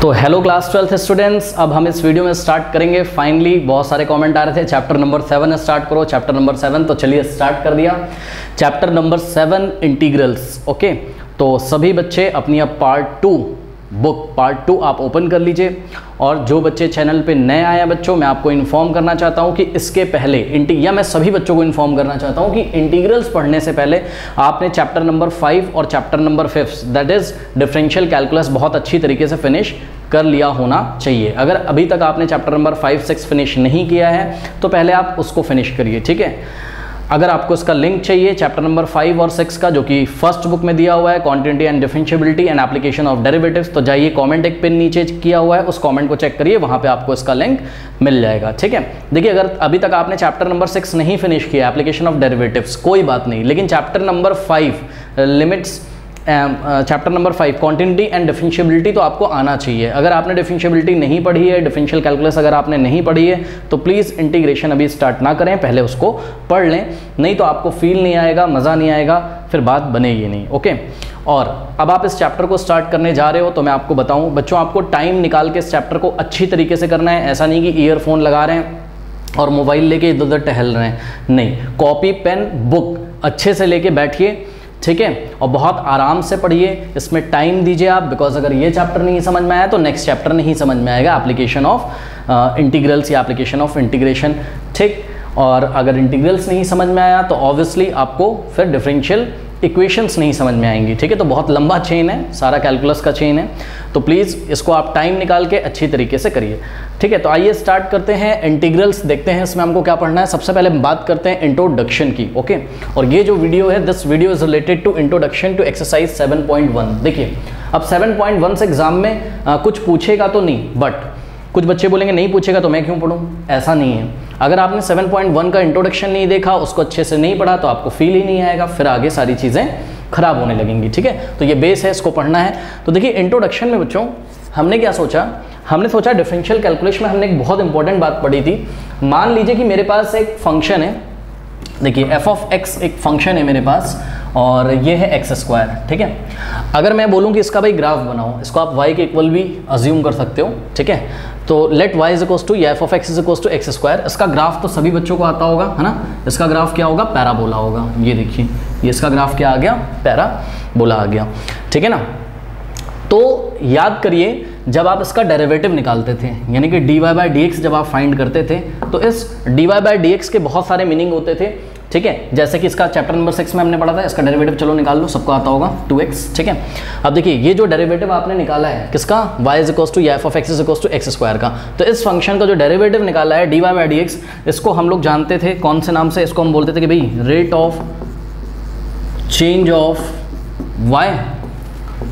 तो hello class 12th students, अब हम इस वीडियो में स्टार्ट करेंगे। फाइनली बहुत सारे कमेंट आ रहे थे चैप्टर नंबर 7 स्टार्ट करो, चैप्टर नंबर 7, तो चलिए स्टार्ट कर दिया। Chapter number 7 integrals. ओके, तो सभी बच्चे अपनी अब पार्ट 2 बुक पार्ट 2 आप ओपन कर लीजिए। और जो बच्चे चैनल पे नए आए हैं बच्चों, मैं आपको इन्फॉर्म करना चाहता हूं कि इसके पहले या मैं सभी बच्चों को इन्फॉर्म करना चाहता हूं कि इंटीग्रल्स पढ़ने से पहले आपने चैप्टर नंबर 5 और chapter number 5 that is differential calculus बहुत अच्छी तरीके से फिनिश कर लिया होना चाहिए। अगर अभी तक आपने चैप्टर नंबर 5, 6 फिनिश नहीं किया है तो पहले आप उसको फिनिश करिए, ठीक है। अगर आपको इसका लिंक चाहिए चैप्टर नंबर 5 और 6 का, जो कि फर्स्ट बुक में दिया हुआ है, quantity and differentiability and application of derivatives, तो जाइए कमेंट एक पिन नीचे किया हुआ है, उस कमेंट को चेक करिए, वहां पे आपको इसका लिंक मिल जाएगा, ठीक है। देखिए, अगर अभी तक आपने चैप्टर नंबर 6 नहीं फिनिश किया, एप्लीकेशन ऑफ डेरिवेटिव्स, कोई बात नहीं, लेकिन chapter number 5 limits, chapter number 5 continuity and differentiability तो आपको आना चाहिए। अगर आपने डिफरेंशिएबिलिटी नहीं पढ़ी है, डिफरेंशियल कैलकुलस अगर आपने नहीं पढ़ी है, तो प्लीज़ इंटीग्रेशन अभी स्टार्ट ना करें, पहले उसको पढ़ लें, नहीं तो आपको फील नहीं आएगा, मज़ा नहीं आएगा, फिर बात बनेगी नहीं। ओके, और अब आप इस चैप्टर को स्टार्ट करने जा रहे हो, तो मैं आपको बताऊं बच्चों, आपको टाइम निकाल के इस चैप्टर को अच्छी तरीके से करना है। ऐसा नहीं कि ईयरफोन लगा रहे हैं और मोबाइल लेके इधर उधर टहल रहे हैं, नहीं, कॉपी पेन बुक अच्छे से लेके बैठिए, ठीक है, और बहुत आराम से पढ़िए, इसमें टाइम दीजिए आप, बिकॉज अगर ये चैप्टर नहीं समझ में आया तो नेक्स्ट चैप्टर नहीं समझ में आएगा, एप्लीकेशन ऑफ इंटीग्रल्स या एप्लीकेशन ऑफ इंटीग्रेशन, ठीक। और अगर इंटीग्रल्स नहीं समझ में आया तो ऑब्वियसली आपको फिर डिफरेंशियल इक्वेशंस नहीं समझ में आएंगी, ठीक है। तो बहुत लंबा चेन है, सारा कैलकुलस का चेन है, तो प्लीज़ इसको आप टाइम निकाल के अच्छी तरीके से करिए, ठीक है। तो आइए स्टार्ट करते हैं। इंटीग्रल्स देखते हैं इसमें हमको क्या पढ़ना है। सबसे पहले बात करते हैं इंट्रोडक्शन की, ओके। और ये जो वीडियो है, this video is related to introduction to exercise 7.1। देखिए, अब 7.1 से एग्जाम में कुछ पूछेगा तो नहीं, बट कुछ बच्चे बोलेंगे नहीं पूछेगा तो मैं क्यों पढ़ूं, ऐसा नहीं है। अगर आपने 7.1 का इंट्रोडक्शन नहीं देखा, उसको अच्छे से नहीं पढ़ा, तो आपको फील ही नहीं आएगा, फिर आगे सारी चीज़ें खराब होने लगेंगी, ठीक है। तो ये बेस है, इसको पढ़ना है। तो देखिए, इंट्रोडक्शन में बच्चों हमने क्या सोचा, हमने सोचा डिफरेंशियल कैलकुलस में हमने एक बहुत इंपॉर्टेंट बात पढ़ी थी। मान लीजिए कि मेरे पास एक फंक्शन है, देखिए एफ ऑफ एक्स एक फंक्शन है मेरे पास, और ये है एक्स स्क्वायर, ठीक है। अगर मैं बोलूँ कि इसका भाई ग्राफ बनाओ, इसको आप y के इक्वल भी अज्यूम कर सकते हो, ठीक है। तो let y is equals to f of x is equals to x square. इसका ग्राफ तो सभी बच्चों को आता होगा, है ना। इसका ग्राफ क्या होगा, पैराबोला होगा। ये देखिए, ये इसका ग्राफ क्या आ गया, पैराबोला आ गया, ठीक है ना। तो याद करिए, जब आप इसका डेरिवेटिव निकालते थे, यानी कि dy बाई डी एक्स जब आप फाइंड करते थे, तो इस dy बाई डी एक्स के बहुत सारे मीनिंग होते थे, ठीक है। जैसे कि इसका चैप्टर नंबर 6 में हमने पढ़ा था, इसका डेरिवेटिव चलो निकाल लो, सबको आता होगा 2x, ठीक है। अब देखिए, ये जो डेरिवेटिव आपने निकाला है किसका, y is equals to f of x is equals to x square का, तो इस फंक्शन का जो डेरिवेटिव निकाला है dy बाई डी एक्स, इसको हम लोग जानते थे कौन से नाम से, इसको हम बोलते थे कि भाई rate of change of y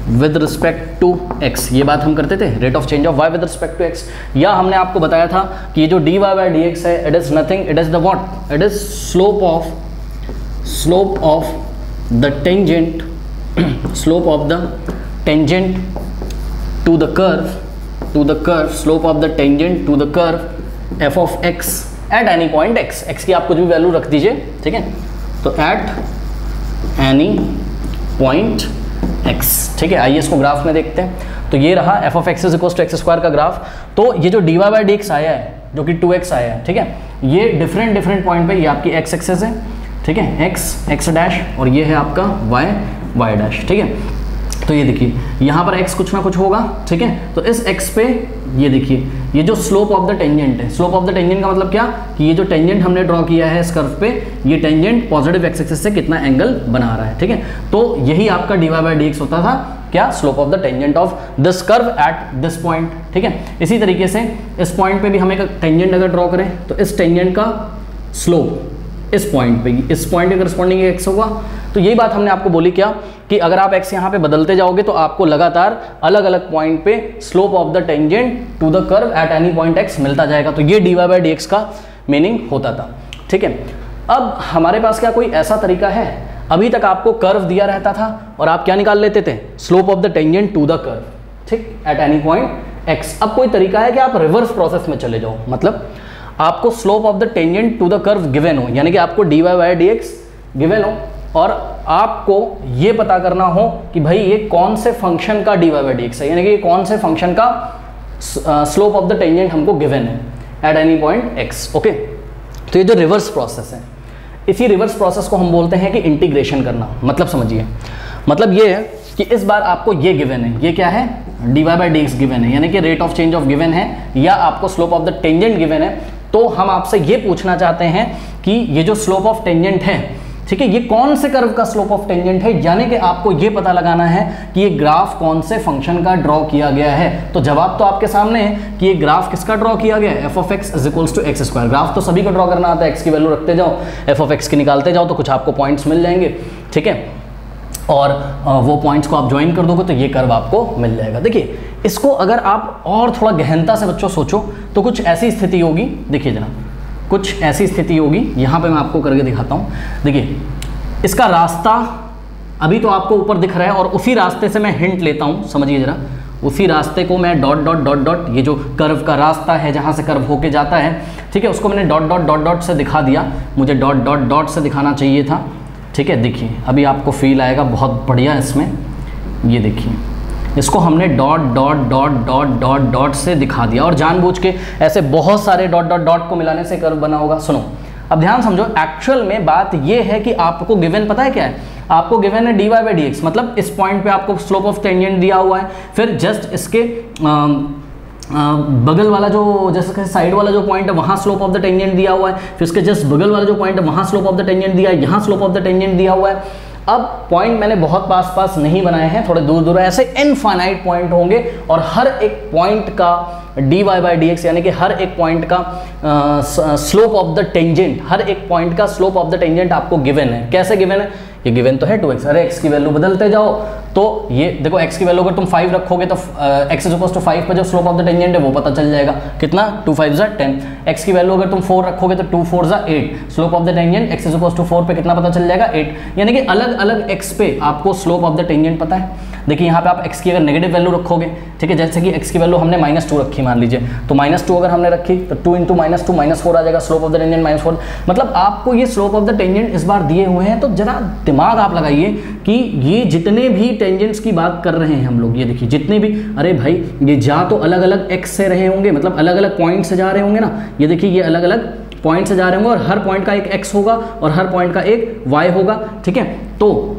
with respect to x। ये बात हम करते थे, rate of change of y with respect to x। या हमने आपको बताया था कि ये जो dy बाई डी एक्स है, it is nothing, it is the what, it is slope of the tangent, slope of the tangent to the curve, slope of the tangent to the curve f of x at any point x की आप कुछ भी value रख दीजिए, ठीक है। तो eight any point x, ठीक है। आइए इसको ग्राफ में देखते हैं। तो ये रहा f of x is equals to x square का ग्राफ। तो ये जो dy बाई डी एक्स आया है, जो कि 2x आया है, ठीक है, ये डिफरेंट पॉइंट पे, ये आपकी x एक्सेस है, ठीक है, x डैश, और ये है आपका y डैश, ठीक है। तो ये देखिए, यहाँ पर x कुछ ना कुछ होगा, ठीक है। तो इस x पे ये देखिए, ये जो स्लोप ऑफ द टेंजेंट है, स्लोप ऑफ द टेंजेंट का मतलब क्या, कि ये जो टेंजेंट हमने ड्रॉ किया है इस कर्व पे, ये टेंजेंट पॉजिटिव x एक्सिस से कितना एंगल बना रहा है, ठीक है। तो यही आपका dy बाई डी एक्स होता था, क्या, slope of the tangent of this curve at this point, ठीक है। इसी तरीके से इस पॉइंट पे भी हम एक टेंजेंट अगर ड्रॉ करें, तो इस टेंजेंट का स्लोप इस पॉइंट पे, इस पॉइंट के करस्पॉन्डिंग x होगा। तो यही बात हमने आपको बोली क्या, कि अगर आप x यहाँ पे बदलते जाओगे तो आपको लगातार अलग अलग पॉइंट पे slope of the tangent to the curve at any point x मिलता जाएगा। तो ये dy बाई डी एक्स का मीनिंग होता था, ठीक है। अब हमारे पास क्या कोई ऐसा तरीका है, अभी तक आपको कर्व दिया रहता था और आप क्या निकाल लेते थे, slope of the tangent to the curve, ठीक, एट एनी पॉइंट x। अब कोई तरीका है कि आप रिवर्स प्रोसेस में चले जाओ, मतलब आपको slope of the tangent to the curve given हो, यानी कि आपको dy by D x given हो और आपको ये पता करना हो कि भाई ये कौन से फंक्शन का dy/dx है, यानी कि ये कौन से फंक्शन का स्लोप ऑफ द टेंजेंट हमको गिवन है eight any point x। Okay, तो ये जो रिवर्स प्रोसेस है, इसी रिवर्स प्रोसेस को हम बोलते हैं कि इंटीग्रेशन करना। मतलब समझिए, मतलब ये है कि इस बार आपको ये गिवन है, ये क्या है, dy/dx गिवन है, यानी कि rate of change of given है, या आपको slope of the tangent given है। तो हम आपसे ये पूछना चाहते हैं कि ये जो स्लोप ऑफ टेंजेंट है, ठीक है, ये कौन से कर्व का स्लोप ऑफ टेंजेंट है, यानी कि आपको ये पता लगाना है कि ये ग्राफ कौन से फंक्शन का ड्रॉ किया गया है। तो जवाब तो आपके सामने है कि ये ग्राफ किसका ड्रॉ किया गया है, f(x) = x²। ग्राफ तो सभी को ड्रॉ करना आता है, x की वैल्यू रखते जाओ, f(x) की निकालते जाओ, तो कुछ आपको पॉइंट्स मिल जाएंगे, ठीक है, और वो पॉइंट्स को आप ज्वाइन कर दोगे तो ये कर्व आपको मिल जाएगा। देखिए, इसको अगर आप और थोड़ा गहनता से बच्चों सोचो तो कुछ ऐसी स्थिति होगी, देखिए जनाब, कुछ ऐसी स्थिति होगी, यहाँ पे मैं आपको करके दिखाता हूँ। देखिए, इसका रास्ता अभी तो आपको ऊपर दिख रहा है और उसी रास्ते से मैं हिंट लेता हूँ, समझिए जरा, उसी रास्ते को मैं डॉट डॉट डॉट डॉट, ये जो कर्व का रास्ता है जहाँ से कर्व होके जाता है, ठीक है, उसको मैंने डॉट डॉट डॉट डॉट से दिखा दिया, मुझे डॉट डॉट डॉट से दिखाना चाहिए था, ठीक है। देखिए अभी आपको फील आएगा बहुत बढ़िया इसमें, ये देखिए इसको हमने dot dot dot dot dot dot से दिखा दिया, और जानबूझ के ऐसे बहुत सारे डॉट डॉट डॉट को मिलाने से कर्व बना होगा। सुनो अब ध्यान समझो, एक्चुअल में बात ये है कि आपको गिवन पता है क्या है, आपको गिवन है dy/dx, मतलब इस पॉइंट पे आपको स्लोप ऑफ टेंजेंट दिया हुआ है, फिर जस्ट इसके बगल वाला जो जैसे साइड वाला जो पॉइंट है वहाँ स्लोप ऑफ द टेंजेंट दिया हुआ है, फिर इसके जस्ट बगल वाला जो पॉइंट है वहाँ स्लोप ऑफ द टेंजेंट दिया है, यहाँ स्लोप ऑफ द टेंजेंट दिया हुआ है। अब पॉइंट मैंने बहुत पास पास नहीं बनाए हैं, थोड़े दूर दूर ऐसे इनफाइनाइट पॉइंट होंगे, और हर एक पॉइंट का dy/dx यानी कि हर एक पॉइंट का स्लोप ऑफ द टेंजेंट, हर एक पॉइंट का स्लोप ऑफ द टेंजेंट आपको गिवन है। कैसे गिवन है, ये गिवन तो है 2x, अरे x की वैल्यू बदलते जाओ, तो ये देखो x की वैल्यू अगर तुम 5 रखोगे तो x = 5 पर जो स्लोप ऑफ द टेंजेंट है वो पता चल जाएगा, कितना 2 5 = 10। x की वैल्यू अगर तुम 4 रखोगे तो 2 4 = 8, slope of the tangent x = 4 पे कितना पता चल जाएगा, 8। यानी कि अलग अलग x पे आपको स्लोप ऑफ द टेंजेंट पता है। देखिए यहाँ पे आप x की अगर नेगेटिव वैल्यू रखोगे, ठीक है, जैसे कि x की वैल्यू हमने -2 रखी मान लीजिए, तो -2 अगर हमने रखी तो 2 × -2 -4 आ जाएगा, स्लोप ऑफ द टेंजेंट -4। मतलब आपको ये स्लोप ऑफ द टेंजेंट इस बार दिए हुए हैं, तो जरा दिमाग आप लगाइए कि ये जितने भी टेंजेंट्स की बात कर रहे हैं हम लोग, ये देखिए जितने भी, अरे भाई ये जा तो अलग अलग x से रहे होंगे, मतलब अलग अलग पॉइंट से जा रहे होंगे ना, ये देखिए ये अलग अलग पॉइंट से जा रहे होंगे, और हर पॉइंट का एक x होगा और हर पॉइंट का एक y होगा, ठीक है। तो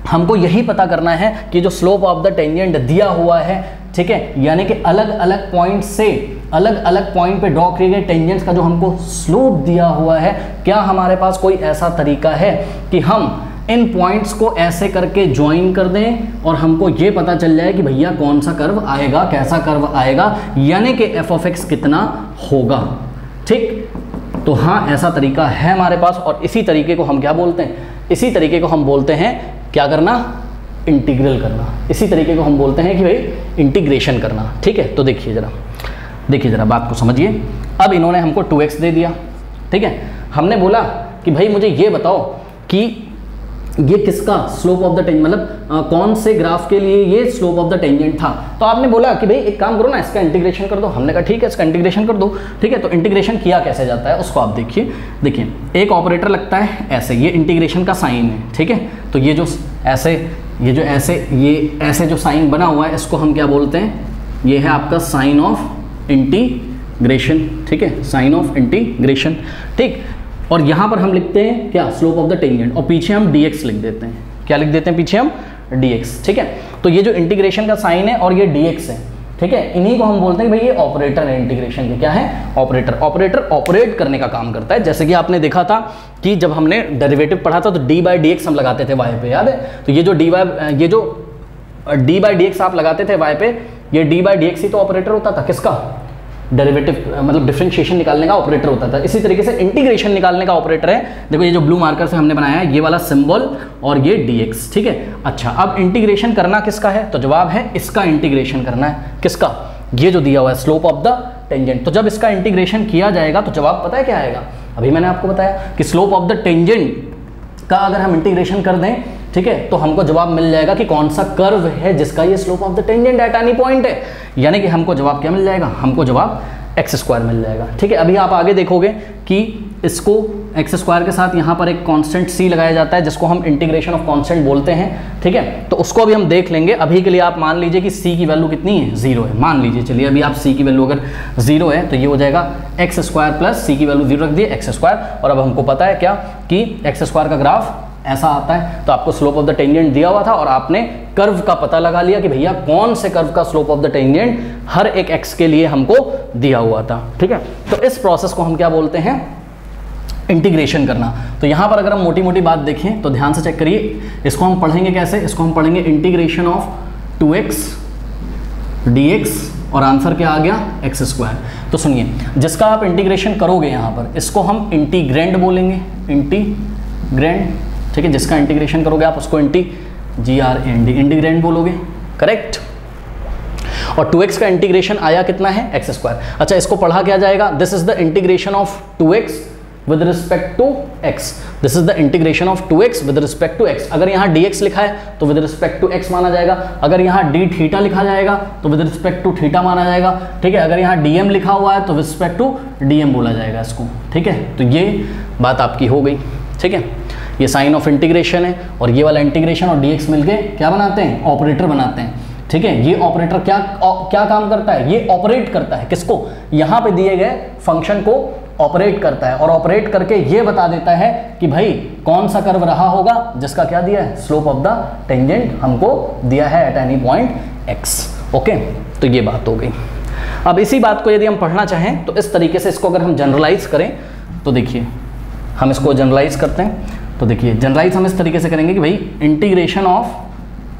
हमको यही पता करना है कि जो स्लोप ऑफ द टेंजेंट दिया हुआ है, ठीक है, यानी कि अलग अलग पॉइंट से अलग अलग पॉइंट पे ड्रॉ किए गए टेंजेंट्स का जो हमको स्लोप दिया हुआ है, क्या हमारे पास कोई ऐसा तरीका है कि हम इन पॉइंट्स को ऐसे करके ज्वाइन कर दें और हमको ये पता चल जाए कि भैया कौन सा कर्व आएगा, कैसा कर्व आएगा, यानी कि f(x) कितना होगा, ठीक। तो हाँ, ऐसा तरीका है हमारे पास, और इसी तरीके को हम क्या बोलते हैं, इसी तरीके को हम बोलते हैं क्या करना, इंटीग्रल करना। इसी तरीके को हम बोलते हैं कि भाई इंटीग्रेशन करना, ठीक है। तो देखिए जरा बात को समझिए। अब इन्होंने हमको 2x दे दिया, ठीक है, हमने बोला कि भाई मुझे ये बताओ कि ये किसका स्लोप ऑफ द टेंजेंट, मतलब कौन से ग्राफ के लिए ये स्लोप ऑफ द टेंजेंट था। तो आपने बोला कि भाई एक काम करो ना, इसका इंटीग्रेशन कर दो। हमने कहा ठीक है, इसका इंटीग्रेशन कर दो, ठीक है। तो इंटीग्रेशन किया कैसे जाता है उसको आप देखिए एक ऑपरेटर लगता है ऐसे, ये इंटीग्रेशन का साइन है, ठीक है। तो ये जो ऐसे जो साइन बना हुआ है इसको हम क्या बोलते हैं, ये है आपका साइन ऑफ इंटीग्रेशन, ठीक है, साइन ऑफ इंटीग्रेशन, ठीक। और यहाँ पर हम लिखते हैं क्या, स्लोप ऑफ द टेंजेंट, और पीछे हम dx लिख देते हैं। क्या लिख देते हैं पीछे हम, dx, ठीक है। तो ये जो इंटीग्रेशन का साइन है और ये dx है, ठीक है, इन्हीं को हम बोलते हैं भाई ये ऑपरेटर है इंटीग्रेशन के। क्या है, ऑपरेटर। ऑपरेटर ऑपरेट करने का काम करता है। जैसे कि आपने देखा था कि जब हमने डेरिवेटिव पढ़ा था तो dy/dx हम लगाते थे y पे, याद है। तो ये जो dy/dx आप लगाते थे y पे, ये dy/dx ही तो ऑपरेटर होता था, किसका, डेरिवेटिव, मतलब डिफरेंशिएशन निकालने का ऑपरेटर होता था। इसी तरीके से इंटीग्रेशन निकालने का ऑपरेटर है, देखो ये जो ब्लू मार्कर से हमने बनाया है, ये वाला सिंबल और ये dx, ठीक है। अच्छा, अब इंटीग्रेशन करना किसका है, तो जवाब है इसका इंटीग्रेशन करना है। किसका, ये जो दिया हुआ है स्लोप ऑफ द टेंजेंट। तो जब इसका इंटीग्रेशन किया जाएगा तो जवाब पता है क्या आएगा, अभी मैंने आपको बताया कि स्लोप ऑफ द टेंजेंट का अगर हम इंटीग्रेशन कर दें, ठीक है, तो हमको जवाब मिल जाएगा कि कौन सा कर्व है जिसका ये slope of the tangent at any point है। यानी कि हमको जवाब क्या मिल जाएगा, हमको जवाब x² मिल जाएगा, ठीक है। अभी आप आगे देखोगे कि इसको एक्स स्क्वायर के साथ यहाँ पर एक कांस्टेंट c लगाया जाता है जिसको हम इंटीग्रेशन ऑफ कांस्टेंट बोलते हैं, ठीक है। तो उसको अभी हम देख लेंगे। अभी के लिए आप मान लीजिए कि c की वैल्यू कितनी है, 0 है, मान लीजिए। चलिए अभी आप c की वैल्यू अगर 0 है तो ये हो जाएगा एक्स स्क्वायर प्लस c की वैल्यू 0 रख दिए एक्स स्क्वायर। और अब हमको पता है क्या कि एक्स स्क्वायर का ग्राफ ऐसा आता है। तो आपको स्लोप ऑफ द टेंजेंट दिया हुआ था और आपने कर्व का पता लगा लिया कि भैया कौन से कर्व का स्लोप ऑफ द टेंजेंट हर एक x के लिए हमको दिया हुआ था, ठीक है। तो इस प्रोसेस को हम क्या बोलते हैं, इंटीग्रेशन करना। तो यहां पर अगर हम मोटी मोटी बात देखें तो ध्यान से चेक करिए, इसको हम पढ़ेंगे कैसे, इसको हम पढ़ेंगे इंटीग्रेशन ऑफ 2x dx और आंसर क्या आ गया एक्स स्क्वायर। तो सुनिए, जिसका आप इंटीग्रेशन करोगे यहां पर इसको हम इंटीग्रैंड बोलेंगे, इंटीग्रैंड, ठीक है। जिसका इंटीग्रेशन करोगे आप उसको इंटीग्रैंड बोलोगे, करेक्ट। और 2x का इंटीग्रेशन आया कितना है, एक्स स्क्वायर। अच्छा, इसको पढ़ा क्या जाएगा, this is the integration of 2x with respect to x, this is the integration of 2x with respect to x। अगर यहाँ dx लिखा है तो विद रिस्पेक्ट टू x माना जाएगा, अगर यहाँ d थीटा लिखा जाएगा तो विद रिस्पेक्ट टू थीटा माना जाएगा, ठीक है। अगर यहाँ dm लिखा हुआ है तो विद रिस्पेक्ट टू dm बोला जाएगा इसको, ठीक है। तो ये बात आपकी हो गई, ठीक है। ये साइन ऑफ इंटीग्रेशन है और ये वाला इंटीग्रेशन और dx मिलके क्या बनाते हैं, ऑपरेटर बनाते हैं, ठीक है। ये ऑपरेटर क्या काम करता है, ये ऑपरेट करता है किसको, यहाँ पे दिए गए फंक्शन को ऑपरेट करता है और ऑपरेट करके ये बता देता है कि भाई कौन सा कर्व रहा होगा जिसका क्या दिया है, स्लोप ऑफ द टेंजेंट हमको दिया है eight any point x, okay. तो ये बात हो गई। अब इसी बात को यदि हम पढ़ना चाहें तो इस तरीके से इसको अगर हम जनरलाइज करें तो देखिए, हम इसको जनरलाइज करते हैं तो देखिए, जनरलाइज हम इस तरीके से करेंगे कि भाई integration of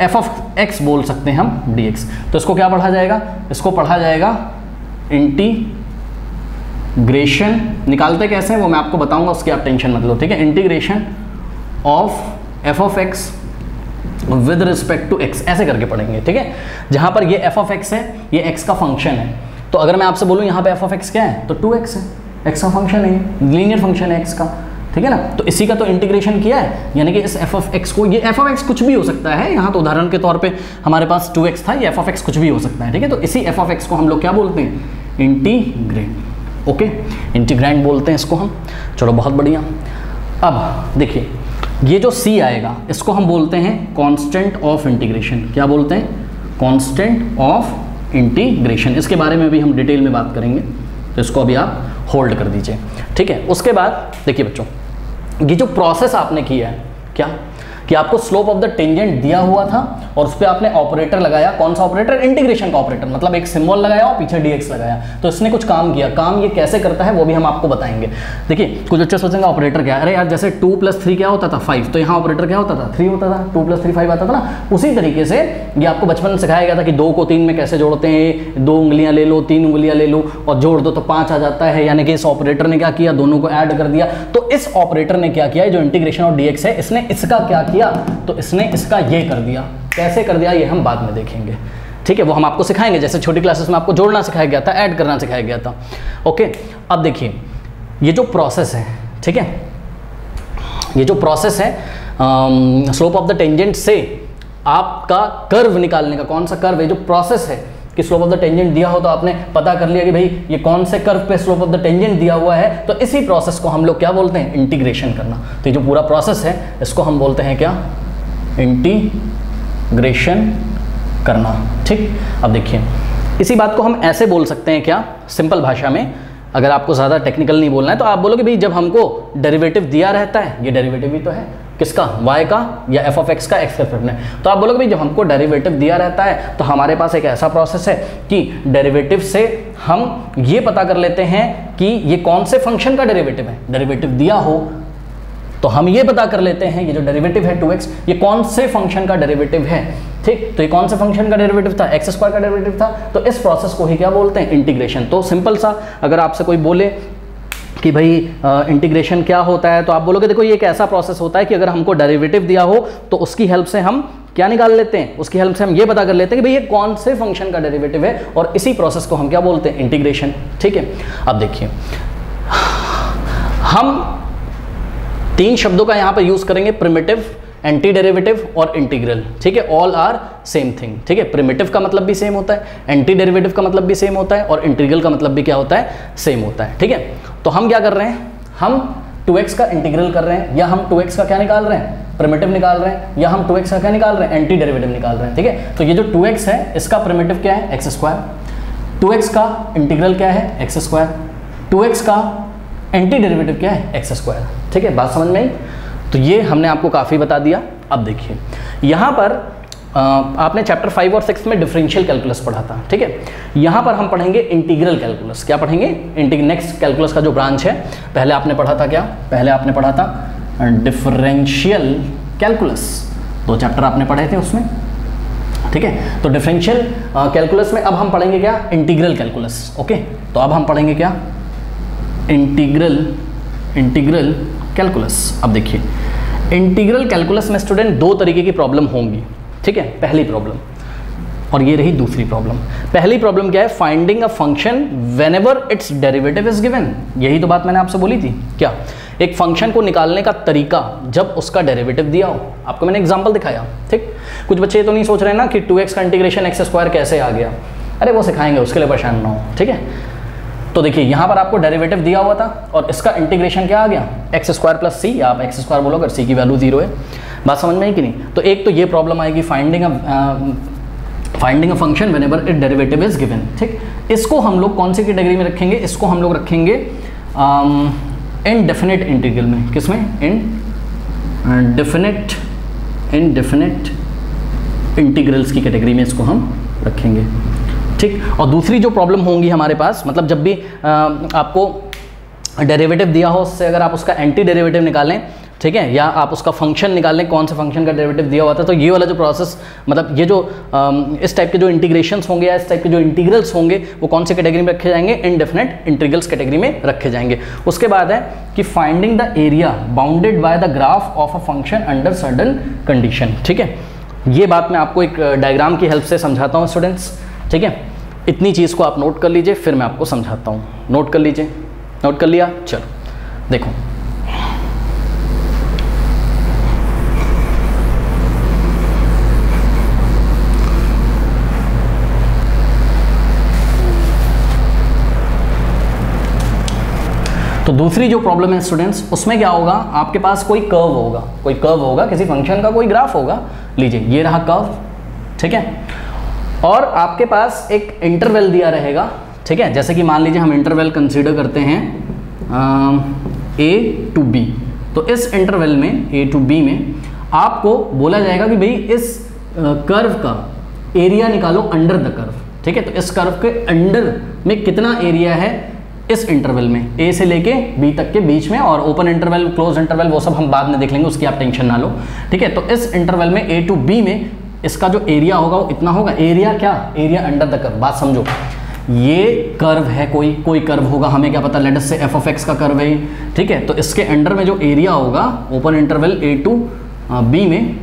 f of x बोल सकते हैं हम dx। तो इसको क्या पढ़ा जाएगा, इसको पढ़ा जाएगा इंटीग्रेशन, निकालते कैसे हैं वो मैं आपको बताऊंगा, उसकी आप टेंशन मत लो, ठीक है। Integration of f of x with respect to x, ऐसे करके पढ़ेंगे, ठीक है। जहां पर ये f ऑफ x है, ये x का फंक्शन है। तो अगर मैं आपसे बोलूं यहाँ पे f ऑफ x क्या है, तो 2x है, x का फंक्शन है, लीनियर फंक्शन है x का, ठीक है ना। तो इसी का तो इंटीग्रेशन किया है, यानी कि इस f ऑफ x को, ये f ऑफ x कुछ भी हो सकता है, यहाँ तो उदाहरण के तौर पे हमारे पास 2x था, ये f ऑफ x कुछ भी हो सकता है, ठीक है। तो इसी f ऑफ x को हम लोग क्या बोलते हैं, इंटीग्रैंड, ओके, इंटीग्रैंड बोलते हैं इसको हम। चलो बहुत बढ़िया। अब देखिए, ये जो c आएगा इसको हम बोलते हैं कांस्टेंट ऑफ इंटीग्रेशन। क्या बोलते हैं, कांस्टेंट ऑफ इंटीग्रेशन। इसके बारे में भी हम डिटेल में बात करेंगे, तो इसको अभी आप होल्ड कर दीजिए, ठीक है। उसके बाद देखिए बच्चों, ये जो प्रोसेस आपने किया है, क्या कि आपको स्लोप ऑफ द टेंजेंट दिया हुआ था और उस पर आपने ऑपरेटर लगाया, कौन सा ऑपरेटर, इंटीग्रेशन का ऑपरेटर, मतलब एक सिंबल लगाया और पीछे dx लगाया। तो इसने कुछ काम किया, काम ये कैसे करता है वो भी हम आपको बताएंगे। देखिए, कुछ बच्चे सोचेंगे ऑपरेटर क्या है, अरे यार जैसे 2 + 3 क्या होता था, 5, तो यहाँ ऑपरेटर क्या होता था, 3 होता था, 2 + 3 5 आता था ना। उसी तरीके से ये आपको बचपन में सिखाया गया था कि 2 को 3 में कैसे जोड़ते हैं, 2 उंगलियां ले लो, 3 उंगलियां ले लो और जोड़ दो तो 5 आ जाता है। यानी कि इस ऑपरेटर ने क्या किया, दोनों को ऐड कर दिया। तो इस ऑपरेटर ने क्या किया, जो इंटीग्रेशन ऑफ dx है, इसने इसका क्या किया, तो इसने इसका ये कर दिया। कैसे कर दिया ये हम बाद में देखेंगे, ठीक है। वो हम आपको सिखाएंगे, जैसे छोटी क्लासेस में आपको जोड़ना सिखाया गया था, ऐड करना सिखाया गया था, ओके। अब देखिए, ये जो प्रोसेस है, ठीक है, ये जो प्रोसेस है स्लोप ऑफ द टेंजेंट से आपका कर्व निकालने का, कौन सा कर्व है, जो प्रोसेस है कि स्लोप ऑफ द टेंजेंट दिया हो तो आपने पता कर लिया कि भाई ये कौन से कर्व पे स्लोप ऑफ द टेंजेंट दिया हुआ है, तो इसी प्रोसेस को हम लोग क्या बोलते हैं, इंटीग्रेशन करना। तो ये जो पूरा प्रोसेस है इसको हम बोलते हैं क्या, इंटीग्रेशन करना, ठीक। अब देखिए, इसी बात को हम ऐसे बोल सकते हैं क्या, सिंपल भाषा में, अगर आपको ज़्यादा टेक्निकल नहीं बोलना है तो आप बोलोगे भाई जब हमको डेरिवेटिव दिया रहता है, ये डेरिवेटिव भी तो है किसका, y का या f ऑफ x का, x का में, तो आप बोलोगे भाई जब हमको डेरिवेटिव दिया रहता है तो हमारे पास एक ऐसा प्रोसेस है कि डेरिवेटिव से हम ये पता कर लेते हैं कि ये कौन से फंक्शन का डेरिवेटिव है। डेरिवेटिव दिया हो तो हम ये पता कर लेते हैं ये जो डेरिवेटिव है 2x, ये कौन से फंक्शन का डेरिवेटिव है, ठीक। तो ये कौन से फंक्शन का डेरिवेटिव था, x स्क्वायर का डेरिवेटिव था। तो इस प्रोसेस को ही क्या बोलते हैं, इंटीग्रेशन। तो सिंपल सा, अगर आपसे कोई बोले कि भाई इंटीग्रेशन क्या होता है, तो आप बोलोगे देखो ये एक ऐसा प्रोसेस होता है कि अगर हमको डेरिवेटिव दिया हो तो उसकी हेल्प से हम क्या निकाल लेते हैं, उसकी हेल्प से हम ये पता कर लेते हैं कि भाई ये कौन से फंक्शन का डेरिवेटिव है, और इसी प्रोसेस को हम क्या बोलते हैं, इंटीग्रेशन, ठीक है। अब देखिए, हम 3 शब्दों का यहाँ पर यूज करेंगे, प्रिमिटिव, एंटी डेरिवेटिव और इंटीग्रल, ठीक है। ऑल आर सेम थिंग, ठीक है। प्रिमिटिव का मतलब भी सेम होता है, एंटी डेरिवेटिव का मतलब भी सेम होता है और इंटीग्रल का मतलब भी क्या होता है, सेम होता है, ठीक है। तो हम क्या कर रहे हैं, हम 2x का इंटीग्रल कर रहे हैं, या हम 2x का क्या निकाल रहे हैं, प्रिमिटिव निकाल रहे हैं, या हम 2x का क्या निकाल रहे हैं, एंटी डेरिवेटिव निकाल रहे हैं। ठीक है, तो ये जो 2x है इसका प्रिमिटिव क्या है, एक्स स्क्वायर, 2x का इंटीग्रल क्या है, एक्स स्क्वायर, 2x का एंटी डेरिवेटिव क्या है, एक्स स्क्वायर। ठीक है, बात समझ में आई। तो ये हमने आपको काफ़ी बता दिया। अब देखिए यहाँ पर आपने चैप्टर 5 और 6 में डिफरेंशियल कैलकुलस पढ़ा था। ठीक है, यहाँ पर हम पढ़ेंगे इंटीग्रल कैलकुलस। क्या पढ़ेंगे, नेक्स्ट कैलकुलस का जो ब्रांच है, पहले आपने पढ़ा था क्या, पहले आपने पढ़ा था डिफरेंशियल कैलकुलस, 2 चैप्टर आपने पढ़े थे उसमें। ठीक है, तो डिफरेंशियल कैलकुलस में अब हम पढ़ेंगे क्या, इंटीग्रल कैलकुलस। ओके, तो अब हम पढ़ेंगे क्या, इंटीग्रल कैलकुलस। अब देखिए इंटीग्रल कैलकुलस में स्टूडेंट 2 तरीके की प्रॉब्लम होंगी। ठीक है, पहली प्रॉब्लम और ये रही दूसरी प्रॉब्लम। पहली प्रॉब्लम क्या है, finding a function whenever it's derivative is given. यही तो बात मैंने आपसे बोली थी, क्या, एक फंक्शन को निकालने का तरीका जब उसका डेरिवेटिव दिया हो। आपको मैंने एग्जांपल दिखाया। ठीक, कुछ बच्चे ये तो नहीं सोच रहे ना कि 2x का इंटीग्रेशन एक्स स्क्वायर कैसे आ गया, अरे वो सिखाएंगे, उसके लिए परेशान ना हो। ठीक है, तो देखिए यहाँ पर आपको डेरिवेटिव दिया हुआ था और इसका इंटीग्रेशन क्या आ गया, एक्स स्क्वायर प्लस सी, या आप एक्स स्क्वायर बोलो अगर सी की वैल्यू 0 है। बात समझ में आई कि नहीं। तो एक तो ये प्रॉब्लम आएगी, finding a function whenever it derivative is given. ठीक, इसको हम लोग कौन सी कैटेगरी में रखेंगे, इसको हम लोग रखेंगे इनडेफिनेट इंटीग्रल में। किसमें, इनडेफिनेट इंटीग्रल्स की कैटेगरी में इसको हम रखेंगे। ठीक, और दूसरी जो प्रॉब्लम होंगी हमारे पास, मतलब जब भी आपको डेरिवेटिव दिया हो, उससे अगर आप उसका एंटी डेरिवेटिव निकालें, ठीक है, या आप उसका फंक्शन निकालें, कौन से फंक्शन का डेरिवेटिव दिया हुआ था, तो ये वाला जो प्रोसेस, मतलब ये जो इस टाइप के जो इंटीग्रेशंस होंगे या इस टाइप के जो इंटीग्रल्स होंगे, वो कौन सी कैटेगरी में रखे जाएंगे, इनडेफिनेट इंटीग्रल्स कैटेगरी में रखे जाएंगे। उसके बाद है कि finding the area bounded by the graph of a function under certain condition. ठीक है, ये बात मैं आपको एक डायग्राम की हेल्प से समझाता हूँ स्टूडेंट्स। ठीक है, इतनी चीज़ को आप नोट कर लीजिए, फिर मैं आपको समझाता हूँ। नोट कर लीजिए, नोट कर लिया, चलो देखो। तो दूसरी जो प्रॉब्लम है स्टूडेंट्स, उसमें क्या होगा, आपके पास कोई कर्व होगा, किसी फंक्शन का कोई ग्राफ होगा। लीजिए ये रहा कर्व, ठीक है, और आपके पास एक इंटरवल दिया रहेगा। ठीक है, जैसे कि मान लीजिए हम इंटरवल कंसीडर करते हैं a to b, तो इस इंटरवल में a to b में आपको बोला जाएगा कि भाई इस कर्व का एरिया निकालो अंडर द कर्व। ठीक है, तो इस कर्व के अंडर में कितना एरिया है इस इंटरवल में, a से लेके b तक के बीच में, और ओपन इंटरवल, क्लोज इंटरवल, वो सब हम बाद में देख लेंगे, उसकी आप टेंशन ना लो। ठीक है, तो इस इंटरवल में a to b में इसका जो एरिया होगा वो इतना होगा। एरिया क्या, एरिया अंडर द कर्व। बात समझो, ये कर्व है, कोई कर्व होगा, हमें क्या पता, लेट अस से एफ ऑफ एक्स का कर्व है। ठीक है, तो इसके अंडर में जो एरिया होगा open interval a to b में,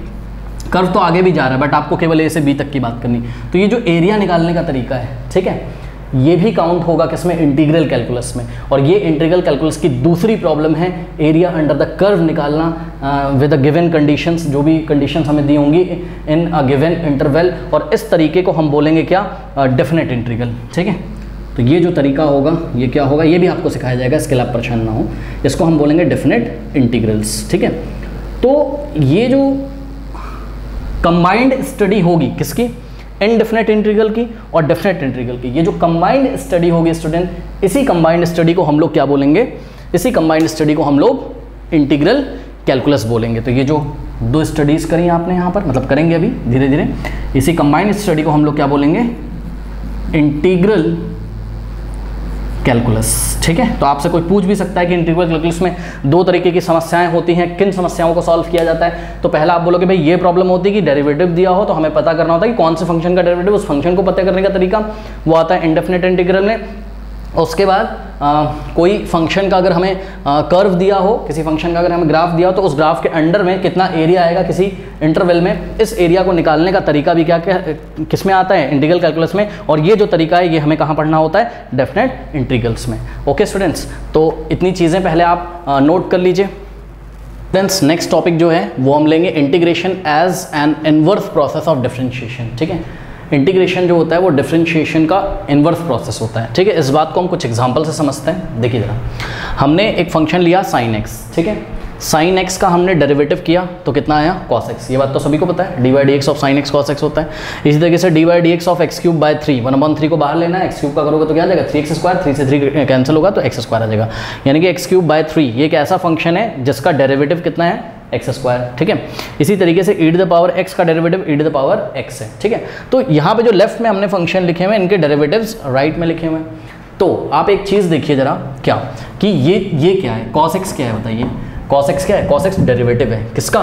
कर्व तो आगे भी जा रहा है बट आपको केवल a से b तक की बात करनी। तो ये जो एरिया निकालने का तरीका है, ठीक है, ये भी काउंट होगा किसमें, इंटीग्रल कैलकुलस में। और ये इंटीग्रल कैलकुलस की दूसरी प्रॉब्लम है, एरिया अंडर द कर्व निकालना विद अ गिवन कंडीशंस, जो भी कंडीशंस हमें दी होंगी इन अ गिवन इंटरवल। और इस तरीके को हम बोलेंगे क्या, डेफिनेट इंटीग्रल। ठीक है, तो ये जो तरीका होगा ये क्या होगा, ये भी आपको सिखाया जाएगा, इसके लिए आप परेशान ना हो। इसको हम बोलेंगे डेफिनेट इंटीग्रल्स। ठीक है, तो ये जो कंबाइंड स्टडी होगी किसकी, इनडेफिनेट इंटीग्रल की और डेफिनेट इंटीग्रल की, ये जो कंबाइंड स्टडी होगी स्टूडेंट, इसी कंबाइंड स्टडी को हम लोग क्या बोलेंगे, इसी कंबाइंड स्टडी को हम लोग इंटीग्रल कैलकुलस बोलेंगे। तो ये जो 2 स्टडीज करी आपने यहाँ पर, मतलब करेंगे अभी धीरे धीरे, इसी कंबाइंड स्टडी को हम लोग क्या बोलेंगे, इंटीग्रल कैलकुलस। ठीक है, तो आपसे कोई पूछ भी सकता है कि इंटीग्रल कैलकुलस में 2 तरीके की समस्याएं होती हैं, किन समस्याओं को सॉल्व किया जाता है। तो पहला आप बोलोगे भाई ये प्रॉब्लम होती है कि डेरिवेटिव दिया हो, तो हमें पता करना होता है कि कौन से फंक्शन का डेरिवेटिव, उस फंक्शन को पता करने का तरीका वो आता है इंडेफिनेट इंटीग्रल में। उसके बाद कोई फंक्शन का अगर हमें कर्व दिया हो, किसी फंक्शन का अगर हमें ग्राफ दिया हो, तो उस ग्राफ के अंडर में कितना एरिया आएगा किसी इंटरवल में, इस एरिया को निकालने का तरीका भी क्या क्या किस में आता है, इंटीग्रल कैलकुलस में। और ये जो तरीका है ये हमें कहाँ पढ़ना होता है, डेफिनेट इंटीग्रल्स में। ओके स्टूडेंट्स, तो इतनी चीज़ें पहले आप नोट कर लीजिए। फ्रेंड्स नेक्स्ट टॉपिक जो है वो हम लेंगे integration as an inverse process of differentiation. ठीक है, इंटीग्रेशन जो होता है वो डिफरेंशिएशन का इन्वर्स प्रोसेस होता है, ठीक है। इस बात को हम कुछ एग्जांपल से समझते हैं। देखिए जरा, हमने एक फंक्शन लिया sin x, ठीक है। sin x का हमने डेरिवेटिव किया तो कितना आया cos x, ये बात तो सभी को पता है, dy dx of sin x cos x होता है। इसी तरीके से dy dx of x cube by 3, 1/3 को बाहर लेना है, x क्यूब का करोगे तो क्या आ जाएगा 3x², 3 से 3 कैंसिल होगा तो x² आ जाएगा, यानी कि x क्यूब बाय 3 ये एक ऐसा फंक्शन है जिसका डेरिवेटिव कितना है x², ठीक है। इसी तरीके से e to the power x का derivative e to the power x है, ठीक है। तो यहाँ पे जो लेफ्ट में हमने फंक्शन लिखे हुए हैं इनके डेरिवेटिव्स राइट में लिखे हुए हैं। तो आप एक चीज़ देखिए जरा, क्या कि ये क्या है, cos x क्या है बताइए, cos x क्या है, cos x डेरिवेटिव है किसका,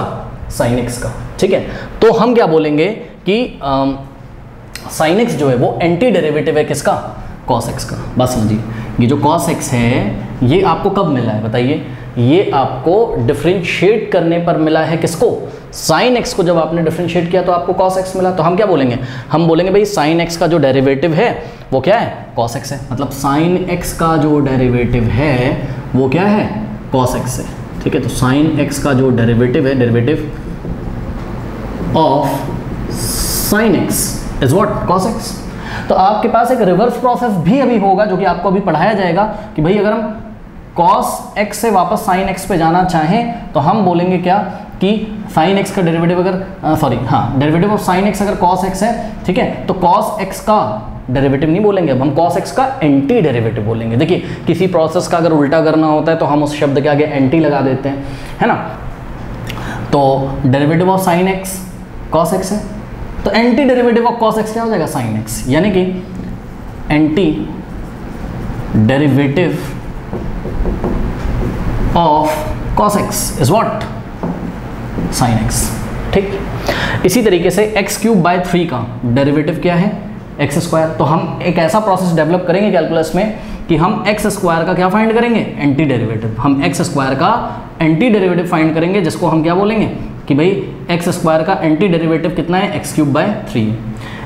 sin x का, ठीक है। तो हम क्या बोलेंगे कि sin x जो है वो एंटी डेरिवेटिव है किसका, cos x का। बात समझिए, ये जो cos x है ये आपको कब मिला है बताइए, ये आपको डिफरेंशिएट करने पर मिला है किसको, sin x को। जब आपने डिफरेंशिएट किया तो आपको cos x मिला, तो हम क्या बोलेंगे, हम बोलेंगे भाई sin x का जो डेरिवेटिव है वो क्या है, cos x है। मतलब sin x का जो डेरिवेटिव है वो क्या है, cos x है, ठीक है। तो sin x का जो डेरिवेटिव है, derivative of sin x is what, cos x। तो आपके पास एक रिवर्स प्रोसेस भी अभी होगा जो कि आपको अभी पढ़ाया जाएगा कि भाई अगर हम cos x से वापस sin x पे जाना चाहें तो हम बोलेंगे क्या कि sin x का डेरिवेटिव अगर डेरिवेटिव ऑफ sin x अगर cos x है, ठीक है, तो cos x का डेरिवेटिव नहीं बोलेंगे, अब हम cos x का एंटी डेरिवेटिव बोलेंगे। देखिए किसी प्रोसेस का अगर उल्टा करना होता है तो हम उस शब्द के आगे एंटी लगा देते हैं, है ना। तो derivative of sin x cos x है, तो anti derivative of cos x क्या हो जाएगा, sin x, यानी कि anti derivative of cos x is what, sin x, ठीक। इसी तरीके से x क्यूब बाय 3 का डेरिवेटिव क्या है, x²। तो हम एक ऐसा प्रोसेस डेवलप करेंगे कैलकुलस में कि हम x² का क्या फाइंड करेंगे, एंटी डेरिवेटिव। हम x² का एंटी डेरिवेटिव फाइंड करेंगे जिसको हम क्या बोलेंगे कि भाई x² का एंटी डेरिवेटिव कितना है, x क्यूब बाय 3।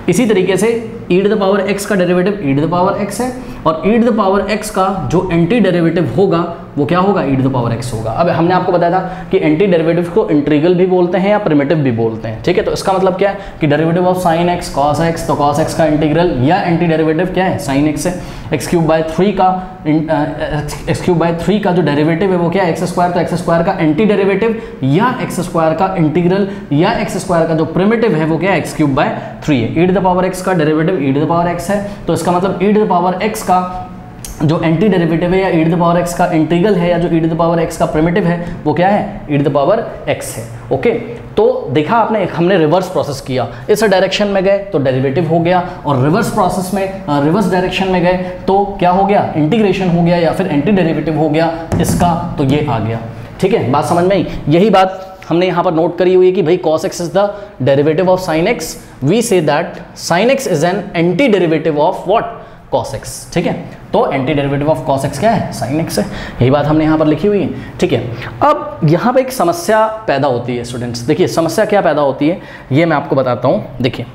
इसी तरीके से e to the power x का derivative e to the power x है, और e to the power x का जो एंटी डेरिवेटिव होगा वो क्या होगा, e to the power x होगा। अब हमने आपको बताया था कि एंटी डेरिवेटिव को इंटीग्रल भी बोलते हैं या प्रिमिटिव भी बोलते हैं, ठीक है। तो इसका मतलब क्या है कि derivative of sin x cos x, तो cos x का इंटीग्रल या एंटी डेरिवेटिव क्या है, sin x है। x क्यूब बाय 3 का जो डेरिवेटिव है वो क्या है, x²। तो x² का एंटी डेरिवेटिव या x² का इंटीग्रल या x² का जो प्रिमिटिव है वो क्या है, x क्यूब बाय 3 है। e to the power x का derivative e to the power x है, तो इसका मतलब e to the power x का जो एंटी डेरिवेटिव है या e to the power x का इंटीग्रल है या जो e to the power x का प्रिमिटिव है वो क्या है, e to the power x है, ओके। तो देखा आपने, हमने रिवर्स प्रोसेस किया, इस डायरेक्शन में गए तो डेरिवेटिव हो गया, और रिवर्स प्रोसेस में रिवर्स डायरेक्शन में गए तो क्या हो गया, इंटीग्रेशन हो गया या फिर एंटी डेरिवेटिव हो गया इसका, तो ये आ गया, ठीक है। बात समझ में आई, यही बात हमने यहाँ पर नोट करी हुई है कि भाई cos x is the derivative of sin x, we say that sin x is an anti derivative of what, cos x, ठीक है। तो anti derivative of cos x क्या है, sin x है, यही बात हमने यहाँ पर लिखी हुई है, ठीक है। अब यहाँ पे एक समस्या पैदा होती है स्टूडेंट्स, देखिए समस्या क्या पैदा होती है ये मैं आपको बताता हूँ। देखिए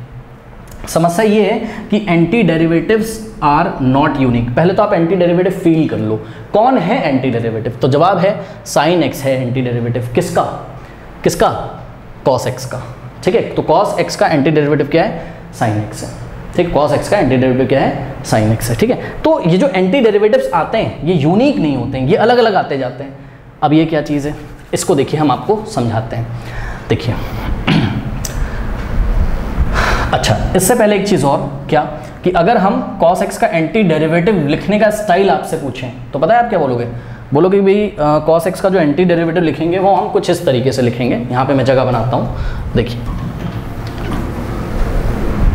समस्या ये है कि anti derivatives are not unique. पहले तो आप एंटी डेरिवेटिव फील कर लो, कौन है एंटी डेरिवेटिव, तो जवाब है sin x है एंटी डेरिवेटिव, किसका, किसका, cos x का, ठीक है। तो cos x का एंटी डेरिवेटिव क्या है, sin x है, ठीक। cos x का एंटी डेरिवेटिव क्या है, sin x है, ठीक है। तो ये जो एंटी डेरिवेटिव्स आते हैं ये यूनिक नहीं होते हैं, ये अलग अलग आते जाते हैं। अब ये क्या चीज़ है, इसको देखिए हम आपको समझाते हैं। देखिए अच्छा, इससे पहले एक चीज़ और, क्या कि अगर हम cos x का एंटी डेरिवेटिव लिखने का स्टाइल आपसे पूछें तो पता है आप क्या बोलोगे, बोलोगे भाई cos x का जो एंटी डेरिवेटिव लिखेंगे वो हम कुछ इस तरीके से लिखेंगे। यहाँ पे मैं जगह बनाता हूँ, देखिए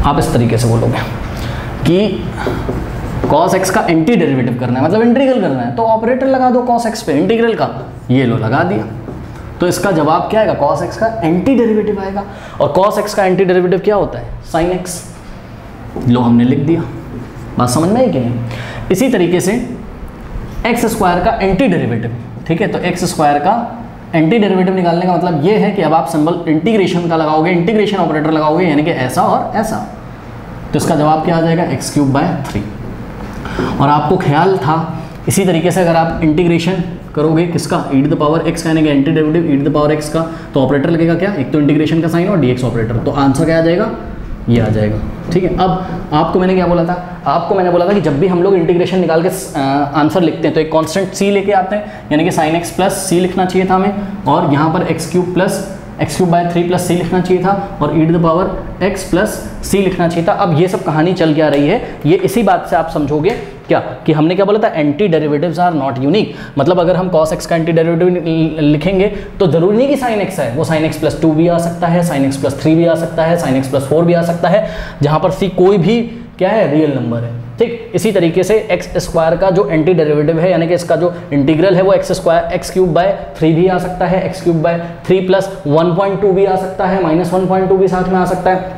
आप इस तरीके से बोलोगे कि cos x का एंटी डेरिवेटिव करना है, मतलब इंटीग्रल करना है, तो ऑपरेटर लगा दो cos x पे इंटीग्रल का, ये लो लगा दिया, तो इसका जवाब क्या आएगा, cos x का एंटी डेरिवेटिव आएगा। और cos x का एंटी डेरिवेटिव क्या होता है, sin x, लो हमने लिख दिया। बात समझ में आई कि नहीं। इसी तरीके से x² का एंटी डेरिवेटिव, ठीक है, तो x² का एंटी डेरिवेटिव निकालने का मतलब ये है कि अब आप सिंबल इंटीग्रेशन का लगाओगे, इंटीग्रेशन ऑपरेटर लगाओगे, यानी कि ऐसा और ऐसा, तो इसका जवाब क्या आ जाएगा, x³ बाय 3। और आपको ख्याल था इसी तरीके से अगर आप इंटीग्रेशन करोगे किसका, e to the power x का, यानी कि anti derivative e to the power x का, तो ऑपरेटर लगेगा क्या, एक तो इंटीग्रेशन का साइन और dx ऑपरेटर, तो आंसर क्या आ जाएगा, ये आ जाएगा। ठीक है, अब आपको मैंने क्या बोला था, आपको मैंने बोला था कि जब भी हम लोग इंटीग्रेशन निकाल के आंसर लिखते हैं तो एक कांस्टेंट c लेके आते हैं, यानी कि sin x प्लस सी लिखना चाहिए था हमें, और यहाँ पर x cube plus x cube by 3 plus C लिखना चाहिए था, और e to the power x plus C लिखना चाहिए था। अब ये सब कहानी चल के आ रही है, ये इसी बात से आप समझोगे क्या कि हमने क्या बोला था, anti derivatives are not unique. मतलब अगर हम cos x का एंटी डेरिवेटिव लिखेंगे तो जरूरी नहीं कि sin x है, वो sin x प्लस 2 भी आ सकता है, sin x प्लस 3 भी आ सकता है, sin x प्लस 4 भी आ सकता है, जहाँ पर c कोई भी क्या है, रियल नंबर है। ठीक, इसी तरीके से एक्स स्क्वायर का जो एंटी डेरिवेटिव है, यानी कि इसका जो इंटीग्रल है वो एक्स क्यूब बाय 3 भी आ सकता है, एक्स क्यूब बाय 3 प्लस 1.2 भी आ सकता है, माइनस 1.2 भी साथ में आ सकता है।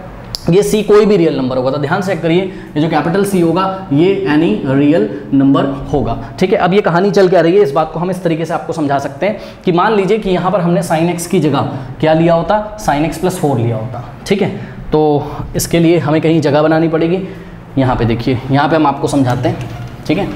ये c कोई भी रियल नंबर होगा, तो ध्यान से चेक करिए, ये जो कैपिटल C होगा ये एनी रियल नंबर होगा। ठीक है, अब ये कहानी चल के आ रही है, इस बात को हम इस तरीके से आपको समझा सकते हैं कि मान लीजिए कि यहाँ पर हमने sin x की जगह क्या लिया होता, sin x प्लस 4 लिया होता। ठीक है, तो इसके लिए हमें कहीं जगह बनानी पड़ेगी। यहाँ पे देखिए, यहाँ पे हम आपको समझाते हैं। ठीक है,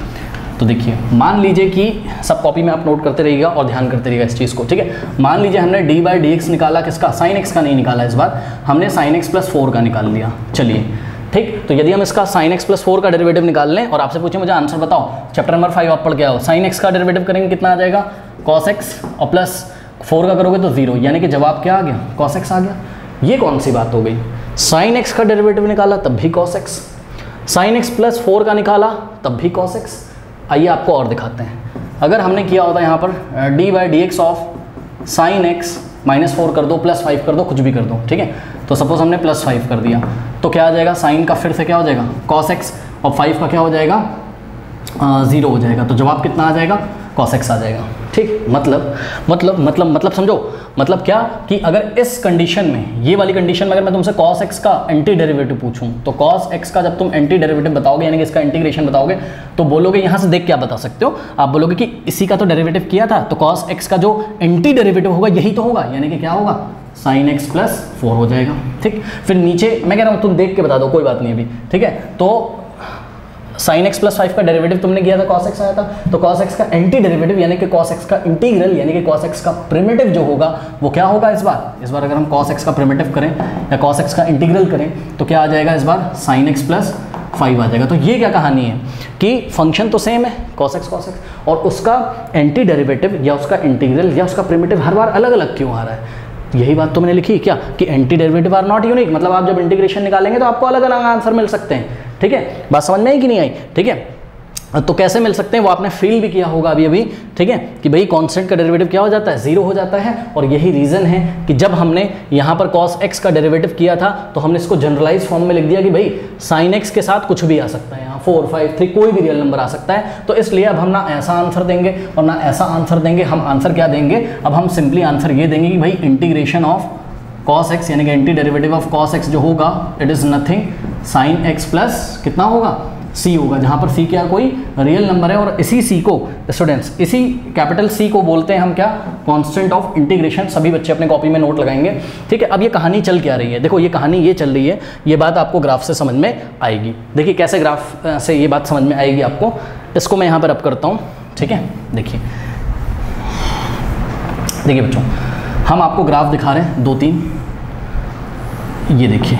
तो देखिए, मान लीजिए कि सब कॉपी में आप नोट करते रहिएगा और ध्यान करते रहिएगा इस चीज़ को। ठीक है, मान लीजिए हमने d बाई डी एक्स निकाला, किसका, sin x का नहीं निकाला, इस बार हमने sin x प्लस 4 का निकाल लिया। चलिए ठीक, तो यदि हम इसका sin x प्लस 4 का डेरिवेटिव निकाल लें और आपसे पूछे मुझे आंसर बताओ, चैप्टर नंबर 5 आप पढ़ के आओ, sin x का डेरिवेटिव करेंगे कितना आ जाएगा, cos x, और प्लस 4 का करोगे तो 0, यानी कि जवाब क्या आ गया, cos x आ गया। ये कौन सी बात हो गई, sin x का डेरिवेटिव निकाला तब भी cos x, sin x plus 4 का निकाला तब भी cos x। आइए आपको और दिखाते हैं, अगर हमने किया होता यहाँ पर d by D x of sine x minus 4 कर दो, प्लस 5 कर दो, कुछ भी कर दो। ठीक है, तो सपोज हमने प्लस 5 कर दिया तो क्या आ जाएगा, साइन का फिर से क्या हो जाएगा, cos x, और 5 का क्या हो जाएगा, 0 हो जाएगा, तो जवाब कितना आ जाएगा, cos x आ जाएगा। ठीक, मतलब समझो, मतलब क्या कि अगर इस कंडीशन में, ये वाली कंडीशन में अगर मैं तुमसे cos x का एंटी डेरिवेटिव पूछूं, तो cos x का जब तुम एंटी डेरिवेटिव बताओगे, यानी कि इसका इंटीग्रेशन बताओगे, तो बोलोगे, यहाँ से देख क्या बता सकते हो आप, बोलोगे कि इसी का तो डेरिवेटिव किया था, तो cos x का जो एंटी डेरिवेटिव होगा यही तो होगा, यानी कि क्या होगा, sin x प्लस 4 हो जाएगा। ठीक, फिर नीचे मैं कह रहा हूँ तुम देख के बता दो, कोई बात नहीं अभी। ठीक है, तो sin x प्लस 5 का डेरिवेटिव तुमने किया था, cos x आया था, तो cos x का एंटी डेरिवेटिव यानी कि cos x का इंटीग्रल, यानी कि cos x का प्रिमिटिव जो होगा वो क्या होगा, इस बार अगर हम cos x का प्रिमिटिव करें या cos x का इंटीग्रल करें तो क्या आ जाएगा, इस बार sin x प्लस 5 आ जाएगा। तो ये क्या कहानी है कि फंक्शन तो सेम है cos x, और उसका एंटी डेरिवेटिव या उसका इंटीग्रल या उसका प्रिमिटिव हर बार अलग अलग क्यों आ रहा है। यही बात तो मैंने लिखी क्या कि anti derivative are not unique, मतलब आप जब इंटीग्रेशन निकालेंगे तो आपको अलग अलग आंसर मिल सकते हैं। ठीक है, बात समझ में आई कि नहीं आई। ठीक है, तो कैसे मिल सकते हैं वो आपने फील भी किया होगा अभी। ठीक है, कि भाई कांस्टेंट का डेरिवेटिव क्या हो जाता है, 0 हो जाता है, और यही रीज़न है कि जब हमने यहाँ पर cos x का डेरिवेटिव किया था तो हमने इसको जनरलाइज फॉर्म में लिख दिया कि भाई sin x के साथ कुछ भी आ सकता है, यहाँ 4, 5, 3 कोई भी रियल नंबर आ सकता है। तो इसलिए अब हम ना ऐसा आंसर देंगे और ना ऐसा आंसर देंगे, हम आंसर क्या देंगे, अब हम सिंपली आंसर ये देंगे कि भाई इंटीग्रेशन ऑफ cos x यानी कि anti derivative of cos x जो होगा, it is nothing sin x plus कितना होगा, c होगा, जहाँ पर c क्या कोई रियल नंबर है, और इसी c को स्टूडेंट्स, इसी कैपिटल C को बोलते हैं हम क्या, कांस्टेंट ऑफ इंटीग्रेशन। सभी बच्चे अपने कॉपी में नोट लगाएंगे। ठीक है, अब ये कहानी चल के आ रही है, देखो ये कहानी ये चल रही है, ये बात आपको ग्राफ से समझ में आएगी। देखिए कैसे ग्राफ से ये बात समझ में आएगी आपको, इसको मैं यहाँ पर अप करता हूँ। ठीक है, देखिए बच्चों, हम आपको ग्राफ दिखा रहे हैं 2-3। ये देखिए,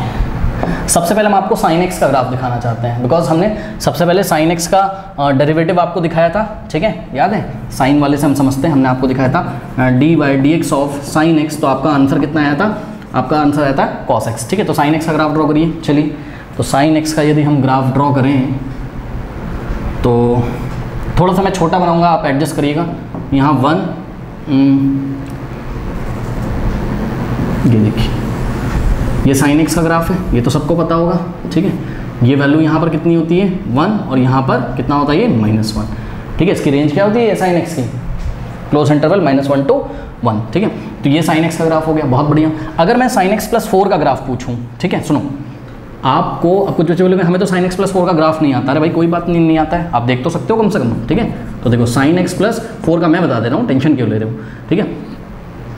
सबसे पहले हम आपको sin x का ग्राफ दिखाना चाहते हैं, बिकॉज हमने सबसे पहले sin x का डेरिवेटिव आपको दिखाया था। ठीक है, याद है, साइन वाले से हम समझते हैं, हमने आपको दिखाया था d by D x of sine x, तो आपका आंसर कितना आया था, आपका आंसर आया था cos x। ठीक है, तो sin x का ग्राफ ड्रॉ करिए। चलिए, तो sin x का यदि हम ग्राफ ड्रॉ करें तो थोड़ा सा मैं छोटा बनाऊँगा, आप एडजस्ट करिएगा। यहाँ 1, ये देखिए, ये sin x का ग्राफ है, ये तो सबको पता होगा। ठीक है, ये वैल्यू यहाँ पर कितनी होती है 1, और यहाँ पर कितना होता है ये -1। ठीक है, इसकी रेंज क्या होती है sin x की, क्लोज इंटरवल -1 to 1। ठीक है, तो ये sin x का ग्राफ हो गया, बहुत बढ़िया। अगर मैं sin x प्लस 4 का ग्राफ पूछूं, ठीक है, सुनो, आपको अब कुछ बच्चे बोलेंगे हमें तो sin x प्लस 4 का ग्राफ नहीं आता। अरे भाई कोई बात नहीं आता है, आप देख तो सकते हो कम से कम। ठीक है, तो देखो sin x प्लस 4 का मैं बता दे रहा हूँ, टेंशन क्यों ले रहे हो। ठीक है,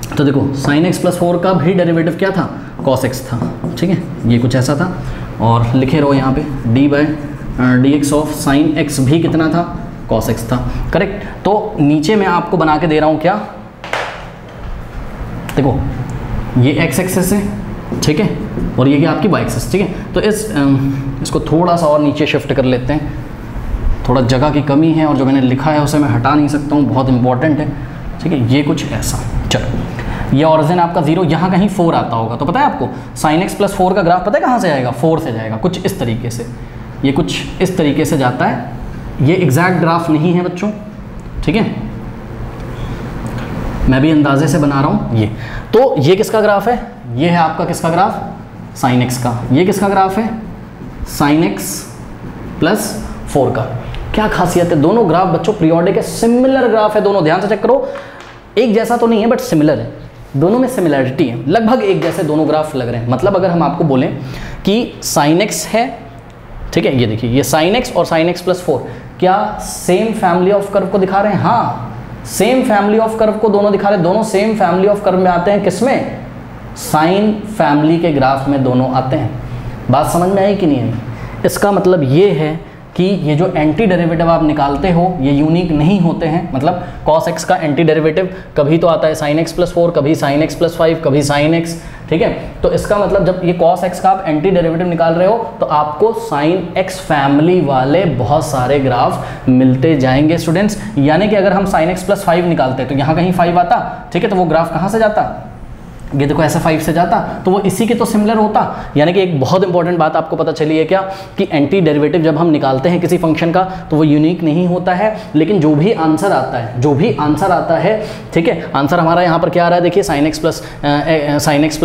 तो देखो sin x प्लस 4 का भी डेरिवेटिव क्या था, cos x था। ठीक है, ये कुछ ऐसा था, और लिखे रहो यहाँ पे d by D x of sine x भी कितना था, cos x था। करेक्ट, तो नीचे मैं आपको बना के दे रहा हूँ क्या, देखो ये x एक्सेस है। ठीक है, और ये क्या आपकी y एक्सिस, ठीक है। तो इसको थोड़ा सा और नीचे शिफ्ट कर लेते हैं, थोड़ा जगह की कमी है और जो मैंने लिखा है उसे मैं हटा नहीं सकता हूँ, बहुत इंपॉर्टेंट है, ठीक है। ये कुछ ऐसा, चलो ये ऑरिजिन आपका 0, यहाँ कहीं 4 आता होगा, तो पता है आपको sin x + 4 का ग्राफ पता है कहाँ से आएगा, 4 से जाएगा, कुछ इस तरीके से, ये कुछ इस तरीके से जाता है। ये एग्जैक्ट ग्राफ नहीं है बच्चों, ठीक है, मैं भी अंदाजे से बना रहा हूँ। ये तो ये किसका ग्राफ है, ये है आपका किसका ग्राफ, sin x का। ये किसका ग्राफ है, sin x + 4 का। क्या खासियत है, दोनों ग्राफ बच्चों पीरियोडिक है, सिमिलर ग्राफ है दोनों, ध्यान से चेक करो, एक जैसा तो नहीं है बट सिमिलर है, दोनों में सिमिलरिटी है, लगभग एक जैसे दोनों ग्राफ लग रहे हैं। मतलब अगर हम आपको बोलें कि sin x है, ठीक है, ये देखिए ये sin x और sin x + 4 क्या सेम फैमिली ऑफ कर्व को दिखा रहे हैं, हाँ सेम फैमिली ऑफ कर्व को दोनों दिखा रहे हैं, दोनों सेम फैमिली ऑफ कर्व में आते हैं, किसमें, साइन फैमिली के ग्राफ में दोनों आते हैं। बात समझ में आई कि नहीं आई? इसका मतलब ये है कि ये जो एंटी डेरिवेटिव आप निकालते हो ये यूनिक नहीं होते हैं। मतलब cos x का एंटी डेरिवेटिव कभी तो आता है sin x + 4, कभी sin x + 5, कभी sin x, ठीक है। तो इसका मतलब जब ये cos x का आप एंटी डेरिवेटिव निकाल रहे हो तो आपको sin x फैमिली वाले बहुत सारे ग्राफ मिलते जाएंगे स्टूडेंट्स। यानी कि अगर हम sin x + 5 निकालते तो यहाँ कहीं 5 आता, ठीक है, तो वो ग्राफ कहाँ से जाता, ये देखो ऐसे 5 से जाता, तो वो इसी के तो सिमिलर होता। यानी कि एक बहुत इंपॉर्टेंट बात आपको पता चली है क्या, कि एंटी डेरिवेटिव जब हम निकालते हैं किसी फंक्शन का तो वो यूनिक नहीं होता है, लेकिन जो भी आंसर आता है, जो भी आंसर आता है, ठीक है, आंसर हमारा यहाँ पर क्या आ रहा है, देखिए sin x +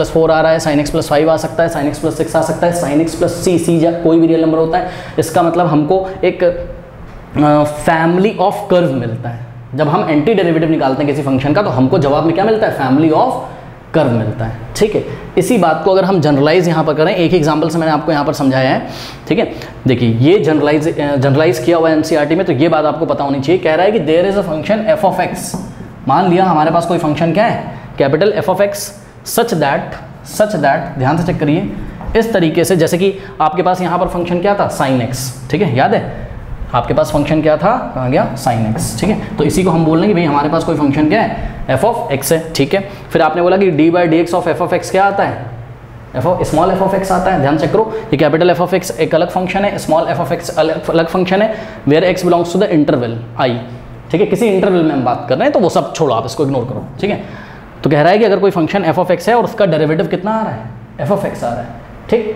4 आ रहा है, sin x + 5 आ सकता है, sin x + 6 आ सकता है, sin x + c कोई भी रियल नंबर होता है। इसका मतलब हमको एक फैमिली ऑफ कर्व मिलता है। जब हम एंटी डेरिवेटिव निकालते हैं किसी फंक्शन का तो हमको जवाब में क्या मिलता है, फैमिली ऑफ कर्व मिलता है, ठीक है। इसी बात को अगर हम जनरलाइज यहाँ पर करें, एक एग्जांपल से मैंने आपको यहाँ पर समझाया है, ठीक है। देखिए ये जनरलाइज किया हुआ है एनसीईआरटी में, तो ये बात आपको पता होनी चाहिए। कह रहा है कि there is a function f of x, मान लिया हमारे पास कोई फंक्शन क्या है, capital F of x, such that ध्यान से चेक करिए, इस तरीके से, जैसे कि आपके पास यहाँ पर फंक्शन क्या था, sin x, ठीक है, याद है आपके पास फंक्शन क्या था, कहाँ गया, sin x, ठीक है। तो इसी को हम बोल रहे हैं कि भाई हमारे पास कोई फंक्शन क्या है, f ऑफ x है, ठीक है। फिर आपने बोला कि d/dx of f of x क्या आता है, स्मॉल f ऑफ x आता है। ध्यान चेक करो, ये कैपिटल F ऑफ x एक अलग फंक्शन है, स्मॉल f ऑफ x अलग फंक्शन है, where x belongs to the interval i, ठीक है। किसी इंटरवल में हम बात कर रहे हैं तो वो सब छोड़ो, आप इसको इग्नोर करो, ठीक है। तो कह रहा है कि अगर कोई फंक्शन f ऑफ x है और उसका डेरिवेटिव कितना आ रहा है, f ऑफ x आ रहा है, ठीक।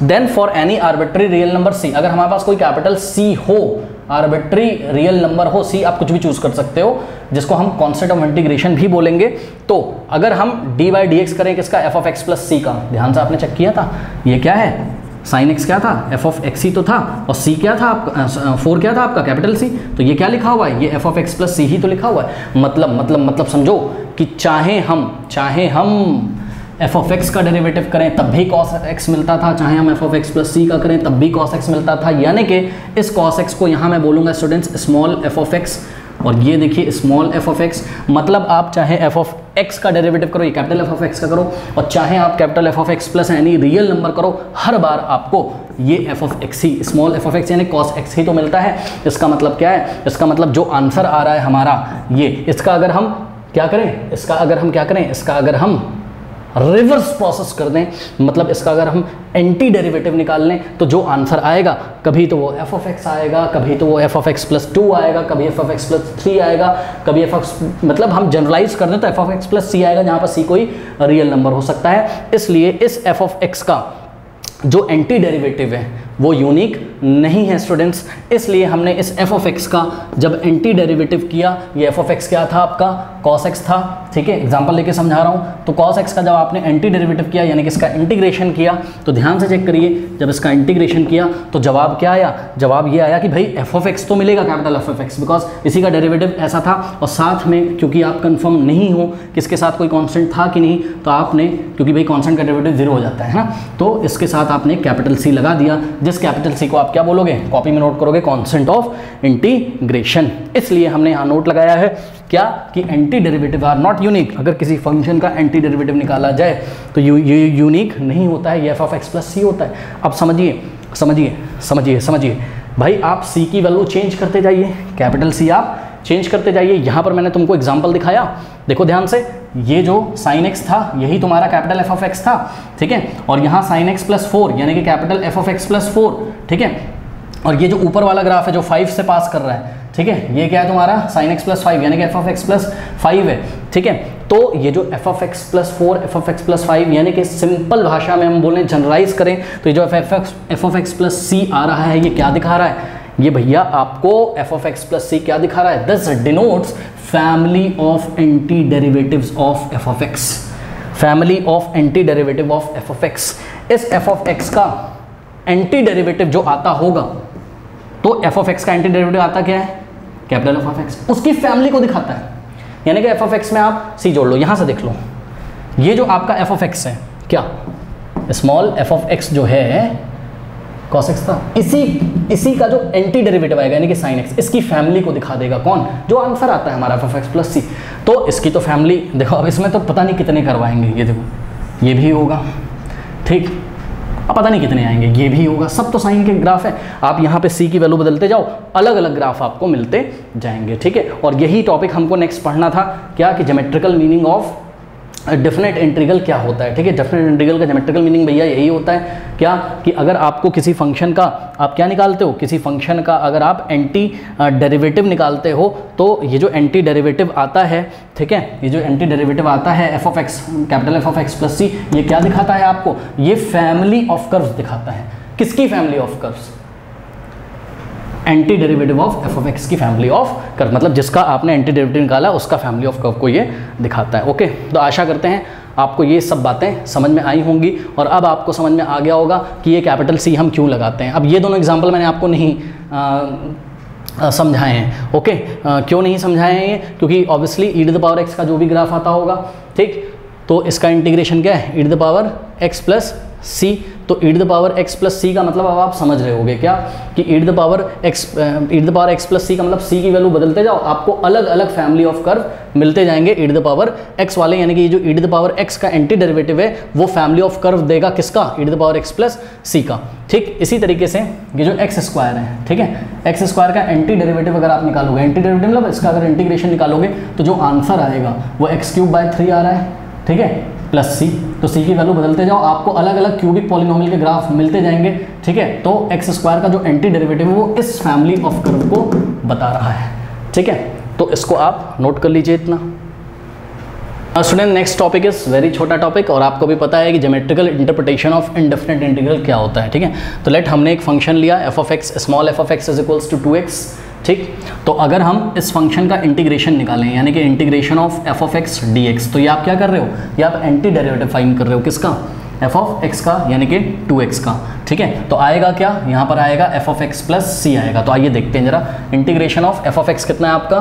Then for any arbitrary real number c, अगर हमारे पास कोई कैपिटल c हो, आर्बिट्री रियल नंबर हो, c आप कुछ भी चूज कर सकते हो, जिसको हम कॉन्सेप्ट ऑफ इंटीग्रेशन भी बोलेंगे। तो अगर हम d/dx करें किसका, f ऑफ x + c का, ध्यान से आपने चेक किया था, ये क्या है, sin x क्या था, f ऑफ x ही तो था, और c क्या था आपका, 4 क्या था आपका, कैपिटल C, तो ये क्या लिखा हुआ है, ये f ऑफ x + c ही तो लिखा हुआ है। मतलब समझो कि चाहे हम f ऑफ x का डेरिवेटिव करें तब भी cos x मिलता था, चाहे हम f ऑफ x + c का करें तब भी cos x मिलता था। यानी कि इस cos x को यहाँ मैं बोलूँगा students small f of x, और ये देखिए स्मॉल f ऑफ x। मतलब आप चाहे f ऑफ x का डेरिवेटिव करो, ये कैपिटल F ऑफ x का करो, और चाहे आप capital F of x plus any real number करो, हर बार आपको ये f of x he, small f of x यानी cos x ही तो मिलता है। इसका मतलब क्या है, इसका मतलब जो आंसर आ रहा है हमारा ये, इसका अगर हम क्या करें, इसका अगर हम रिवर्स प्रोसेस कर दें, मतलब इसका अगर हम एंटी डेरिवेटिव निकाल लें तो जो आंसर आएगा कभी तो वो f ऑफ x आएगा, कभी तो वो f ऑफ x + 2 आएगा, कभी f ऑफ x + 3 आएगा, कभी मतलब हम जनरलाइज कर दें तो f ऑफ x + c आएगा, जहाँ पर c कोई रियल नंबर हो सकता है। इसलिए इस f ऑफ x का जो एंटी डेरिवेटिव है वो यूनिक नहीं है स्टूडेंट्स। इसलिए हमने इस f ऑफ x का जब एंटी डेरिवेटिव किया, ये f ऑफ x क्या था आपका, cos x था, ठीक है, एग्जांपल लेके समझा रहा हूँ। तो cos x का जब आपने एंटी डेरिवेटिव किया यानी कि इसका इंटीग्रेशन किया, तो ध्यान से चेक करिए, जब इसका इंटीग्रेशन किया तो जवाब क्या आया, जवाब ये आया कि भाई f ऑफ x तो मिलेगा, capital F of x, because इसी का डेरिवेटिव ऐसा था, और साथ में क्योंकि आप कंफर्म नहीं हो किसके साथ कोई कांस्टेंट था कि नहीं, तो आपने, क्योंकि भाई कांस्टेंट का डेरिवेटिव 0 हो जाता है ना, तो इसके साथ आपने कैपिटल C लगा दिया, जिस कैपिटल C को आप क्या बोलोगे, कॉपी में नोट करोगे, कांस्टेंट ऑफ इंटीग्रेशन। इसलिए हमने यहाँ नोट लगाया है क्या, कि anti derivative are not unique. अगर किसी फंक्शन का एंटी डेरिवेटिव निकाला जाए तो ये यूनिक नहीं होता है, ये f ऑफ x + c होता है। अब समझिए भाई, आप c की वैल्यू चेंज करते जाइए, कैपिटल C आप चेंज करते जाइए। यहाँ पर मैंने तुमको एग्जाम्पल दिखाया, देखो ध्यान से, ये जो साइन एक्स था यही तुम्हारा कैपिटल एफ ऑफ एक्स था, ठीक है, और यहाँ साइन एक्स प्लस 4 यानी कि capital F of x plus 4, ठीक है, और ये जो ऊपर वाला ग्राफ है जो 5 से पास कर रहा है, ठीक है, ये क्या है तुम्हारा साइन एक्स प्लस 5 यानी कि एफ ऑफ एक्स प्लस 5 है, ठीक है। तो ये जो F of x plus 4 F of x plus 5 यानी कि सिंपल भाषा में हम बोलें, जनरलाइज करें तो ये जो एफ ऑफ एक्स प्लस सी आ रहा है, ये क्या दिखा रहा है, ये भैया आपको एफ ऑफ एक्स प्लस सी क्या दिखा रहा है, this denotes family of anti derivatives of F of x, family of anti derivative of F of x. इस एफ ऑफ एक्स का एंटी डेरिवेटिव जो आता होगा, तो एफ ऑफ एक्स का एंटी डेरिवेटिव आता क्या है, कैपिटल एफ ऑफ एक्स, उसकी फैमिली को दिखाता है। यानी कि एफ ऑफ एक्स में आप सी जोड़ लो, यहां से देख लो, ये जो आपका एफ ऑफ एक्स है, क्या स्मॉल एफ ऑफ एक्स जो है cos x था, इसी का जो एंटी डेरिवेटिव आएगा यानी कि sin x, इसकी फैमिली को दिखा देगा कौन, जो आंसर आता है हमारा F of x plus C. तो इसकी तो फैमिली देखो, अब इसमें तो पता नहीं कितने करवाएंगे, ये देखो ये भी होगा, ठीक, अब पता नहीं कितने आएंगे, ये भी होगा, सब तो साइन के ग्राफ है। आप यहाँ पे सी की वैल्यू बदलते जाओ, अलग अलग ग्राफ आपको मिलते जाएंगे, ठीक है। और यही टॉपिक हमको नेक्स्ट पढ़ना था, क्या कि geometrical meaning of definite integral क्या होता है, ठीक है। डेफिनेट इंटीग्रल का ज्योमेट्रिकल मीनिंग भैया यही होता है, क्या कि अगर आपको किसी फंक्शन का आप क्या निकालते हो, किसी फंक्शन का अगर आप एंटी डेरिवेटिव निकालते हो, तो ये जो एंटी डेरिवेटिव आता है, ठीक है, ये जो एंटी डेरिवेटिव आता है F of x, capital F of x plus C, ये क्या दिखाता है आपको, ये फैमिली ऑफ कर्व्स दिखाता है। किसकी family of curves, anti derivative of F of x की फैमिली ऑफ कर्व, मतलब जिसका आपने एंटी डेरिवेटिव निकाला उसका फैमिली ऑफ कर्व को ये दिखाता है। ओके, तो आशा करते हैं आपको ये सब बातें समझ में आई होंगी और अब आपको समझ में आ गया होगा कि ये कैपिटल सी हम क्यों लगाते हैं। अब ये दोनों एग्जाम्पल मैंने आपको नहीं समझाए हैं, ओके, क्यों नहीं समझाए हैं ये, क्योंकि obviously e to the power x का जो भी ग्राफ आता होगा, ठीक, तो इसका इंटीग्रेशन क्या है, e to the power x plus C. तो e to the power x plus C का मतलब अब आप समझ रहे होगे क्या, कि e to the power x plus C का मतलब सी की वैल्यू बदलते जाओ, आपको अलग अलग फैमिली ऑफ कर्व मिलते जाएंगे e to the power x वाले, यानी कि ये जो e to the power x का एंटी डेरिवेटिव है वो फैमिली ऑफ कर्व देगा किसका, e to the power x plus C का, ठीक। इसी तरीके से ये जो एक्स स्क्वायर है, ठीक है, एक्स स्क्वायर का एंटी डेरिवेटिव अगर आप निकालोगे, एंटी डेरिवेटिव मतलब इसका अगर इंटीग्रेशन निकालोगे तो जो आंसर आएगा वो एक्स क्यूब बाय 3 आ रहा है, ठीक है, प्लस सी। तो सी की वैल्यू बदलते जाओ, आपको अलग अलग क्यूबिक पॉलिनोमियल के ग्राफ मिलते जाएंगे, ठीक है। तो एक्स स्क्वायर का जो एंटी डेरिवेटिव है वो इस फैमिली ऑफ कर्व को बता रहा है, ठीक है। तो इसको आप नोट कर लीजिए इतना। Student, next topic is very छोटा टॉपिक और आपको भी पता है कि geometrical interpretation of indefinite integral क्या होता है, ठीक है। तो लेट हमने एक फंक्शन लिया f of x, small f of x is equals to 2x, ठीक। तो अगर हम इस फंक्शन का इंटीग्रेशन निकालें, यानी कि integration of F of x d x, तो ये आप क्या कर रहे हो, ये आप एंटी डेरिवेटिव फाइंड कर रहे हो किसका, एफ ऑफ एक्स का, यानी कि 2x का, ठीक है। तो आएगा क्या, यहाँ पर आएगा एफ ऑफ एक्स प्लस सी आएगा। तो आइए देखते हैं जरा, integration of F of x कितना है आपका,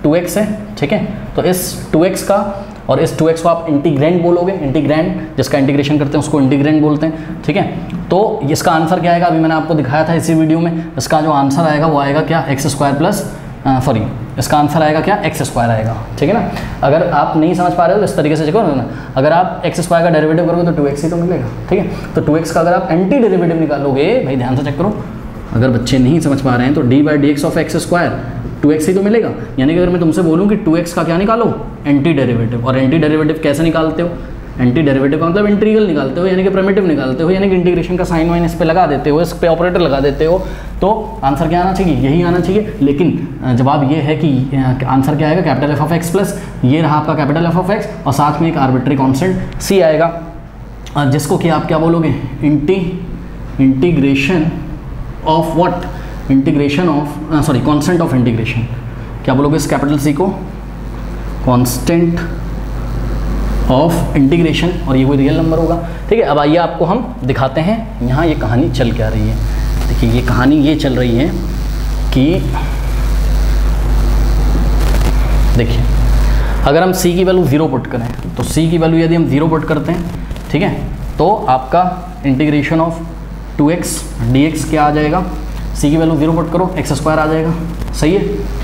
2x है, ठीक है। तो इस 2x का और इस 2x को आप इंटीग्रेंड बोलोगे, इंटीग्रेंड जिसका इंटीग्रेशन करते हैं उसको इंटीग्रेंड बोलते हैं, ठीक है। तो इसका आंसर क्या आएगा, अभी मैंने आपको दिखाया था इसी वीडियो में, इसका जो आंसर आएगा वो आएगा क्या, एक्स स्क्वायर प्लस सॉरी इसका आंसर आएगा क्या, एक्स स्क्वायर आएगा, ठीक है ना। अगर आप नहीं समझ पा रहे हो तो इस तरीके से देखो ना, अगर आप एक्स स्क्वायर का डेरिवेटिव करोगे तो 2x ही तो मिलेगा, ठीक है। तो 2x का अगर आप एंटी डेरिवेटिव निकालोगे, भाई ध्यान से चेक करो, अगर बच्चे नहीं समझ पा रहे हैं तो d by D x of x square 2x ही तो मिलेगा। यानी कि अगर मैं तुमसे बोलूँ कि 2x का क्या निकालो, एंटी डेरिवेटिव, और एंटी डेरिवेटिव कैसे निकालते हो, एंटी डेरिवेटिव का मतलब इंटीग्रल निकालते हो, यानी कि प्रिमिटिव निकालते हो, यानी कि इंटीग्रेशन का साइन वाइन इस पे लगा देते हो, इस पे ऑपरेटर लगा देते हो, तो आंसर क्या आना चाहिए, यही आना चाहिए। लेकिन जवाब ये है कि आंसर क्या आएगा, capital F of x plus ये रहा आपका कैपिटल एफ ऑफ एक्स और साथ में एक आर्बिट्री कॉन्स्टेंट सी आएगा, जिसको कि आप क्या बोलोगे, integration of what, integration of sorry constant of integration, क्या बोलोगे इस कैपिटल सी को, कांस्टेंट ऑफ इंटीग्रेशन, और ये कोई रियल नंबर होगा, ठीक है। अब आइए आपको हम दिखाते हैं यहाँ ये कहानी चल क्या रही है। देखिए ये कहानी ये चल रही है कि देखिए अगर हम c की वैल्यू 0 पुट करें, तो c की वैल्यू यदि हम 0 पुट करते हैं, ठीक है, तो आपका इंटीग्रेशन ऑफ 2x dx क्या आ जाएगा, c की वैल्यू 0 पुट करो, एक्स स्क्वायर आ जाएगा, सही है।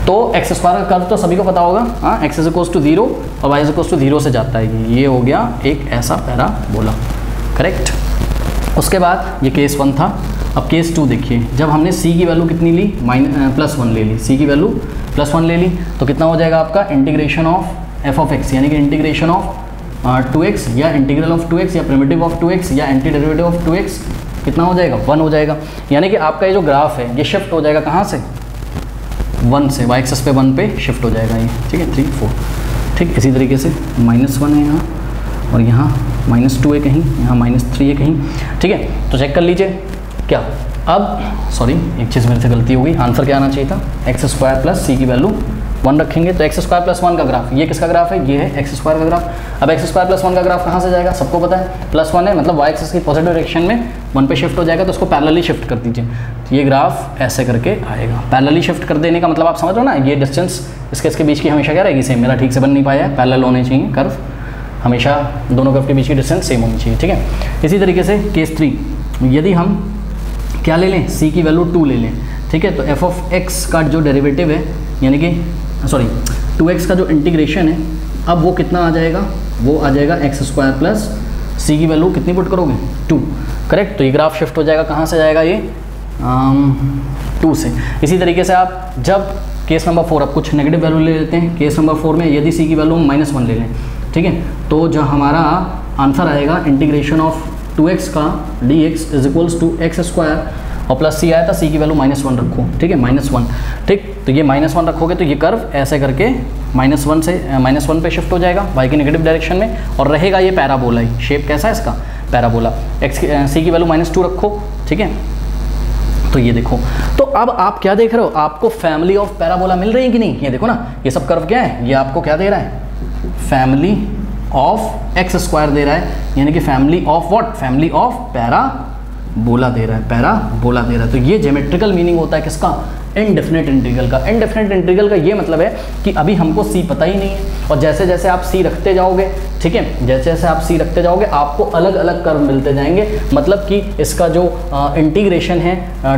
तो एक्स स्क्वायर का कर्व तो सभी को पता होगा, हाँ, एक्स इज इक्वल्स टू 0 और वाई इज इक्वल्स टू 0 से जाता है, ये हो गया एक ऐसा पैराबोला, करेक्ट। उसके बाद ये केस 1 था, अब केस 2 देखिए, जब हमने c की वैल्यू कितनी ली, +1 ले ली, c की वैल्यू +1 ले ली, तो कितना हो जाएगा आपका integration of F of x, यानी कि इंटीग्रेशन ऑफ 2x या इंटीग्रल ऑफ 2x या प्रिमिटिव ऑफ 2x या एंटी डेरिवेटिव ऑफ 2x, कितना हो जाएगा 1 हो जाएगा। यानी कि आपका ये जो ग्राफ है ये शिफ्ट हो जाएगा कहाँ से, 1 से, y एक्सिस पे 1 पे शिफ्ट हो जाएगा ये, ठीक है 3 4, ठीक। इसी तरीके से -1 है यहाँ, और यहाँ -2 है कहीं, यहाँ -3 है कहीं, ठीक है। तो चेक कर लीजिए क्या, अब सॉरी एक चीज़ मेरे से गलती हो गई, आंसर क्या आना चाहिए था, x² + c की वैल्यू 1 रखेंगे तो x² + 1 का ग्राफ, ये किसका ग्राफ है, ये है x² का ग्राफ। अब x² + 1 का ग्राफ कहाँ से जाएगा, सबको पता है +1 है, मतलब y एक्सिस की पॉजिटिव डायरेक्शन में 1 पे शिफ्ट हो जाएगा, तो उसको पैरेलली शिफ्ट कर दीजिए, तो ये ग्राफ ऐसे करके आएगा। पैरेलली शिफ्ट कर देने का मतलब आप समझ रहे हो ना, ये डिस्टेंस इसके बीच की हमेशा क्या रहेगी, सेम। मेरा ठीक से बन नहीं पाया है, पैरेलल होने चाहिए कर्व, हमेशा दोनों कर्व के बीच की डिस्टेंस सेम होनी चाहिए, ठीक है। इसी तरीके से केस 3, यदि हम क्या ले लें, c की वैल्यू 2 ले लें, ठीक है, तो f ऑफ x का जो डेरिवेटिव है, यानी कि सॉरी 2x का जो इंटीग्रेशन है, अब वो कितना आ जाएगा, वो आ जाएगा x² + c की वैल्यू कितनी पुट करोगे, 2, करेक्ट। तो ये ग्राफ शिफ्ट हो जाएगा, कहाँ से जाएगा ये 2 से। इसी तरीके से आप जब केस नंबर 4, अब कुछ नेगेटिव वैल्यू ले लेते हैं, केस नंबर 4 में यदि c की वैल्यू हम -1 ले लें, ठीक है, तो जो हमारा आंसर आएगा इंटीग्रेशन ऑफ 2x का dx = x² और प्लस c आया था, c की वैल्यू -1 रखो, ठीक है -1, ठीक। तो ये -1 रखोगे तो ये कर्व ऐसे करके -1 से -1 पे शिफ्ट हो जाएगा y की नेगेटिव डायरेक्शन में, और रहेगा ये पैराबोला ही। शेप कैसा है इसका, पैराबोला। c की वैल्यू -2 रखो, ठीक है। तो ये देखो, तो अब आप क्या देख रहे हो, आपको फैमिली ऑफ पैराबोला मिल रही है कि नहीं, ये देखो ना, ये सब कर्व क्या है, ये आपको क्या दे रहा है, फैमिली ऑफ x² दे रहा है, यानी कि family of what, family of parabola दे रहा है, पैराबोला दे रहा है। तो ये ज्योमेट्रिकल मीनिंग होता है किसका, इनडेफिनेट इंटीग्रल का। इनडेफिनेट इंटीग्रल का ये मतलब है कि अभी हमको c पता ही नहीं है, और जैसे जैसे आप c रखते जाओगे, ठीक है, जैसे जैसे आप c रखते जाओगे आपको अलग अलग कर्व मिलते जाएंगे। मतलब कि इसका जो इंटीग्रेशन है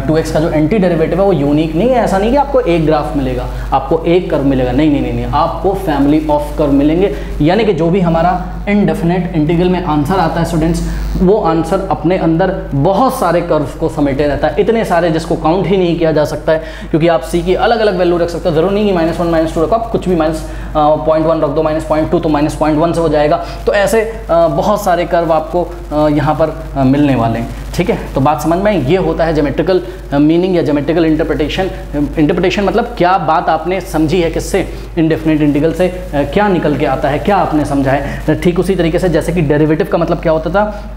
2x का जो एंटी डेरिवेटिव है वो यूनिक नहीं है। ऐसा नहीं कि आपको एक ग्राफ मिलेगा, आपको एक कर्व मिलेगा, नहीं नहीं नहीं नहीं, आपको फैमिली ऑफ कर्व मिलेंगे। यानी कि जो भी हमारा इनडेफिनेट इंटीग्रल में आंसर आता है स्टूडेंट्स, वो आंसर अपने अंदर बहुत सारे कर्व को समेटे रहता है, इतने सारे जिसको काउंट ही नहीं किया जा सकता है, क्योंकि आप c की अलग अलग वैल्यू रख सकते हो। जरूर नहीं कि -1 -2 रखो, आप कुछ भी -0.1 रख दो, -0.2 तो -0.1 से हो जाएगा। तो ऐसे बहुत सारे कर्व आपको यहाँ पर मिलने वाले हैं, ठीक है। तो बात समझ में आई, ये होता है ज्योमेट्रिकल मीनिंग या ज्योमेट्रिकल इंटरप्रिटेशन। इंटरप्रिटेशन मतलब क्या बात आपने समझी है, किससे, इनडेफिनेट इंटीग्रल से क्या निकल के आता है, क्या आपने समझा है। ठीक उसी तरीके से जैसे कि डेरिवेटिव का मतलब क्या होता था,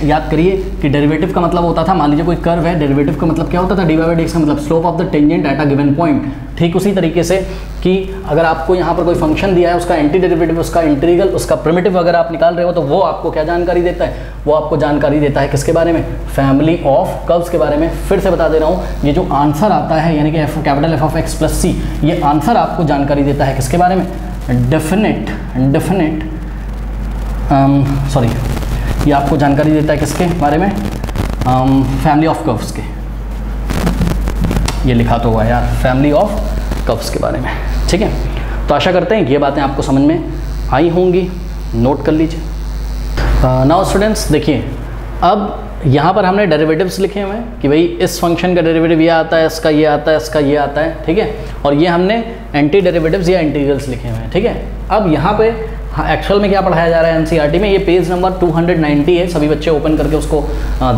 याद करिए कि डेरिवेटिव का मतलब होता था, मान लीजिए कोई कर्व है, डेरिवेटिव का मतलब क्या होता था, dy/dx का मतलब slope of the tangent at a given point. ठीक उसी तरीके से कि अगर आपको यहाँ पर कोई फंक्शन दिया है, उसका एंटी डेरिवेटिव, उसका इंटीग्रल, उसका प्रिमिटिव अगर आप निकाल रहे हो, तो वो आपको क्या जानकारी देता है, वो आपको जानकारी देता है किसके बारे में, फैमिली ऑफ कर्व्स के बारे में। फिर से बता दे रहा हूँ, ये जो आंसर आता है यानी कि F ऑफ x + c, ये आंसर आपको जानकारी देता है किसके बारे में, ये आपको जानकारी देता है किसके बारे में, फैमिली ऑफ कर्व्स के। ये लिखा तो हुआ है यार, फैमिली ऑफ कर्व्स के बारे में, ठीक है। तो आशा करते हैं ये बातें आपको समझ में आई होंगी, नोट कर लीजिए। नाउ स्टूडेंट्स देखिए, अब यहाँ पर हमने डेरिवेटिव्स लिखे हुए हैं कि भाई इस फंक्शन का डेरिवेटिव ये आता है, इसका ये आता है, इसका ये आता है, ठीक है। और ये हमने एंटी डेरिवेटिव्स या इंटीग्रल्स लिखे हुए हैं, ठीक है। अब यहाँ पे एक्चुअल में क्या पढ़ाया जा रहा है एनसीईआरटी में, ये पेज नंबर 290 है, सभी बच्चे ओपन करके उसको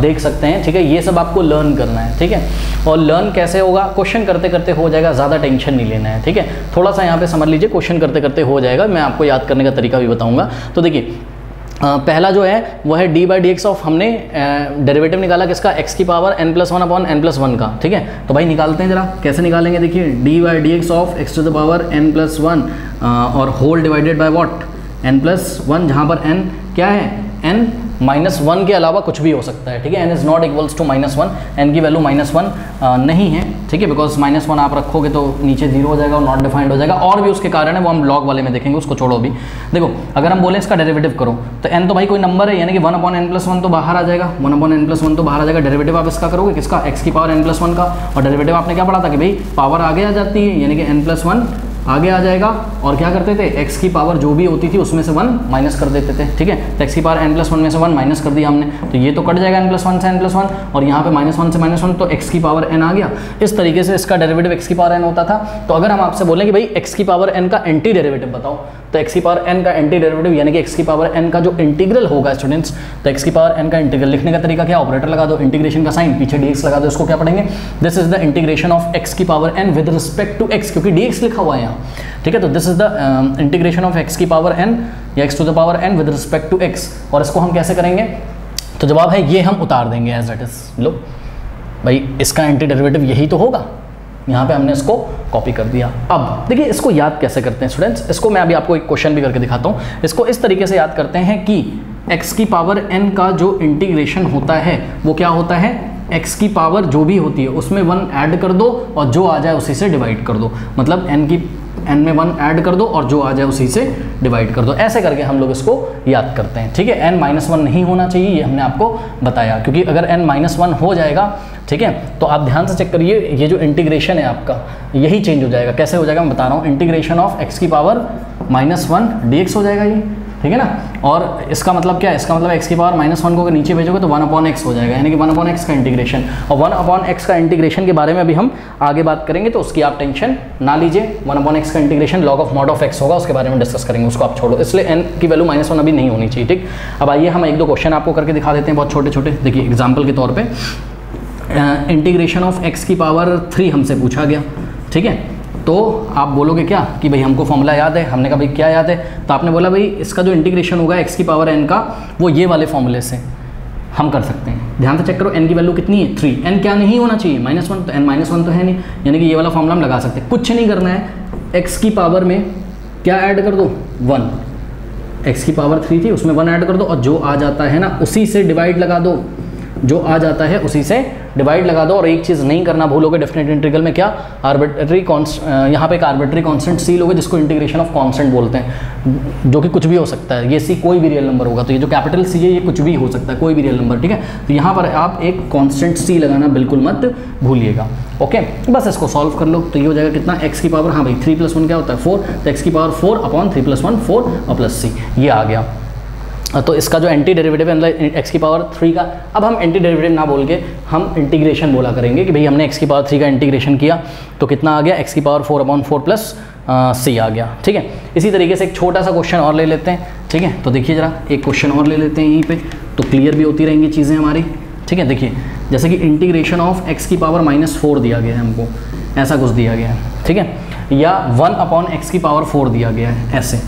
देख सकते हैं, ठीक है। ये सब आपको लर्न करना है, ठीक है। और लर्न कैसे होगा, क्वेश्चन करते करते हो जाएगा, ज़्यादा टेंशन नहीं लेना है, ठीक है। थोड़ा सा यहाँ पे समझ लीजिए, क्वेश्चन करते करते हो जाएगा, मैं आपको याद करने का तरीका भी बताऊँगा। तो देखिए पहला जो है वो है dy/dx ऑफ, हमने डेरिवेटिव निकाला किसका, x की पावर n+1/n+1 का, ठीक है। तो भाई निकालते हैं जरा, कैसे निकालेंगे, देखिए dy/dx ऑफ x⁻n+1 और whole divided by what, n+1, जहाँ पर n क्या है, n-1 के अलावा कुछ भी हो सकता है, ठीक है। n is not equals to -1, n की वैल्यू -1 नहीं है, ठीक है, बिकॉज -1 आप रखोगे तो नीचे 0 हो जाएगा और नॉट डिफाइंड हो जाएगा। और भी उसके कारण है, वो हम लॉग वाले में देखेंगे, उसको छोड़ो अभी। देखो अगर हम बोले इसका डेरिवेटिव करो तो n तो भाई कोई नंबर है, यानी कि 1/n+1 तो बाहर आ जाएगा, 1/n+1 तो बाहर आ जाएगा। डेरिवेटिव आप इसका करोगे किसका, x की पावर n+1 का, और डेरिवेटिव आपने क्या पढ़ा था कि भाई पावर आगे आ जाती है, यानी कि n+1 आगे आ जाएगा और क्या करते थे, x की पावर जो भी होती थी उसमें से 1 माइनस कर देते थे, ठीक है। तो x की पावर n+1 में से 1 माइनस कर दिया हमने, तो ये तो कट जाएगा n+1 से n+1 और यहाँ पे -1 से -1 तो x की पावर n आ गया। इस तरीके से इसका डेरिवेटिव x की पावर n होता था। तो अगर हम आपसे बोलें कि भाई x की पावर n का एंटी डेरिवेटिव बताओ, तो x की पावर n का एंटी डेरिवेटिव यानी कि x की पावर n का जो इंटीग्रल होगा स्टूडेंट्स, तो x की पावर n का इंटीग्रल लिखने का तरीका क्या, ऑपरेटर लगा दो, इंटीग्रेशन का साइन, पीछे dx लगा दो, इसको क्या पढ़ेंगे, this is the integration of x की power n with respect to x, क्योंकि dx लिखा हुआ है यहाँ, ठीक है। तो this is the integration of x की पावर n या x to the power n with respect to x। और इसको हम कैसे करेंगे, तो जवाब है ये हम उतार देंगे एज इट इज। लो भाई इसका एंटी डेरिवेटिव यही तो होगा, यहाँ पे हमने इसको कॉपी कर दिया। अब देखिए इसको याद कैसे करते हैं स्टूडेंट्स, इसको मैं अभी आपको एक क्वेश्चन भी करके दिखाता हूँ। इसको इस तरीके से याद करते हैं कि x की पावर n का जो इंटीग्रेशन होता है वो क्या होता है, x की पावर जो भी होती है उसमें 1 ऐड कर दो और जो आ जाए उसी से डिवाइड कर दो, मतलब n में 1 ऐड कर दो और जो आ जाए उसी से डिवाइड कर दो। ऐसे करके हम लोग इसको याद करते हैं, ठीक है। n-1 नहीं होना चाहिए, ये हमने आपको बताया, क्योंकि अगर n-1 हो जाएगा, ठीक है, तो आप ध्यान से चेक करिए, ये जो इंटीग्रेशन है आपका यही चेंज हो जाएगा। कैसे हो जाएगा मैं बता रहा हूँ, इंटीग्रेशन ऑफ x की पावर -1 dx हो जाएगा ये, ठीक है ना। और इसका मतलब क्या है, इसका मतलब x की पावर -1 को अगर नीचे भेजोगे तो 1/x हो जाएगा, यानी कि 1/x का इंटीग्रेशन। और 1/x का इंटीग्रेशन के बारे में अभी हम आगे बात करेंगे, तो उसकी आप टेंशन ना लीजिए। 1/x का integration log of mod of x होगा, उसके बारे में डिस्कस करेंगे, उसको आप छोड़ो। इसलिए n की वैल्यू -1 अभी नहीं होनी चाहिए, ठीक। अब आइए हम 1-2 क्वेश्चन आपको करके दिखा देते हैं, बहुत छोटे छोटे। देखिए एग्जाम्पल के तौर पर इंटीग्रेशन ऑफ x की पावर 3 हमसे पूछा गया, ठीक है। तो आप बोलोगे क्या कि भाई हमको फॉर्मूला याद है, हमने कहा भाई क्या याद है, तो आपने बोला भाई इसका जो इंटीग्रेशन होगा x की पावर n का वो ये वाले फॉर्मूले से हम कर सकते हैं। ध्यान से चेक करो, n की वैल्यू कितनी है 3, n क्या नहीं होना चाहिए -1, तो n-1 तो है नहीं, यानी कि ये वाला फॉर्मूला हम लगा सकते हैं। कुछ नहीं करना है, x की पावर में क्या ऐड कर दो 1, x की पावर 3 थी उसमें 1 ऐड कर दो और जो आ जाता है ना उसी से डिवाइड लगा दो, जो आ जाता है उसी से डिवाइड लगा दो। और एक चीज़ नहीं करना भूलोगे डेफिनेट इंटीग्रल में, क्या आर्बिट्री यहाँ पे एक आर्बिट्री कांस्टेंट सी लोगे जिसको इंटीग्रेशन ऑफ कांस्टेंट बोलते हैं, जो कि कुछ भी हो सकता है। ये सी कोई भी रियल नंबर होगा, तो ये जो कैपिटल सी है ये कुछ भी हो सकता है, कोई भी रियल नंबर, ठीक है। तो यहाँ पर आप एक कांस्टेंट सी लगाना बिल्कुल मत भूलिएगा, ओके। बस इसको सॉल्व कर लो, तो ये हो जाएगा कितना, x की पावर, हाँ भाई 3 + 1 क्या होता है 4, तो x की पावर 4/3 + 1 4 और प्लस सी, ये आ गया। तो इसका जो एंटी डेरिवेटिव है x की पावर 3 का, अब हम एंटी डेरिवेटिव ना बोल के हम इंटीग्रेशन बोला करेंगे कि भाई हमने x की पावर 3 का इंटीग्रेशन किया तो कितना आ गया, x की पावर 4/4 प्लस c आ गया, ठीक है। इसी तरीके से एक छोटा सा क्वेश्चन और ले लेते हैं, ठीक है। तो देखिए जरा एक क्वेश्चन और ले लेते हैं यहीं पे, तो क्लियर भी होती रहेंगी चीज़ें हमारी, ठीक है। देखिए जैसे कि इंटीग्रेशन ऑफ x की पावर -4 दिया गया है हमको, ऐसा कुछ दिया गया है, ठीक है, या 1/x की पावर 4 दिया गया है ऐसे,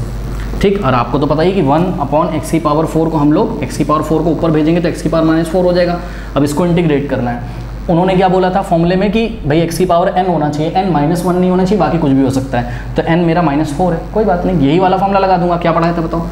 ठीक। और आपको तो पता ही कि 1/x की पावर 4 को हम लोग x की पावर 4 को ऊपर भेजेंगे तो x की पावर -4 हो जाएगा। अब इसको इंटीग्रेट करना है, उन्होंने क्या बोला था फॉर्मूले में कि भाई x की पावर n होना चाहिए, n-1 नहीं होना चाहिए, बाकी कुछ भी हो सकता है। तो n मेरा -4 है, कोई बात नहीं, यही वाला फॉर्मूला लगा दूंगा। क्या पढ़ाया था बताओ,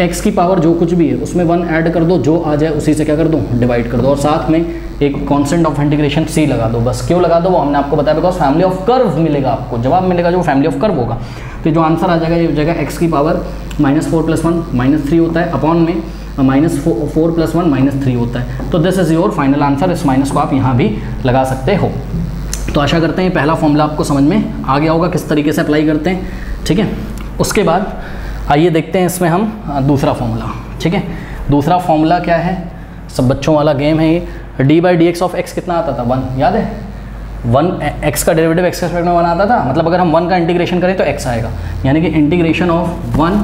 x की पावर जो कुछ भी है उसमें 1 ऐड कर दो, जो आ जाए उसी से क्या कर दो डिवाइड कर दो, और साथ में एक कांस्टेंट ऑफ इंटीग्रेशन c लगा दो। बस क्यों लगा दो वो हमने आपको बताया, बिकॉज फैमिली ऑफ कर्व मिलेगा, आपको जवाब मिलेगा जो फैमिली ऑफ कर्व होगा। तो जो आंसर आ जाएगा ये हो जाएगा x की पावर -4 + 1 -3 होता है, अपॉन में -4 + 1 -3 होता है। तो this is your final answer. इस माइनस को आप यहाँ भी लगा सकते हो। तो आशा करते हैं पहला फॉर्मूला आपको समझ में आ गया होगा किस तरीके से अप्लाई करते हैं, ठीक है। उसके बाद आइए देखते हैं इसमें हम दूसरा फॉर्मूला, ठीक है। दूसरा फॉर्मूला क्या है, सब बच्चों वाला गेम है ये। d/dx ऑफ x कितना आता था 1, याद है 1, x का डेरिवेटिव x के रिस्पेक्ट में 1 आता था, मतलब अगर हम 1 का इंटीग्रेशन करें तो x आएगा, यानी कि integration of 1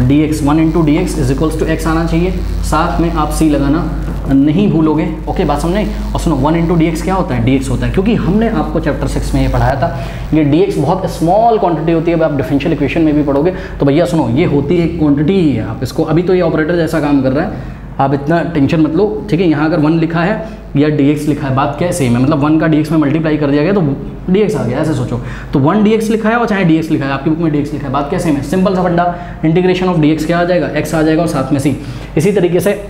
dx 1 × dx = x आना चाहिए। साथ में आप c लगाना नहीं भूलोगे, ओके, बात समझे। और सुनो 1 × dx क्या होता है, dx होता है, क्योंकि हमने आपको चैप्टर 6 में ये पढ़ाया था, ये dx बहुत स्मॉल क्वांटिटी होती है। अब आप डिफरेंशियल इक्वेशन में भी पढ़ोगे तो भैया सुनो ये होती है क्वांटिटी ही है। आप इसको अभी तो ये ऑपरेटर जैसा काम कर रहा है, आप इतना टेंशन मत लो, ठीक है। यहाँ अगर 1 लिखा है या dx लिखा है, बात क्या है सेम है, मतलब 1 का dx में मल्टीप्लाई कर दिया गया तो dx आ गया, ऐसे सोचो। तो 1 dx लिखा है और चाहे dx लिखा है, आपकी बुक में dx लिखा है, बात क्या सेम है, सिंपल सा फंडा। इंटीग्रेशन ऑफ dx क्या आ जाएगा, x आ जाएगा और साथ में c। इसी तरीके से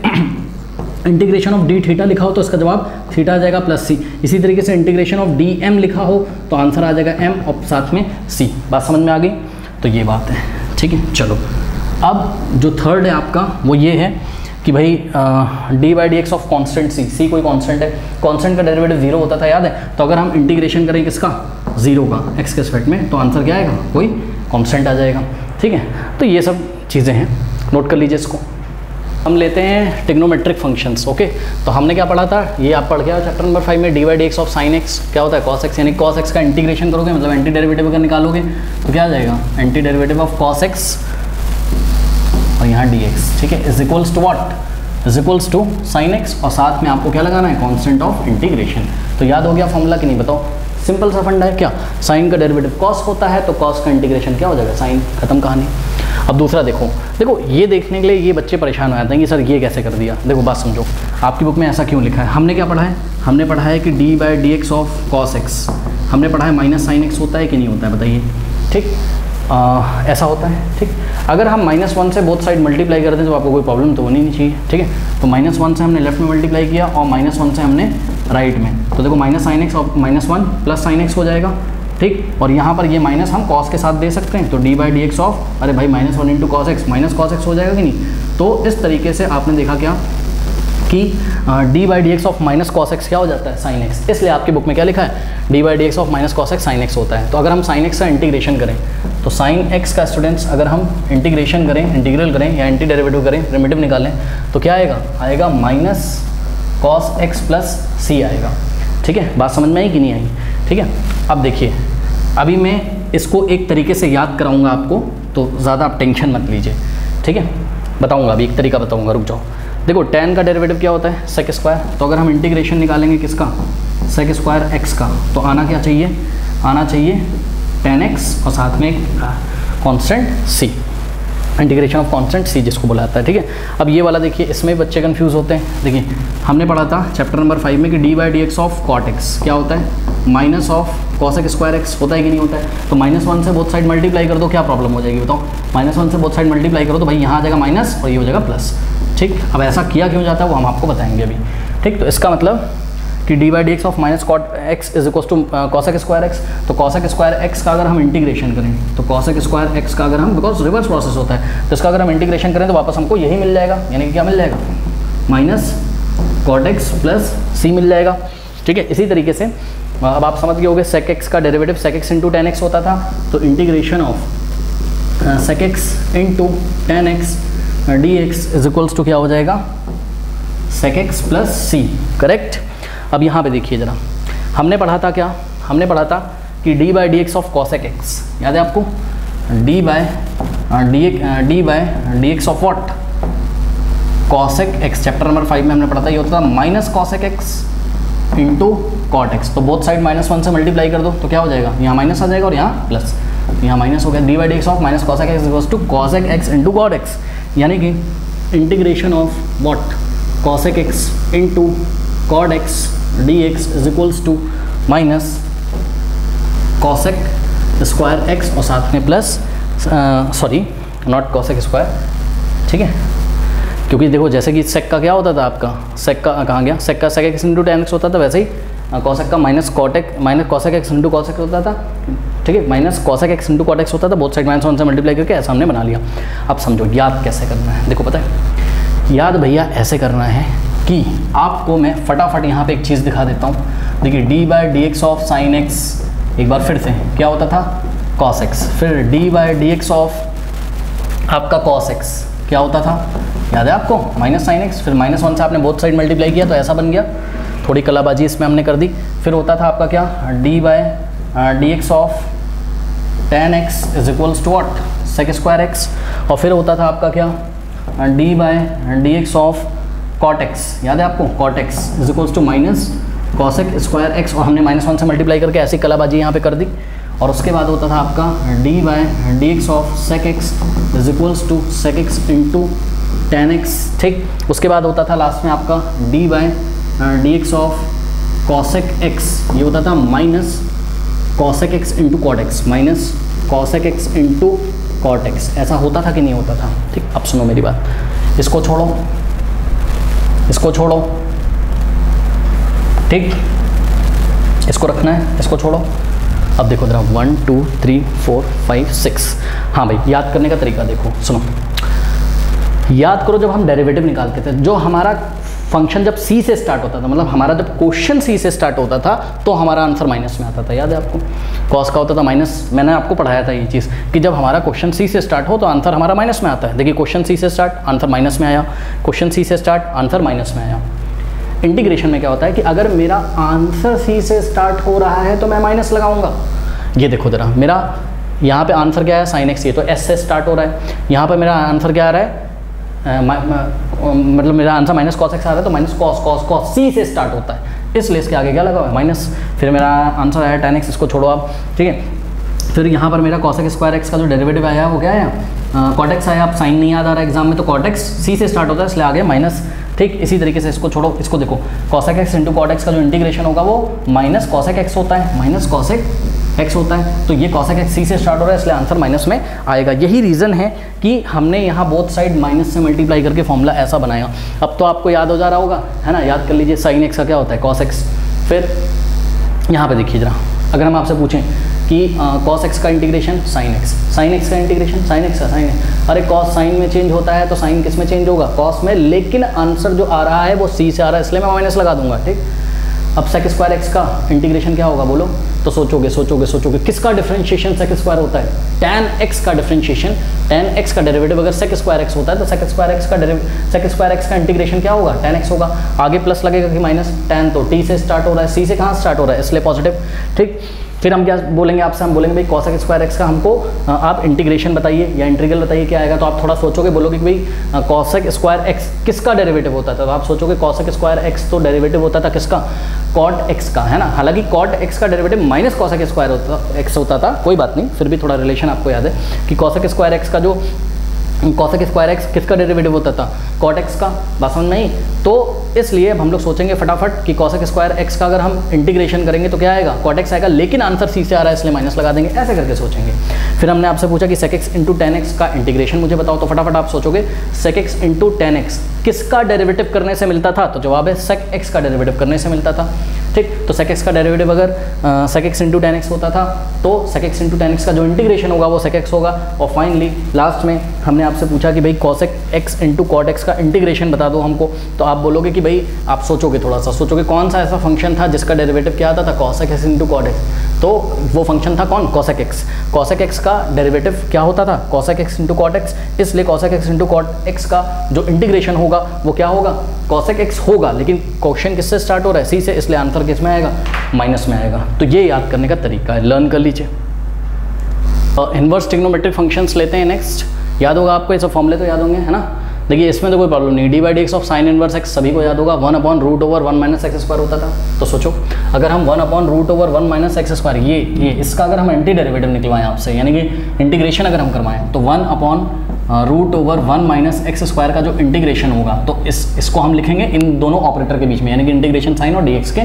इंटीग्रेशन ऑफ d थीटा लिखा हो तो इसका जवाब थीटा आ जाएगा प्लस c। इसी तरीके से इंटीग्रेशन ऑफ dm लिखा हो तो आंसर आ जाएगा m और साथ में c। बात समझ में आ गई, तो ये बात है, ठीक है। चलो अब जो थर्ड है आपका वो ये है कि भाई d/dx ऑफ कांस्टेंट c कोई कांस्टेंट है, कांस्टेंट का डेरिवेटिव 0 होता था, याद है। तो अगर हम इंटीग्रेशन करें किसका, 0 का x के रिस्पेक्ट में, तो आंसर क्या आएगा, कोई कांस्टेंट आ जाएगा। ठीक है, तो ये सब चीज़ें हैं, नोट कर लीजिए इसको। हम लेते हैं ट्रिग्नोमेट्रिक फंक्शंस। ओके, तो हमने क्या पढ़ा था, ये आप पढ़ के आओ चैप्टर नंबर 5 में, D by D x of sine x क्या होता है, कॉस एक्स, यानी कॉस एक्स का इंटीग्रेशन करोगे, मतलब एंटी डेरिवेटिव अगर निकालोगे तो क्या आ जाएगा, anti derivative of cos x और यहाँ डी एक्स, ठीक है, is equals to what, is equals to sine x, और साथ में आपको क्या लगाना है, कॉन्स्टेंट ऑफ इंटीग्रेशन। तो याद हो गया फॉर्मूला कि नहीं, बताओ, सिंपल सा फंडा है क्या, साइन का डेरिवेटिव कॉस होता है तो कॉस का इंटीग्रेशन क्या हो जाएगा, साइन, खत्म कहानी। अब दूसरा देखो, देखो ये देखने के लिए ये बच्चे परेशान हो जाते हैं कि सर ये कैसे कर दिया। देखो बात समझो, आपकी बुक में ऐसा क्यों लिखा है, हमने क्या पढ़ा है, हमने पढ़ा है कि d by D x of cos x, हमने पढ़ा है माइनस साइन एक्स होता है कि नहीं होता है, बताइए। ठीक, ऐसा होता है। ठीक, अगर हम -1 से बोथ साइड मल्टीप्लाई करते हैं तो आपको कोई प्रॉब्लम तो होनी नहीं चाहिए। ठीक है, तो -1 से हमने लेफ्ट में मल्टीप्लाई किया और -1 से हमने राइट में, तो देखो माइनस साइन एक्स और -1 प्लस साइन एक्स हो जाएगा। ठीक, और यहाँ पर ये माइनस हम कॉस के साथ दे सकते हैं, तो d by D x of, अरे भाई -1 into cos x, minus cos x हो जाएगा कि नहीं। तो इस तरीके से आपने देखा क्या कि d by D x of minus cos x क्या हो जाता है, साइन एक्स। इसलिए आपकी बुक में क्या लिखा है, d by D x of minus cos x sine x होता है। तो अगर हम साइन एक्स का इंटीग्रेशन करें तो साइन एक्स का स्टूडेंट्स अगर हम इंटीग्रेशन करें, इंटीग्रल करें या एंटी डेरिवेटिव करें, प्रिमिटिव निकालें, तो क्या आएगा, आएगा माइनस कॉस एक्स प्लस सी आएगा। ठीक है, बात समझ में आई कि नहीं आई। ठीक है, अब देखिए, अभी मैं इसको एक तरीके से याद कराऊंगा आपको, तो ज़्यादा आप टेंशन मत लीजिए। ठीक है, बताऊंगा, अभी एक तरीका बताऊंगा, रुक जाओ। देखो tan का डेरिवेटिव क्या होता है, सेक स्क्वायर, तो अगर हम इंटीग्रेशन निकालेंगे किसका, सेक स्क्वायर एक्स का, तो आना क्या चाहिए, आना चाहिए tan x और साथ में एक constant c, integration of constant c जिसको बोला जाता है। ठीक है, अब ये वाला देखिए, इसमें बच्चे कंफ्यूज होते हैं। देखिए हमने पढ़ा था चैप्टर नंबर 5 में कि d by D x of cot x क्या होता है, minus of cosec square x होता है कि नहीं होता है। तो -1 से बोथ साइड मल्टीप्लाई कर दो, क्या प्रॉब्लम हो जाएगी बताओ, -1 से बोथ साइड मल्टीप्लाई करो तो भाई यहाँ आ जाएगा माइनस और ये हो जाएगा प्लस। ठीक, अब ऐसा किया क्यों जाता है वो हम आपको बताएंगे अभी। ठीक, तो इसका मतलब कि d by D x of minus cot x is equal to cosec square x, तो कॉसेक स्क्वायर एक्स का अगर हम इंटीग्रेशन करें, तो कॉसेक स्क्वायर एक्स का अगर हम, बिकॉज रिवर्स प्रोसेस होता है, तो इसका अगर हम इंटीग्रेशन करें तो वापस हमको यही मिल जाएगा, यानी कि क्या मिल जाएगा, माइनस कॉट एक्स प्लस सी मिल जाएगा। ठीक है, इसी तरीके से अब आप समझ गए होंगे, सेक एक्स का derivative sec x into tan x होता था, तो integration of sec x into tan x d x is equals to क्या हो जाएगा, sec x plus c, correct. अब यहाँ पे देखिए जरा, हमने पढ़ा था क्या, हमने पढ़ा था कि d by D x of cosec x, याद है आपको, d by D x of what, cosec x, chapter number 5 में हमने पढ़ा था, ये होता था minus cosec x into cot x, तो बोथ साइड -1 से मल्टीप्लाई कर दो तो क्या हो जाएगा, यहाँ माइनस आ जाएगा और यहाँ प्लस, यहाँ माइनस हो गया, d by D x of minus cosec x equals to cosec x into cot x, यानी कि integration of what, cosec x into cot x d x is equals to minus cosec square x और साथ में plus, sorry not cosec square, ठीक है, क्योंकि देखो जैसे कि सेक का क्या होता था आपका, सेक का कहाँ गया, सेक का sec x into tan x होता था, वैसे ही कॉसेक का minus cosec x into cosec होता था। ठीक है, minus cosec x into cot x होता था, बोथ साइड -1 से मल्टीप्लाई करके ऐसा हमने बना लिया। अब समझो याद कैसे करना है, देखो पता है याद भैया ऐसे करना है कि आपको मैं फटाफट यहाँ पे एक चीज़ दिखा देता हूँ। देखिए D by D x of sine x, एक बार फिर से क्या होता था, कॉस एक्स, फिर D by D x of आपका कॉस एक्स क्या होता था, याद है आपको, माइनस साइन एक्स, फिर -1 से आपने बोथ साइड मल्टीप्लाई किया तो ऐसा बन गया, थोड़ी कलाबाजी इसमें हमने कर दी। फिर होता था आपका क्या, d by D x of tan x is equals to what, sec square x, और फिर होता था आपका क्या, d by D x of cot x, याद है आपको, cot x is equals to minus cosec square x, और हमने -1 से मल्टीप्लाई करके ऐसी कलाबाजी यहाँ पे कर दी। और उसके बाद होता था आपका d by D x of sec x is equals to sec x into tan x, ठीक। उसके बाद होता था लास्ट में आपका d by D x of cosec x, ये होता था minus cosec x into cot x, minus cosec x into cot x, ऐसा होता था कि नहीं होता था, ठीक। अब सुनो मेरी बात, इसको छोड़ो, इसको छोड़ो, ठीक, इसको रखना है, इसको छोड़ो। अब देखो जरा 1 2 3 4 5 6, हाँ भाई याद करने का तरीका देखो, सुनो, याद करो जब हम डेरिवेटिव निकालते थे, जो हमारा फंक्शन जब सी से स्टार्ट होता था, मतलब हमारा जब क्वेश्चन सी से स्टार्ट होता था तो हमारा आंसर माइनस में आता था। याद है आपको? कॉस का होता था माइनस, मैंने आपको पढ़ाया था ये चीज़ कि जब हमारा क्वेश्चन सी से स्टार्ट हो तो आंसर हमारा माइनस में आता है। देखिए क्वेश्चन सी से स्टार्ट, आंसर माइनस में आया, क्वेश्चन सी से स्टार्ट, आंसर माइनस में आया। इंटीग्रेशन में क्या होता है कि अगर मेरा आंसर सी से स्टार्ट हो रहा है तो मैं माइनस लगाऊंगा। ये देखो जरा, मेरा यहाँ पे आंसर क्या है, साइन एक्स, ये तो एस से स्टार्ट हो रहा है। यहाँ पे मेरा आंसर क्या आ रहा है, मतलब मेरा आंसर माइनस कॉस एक्स आ रहा है, तो माइनस कॉस कॉस कॉस सी से स्टार्ट होता है, इसलिए इसके आगे क्या लगा हुआ है, माइनस। फिर मेरा आंसर आया tan x, इसको छोड़ो आप, ठीक है। फिर यहाँ पर मेरा cos x स्क्वायर एक्स का जो डेरिवेटिव आया वो क्या आया, cot x आया। आप साइन नहीं याद आ रहा है एग्जाम में, तो cot x सी से स्टार्ट होता है इसलिए आगे माइनस, ठीक। इसी तरीके से इसको छोड़ो, इसको देखो, cos x into cot x का जो इंटीग्रेशन होगा वो माइनस cos x होता है, माइनस cos x होता है। तो ये cos x सी से स्टार्ट हो रहा है इसलिए आंसर माइनस में आएगा। यही रीज़न है कि हमने यहाँ बोथ साइड माइनस से मल्टीप्लाई करके फॉर्मूला ऐसा बनाया। अब तो आपको याद हो जा रहा होगा, है ना? याद कर लीजिए, साइन एक्स का क्या होता है, cos x। फिर यहाँ पे देखिए जरा, अगर हम आपसे पूछें कि cos x का integration sine x, sine x का इंटीग्रेशन साइन एक्स का साइन है, अरे cos साइन में चेंज होता है तो साइन किस में चेंज होगा, cos में, लेकिन आंसर जो आ रहा है वो सी से आ रहा है इसलिए मैं माइनस लगा दूंगा, ठीक। अब सेक स्क्वायर एक्स का इंटीग्रेशन क्या होगा बोलो, तो सोचोगे सोचोगे सोचोगे, किसका डिफरेंशिएशन सेक स्क्वायर होता है, tan x का डिफरेंशिएशन, tan x का डेरिवेटिव अगर सेक स्क्वायर एक्स होता है तो सेक स्क्वायर एक्स का इंटीग्रेशन क्या होगा, tan x होगा। आगे प्लस लगेगा कि माइनस, tan तो t से स्टार्ट हो रहा है, c से कहाँ स्टार्ट हो रहा है, इसलिए पॉजिटिव, ठीक। फिर हम क्या बोलेंगे आपसे, हम बोलेंगे भाई cos x स्क्वायर एक्स का हमको आप इंटीग्रेशन बताइए या इंटीग्रल बताइए क्या आएगा। तो आप थोड़ा सोचोगे, बोलोगे कि भाई cos x स्क्वायर एक्स किसका डेरिवेटिव होता था, तो आप सोचोगे cos x स्क्वायर एक्स तो डेरिवेटिव होता था किसका, cot x का, है ना। हालांकि cot x का derivative minus cos x square x होता था, कोई बात नहीं, फिर भी थोड़ा रिलेशन आपको याद है कि cos x स्क्वायर एक्स का जो cos x स्क्वायर एक्स किसका डेरिवेटिव होता था, cot x का, बात समझ में आई। तो इसलिए अब हम लोग सोचेंगे फटाफट कि cos x स्क्वायर एक्स का अगर हम इंटीग्रेशन करेंगे तो क्या आएगा, cot x आएगा, लेकिन आंसर सी से आ रहा है इसलिए माइनस लगा देंगे, ऐसे करके सोचेंगे। फिर हमने आपसे पूछा कि sec x into tan x का इंटीग्रेशन मुझे बताओ, तो फटाफट आप सोचोगे sec x into tan x किसका डेरिवेटिव करने से मिलता था, तो जवाब है sec x का डेरिवेटिव करने से मिलता था, ठीक। तो sec x का डेरिवेटिव अगर sec x into tan x होता था तो sec x into tan x का जो इंटीग्रेशन होगा वो sec x होगा। और फाइनली लास्ट में हमने आपसे पूछा कि भाई cos x into cot x का इंटीग्रेशन बता दो हमको, तो आप बोलोगे कि भाई, आप सोचोगे, थोड़ा सा सोचोगे कौन सा ऐसा फंक्शन था जिसका डेरिवेटिव क्या आता था, cos x into cot x, तो वो फंक्शन था कौन, cos x। cos x का डेरिवेटिव क्या होता था, cos x into cot x, इसलिए cos x into cot x का जो इंटीग्रेशन होगा वो क्या होगा, cos x होगा, लेकिन क्वेश्चन किससे स्टार्ट हो रहा है, सी से, इसलिए आंसर किस में आएगा, माइनस में आएगा। तो ये याद करने का तरीका है, लर्न कर लीजिए। इनवर्स ट्रिग्नोमेट्रिक फंक्शंस लेते हैं नेक्स्ट। याद होगा आपको, ये सब फॉर्मूले तो याद होंगे, है ना। देखिए इसमें तो कोई प्रॉब्लम नहीं, D by D x of sine inverse x सभी को याद होगा, 1/√1 माइनस एक्स स्क्वायर होता था। तो सोचो अगर हम 1/√1 माइनस एक्स स्क्वायर, ये इसका अगर हम एंटी डेरिवेटिव निकलवाएं आपसे, यानी कि इंटीग्रेशन अगर हम करवाएं, तो 1/√1 माइनस एक्स स्क्वायर का जो इंटीग्रेशन होगा, तो इसको हम लिखेंगे इन दोनों ऑपरेटर के बीच में, यानी कि इंटीग्रेशन साइन और dx के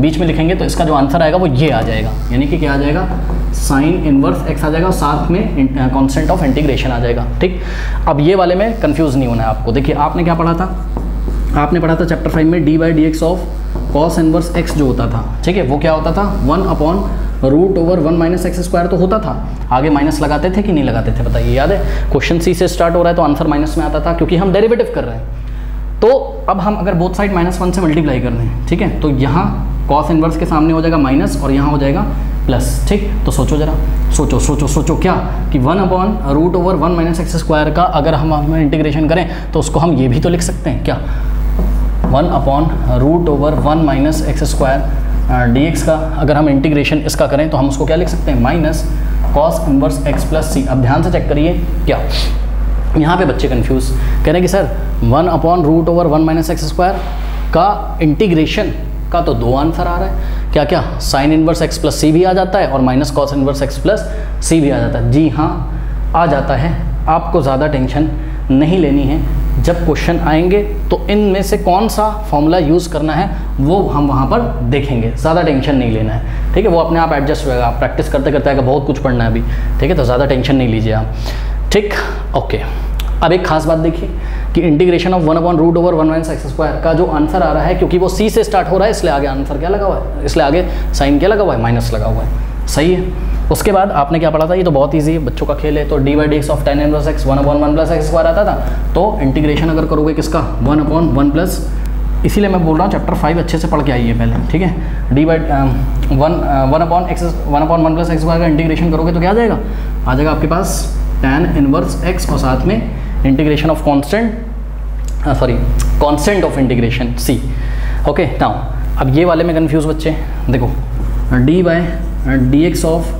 बीच में लिखेंगे, तो इसका जो आंसर आएगा वो ये आ जाएगा, यानी कि क्या आ जाएगा, साइन इनवर्स एक्स आ जाएगा और साथ में कांस्टेंट ऑफ इंटीग्रेशन आ जाएगा, ठीक। अब ये वाले में कंफ्यूज नहीं होना है आपको। देखिए आपने क्या पढ़ा था, आपने पढ़ा था चैप्टर 5 में D by D x of cos inverse x जो होता था, ठीक है, वो क्या होता था, 1/√1 माइनस एक्स स्क्वायर तो होता था, आगे माइनस लगाते थे कि नहीं लगाते थे, बताइए, याद है। क्वेश्चन सी से स्टार्ट हो रहा है तो आंसर माइनस में आता था क्योंकि हम डेरिवेटिव कर रहे हैं। तो अब हम अगर बोथ साइड -1 से मल्टीप्लाई कर रहे हैं, ठीक है, तो यहाँ कॉस इनवर्स के सामने हो जाएगा माइनस और यहाँ हो जाएगा प्लस, ठीक। तो सोचो जरा, सोचो क्या कि 1/√1 माइनस एक्स स्क्वायर का अगर हम इंटीग्रेशन करें तो उसको हम ये भी तो लिख सकते हैं, क्या, 1/√1 माइनस एक्स स्क्वायर dx का अगर हम इंटीग्रेशन इसका करें तो हम उसको क्या लिख सकते हैं, minus cos inverse x plus C. अब ध्यान से चेक करिए, क्या यहाँ पे बच्चे कंफ्यूज कह रहे हैं कि सर 1/√1 माइनस एक्स स्क्वायर का इंटीग्रेशन का तो दो आंसर आ रहा है, क्या क्या, sine inverse x plus C भी आ जाता है और minus cos inverse x plus C भी आ जाता है। जी हाँ, आ जाता है, आपको ज़्यादा टेंशन नहीं लेनी है। जब क्वेश्चन आएंगे तो इनमें से कौन सा फॉर्मूला यूज़ करना है वो हम वहाँ पर देखेंगे, ज़्यादा टेंशन नहीं लेना है, ठीक है। वो अपने आप एडजस्ट होगा, आप प्रैक्टिस करते करते आएगा, बहुत कुछ पढ़ना है अभी, ठीक है, तो ज़्यादा टेंशन नहीं लीजिए आप, ठीक, ओके। अब एक खास बात देखिए कि integration of 1/√1 minus x square का जो आंसर आ रहा है, क्योंकि वो सी से स्टार्ट हो रहा है इसलिए आगे आंसर क्या लगा हुआ है, इसलिए आगे साइन क्या लगा हुआ है, माइनस लगा हुआ है, सही है। उसके बाद आपने क्या पढ़ा था, ये तो बहुत ईजी है, बच्चों का खेल है। तो d by D x of tan inverse x 1/1 plus x square आता था, तो इंटीग्रेशन अगर करोगे किसका, 1/1 प्लस इसीलिए मैं बोल रहा हूँ चैप्टर 5 अच्छे से पढ़ के आइए पहले, ठीक है। D by one upon one plus x square का इंटीग्रेशन करोगे तो क्या आ जाएगा, आ जाएगा आपके पास tan इनवर्स x और साथ में integration of constant of integration c। Okay now अब ये वाले में कंफ्यूज बच्चे, देखो d by d x of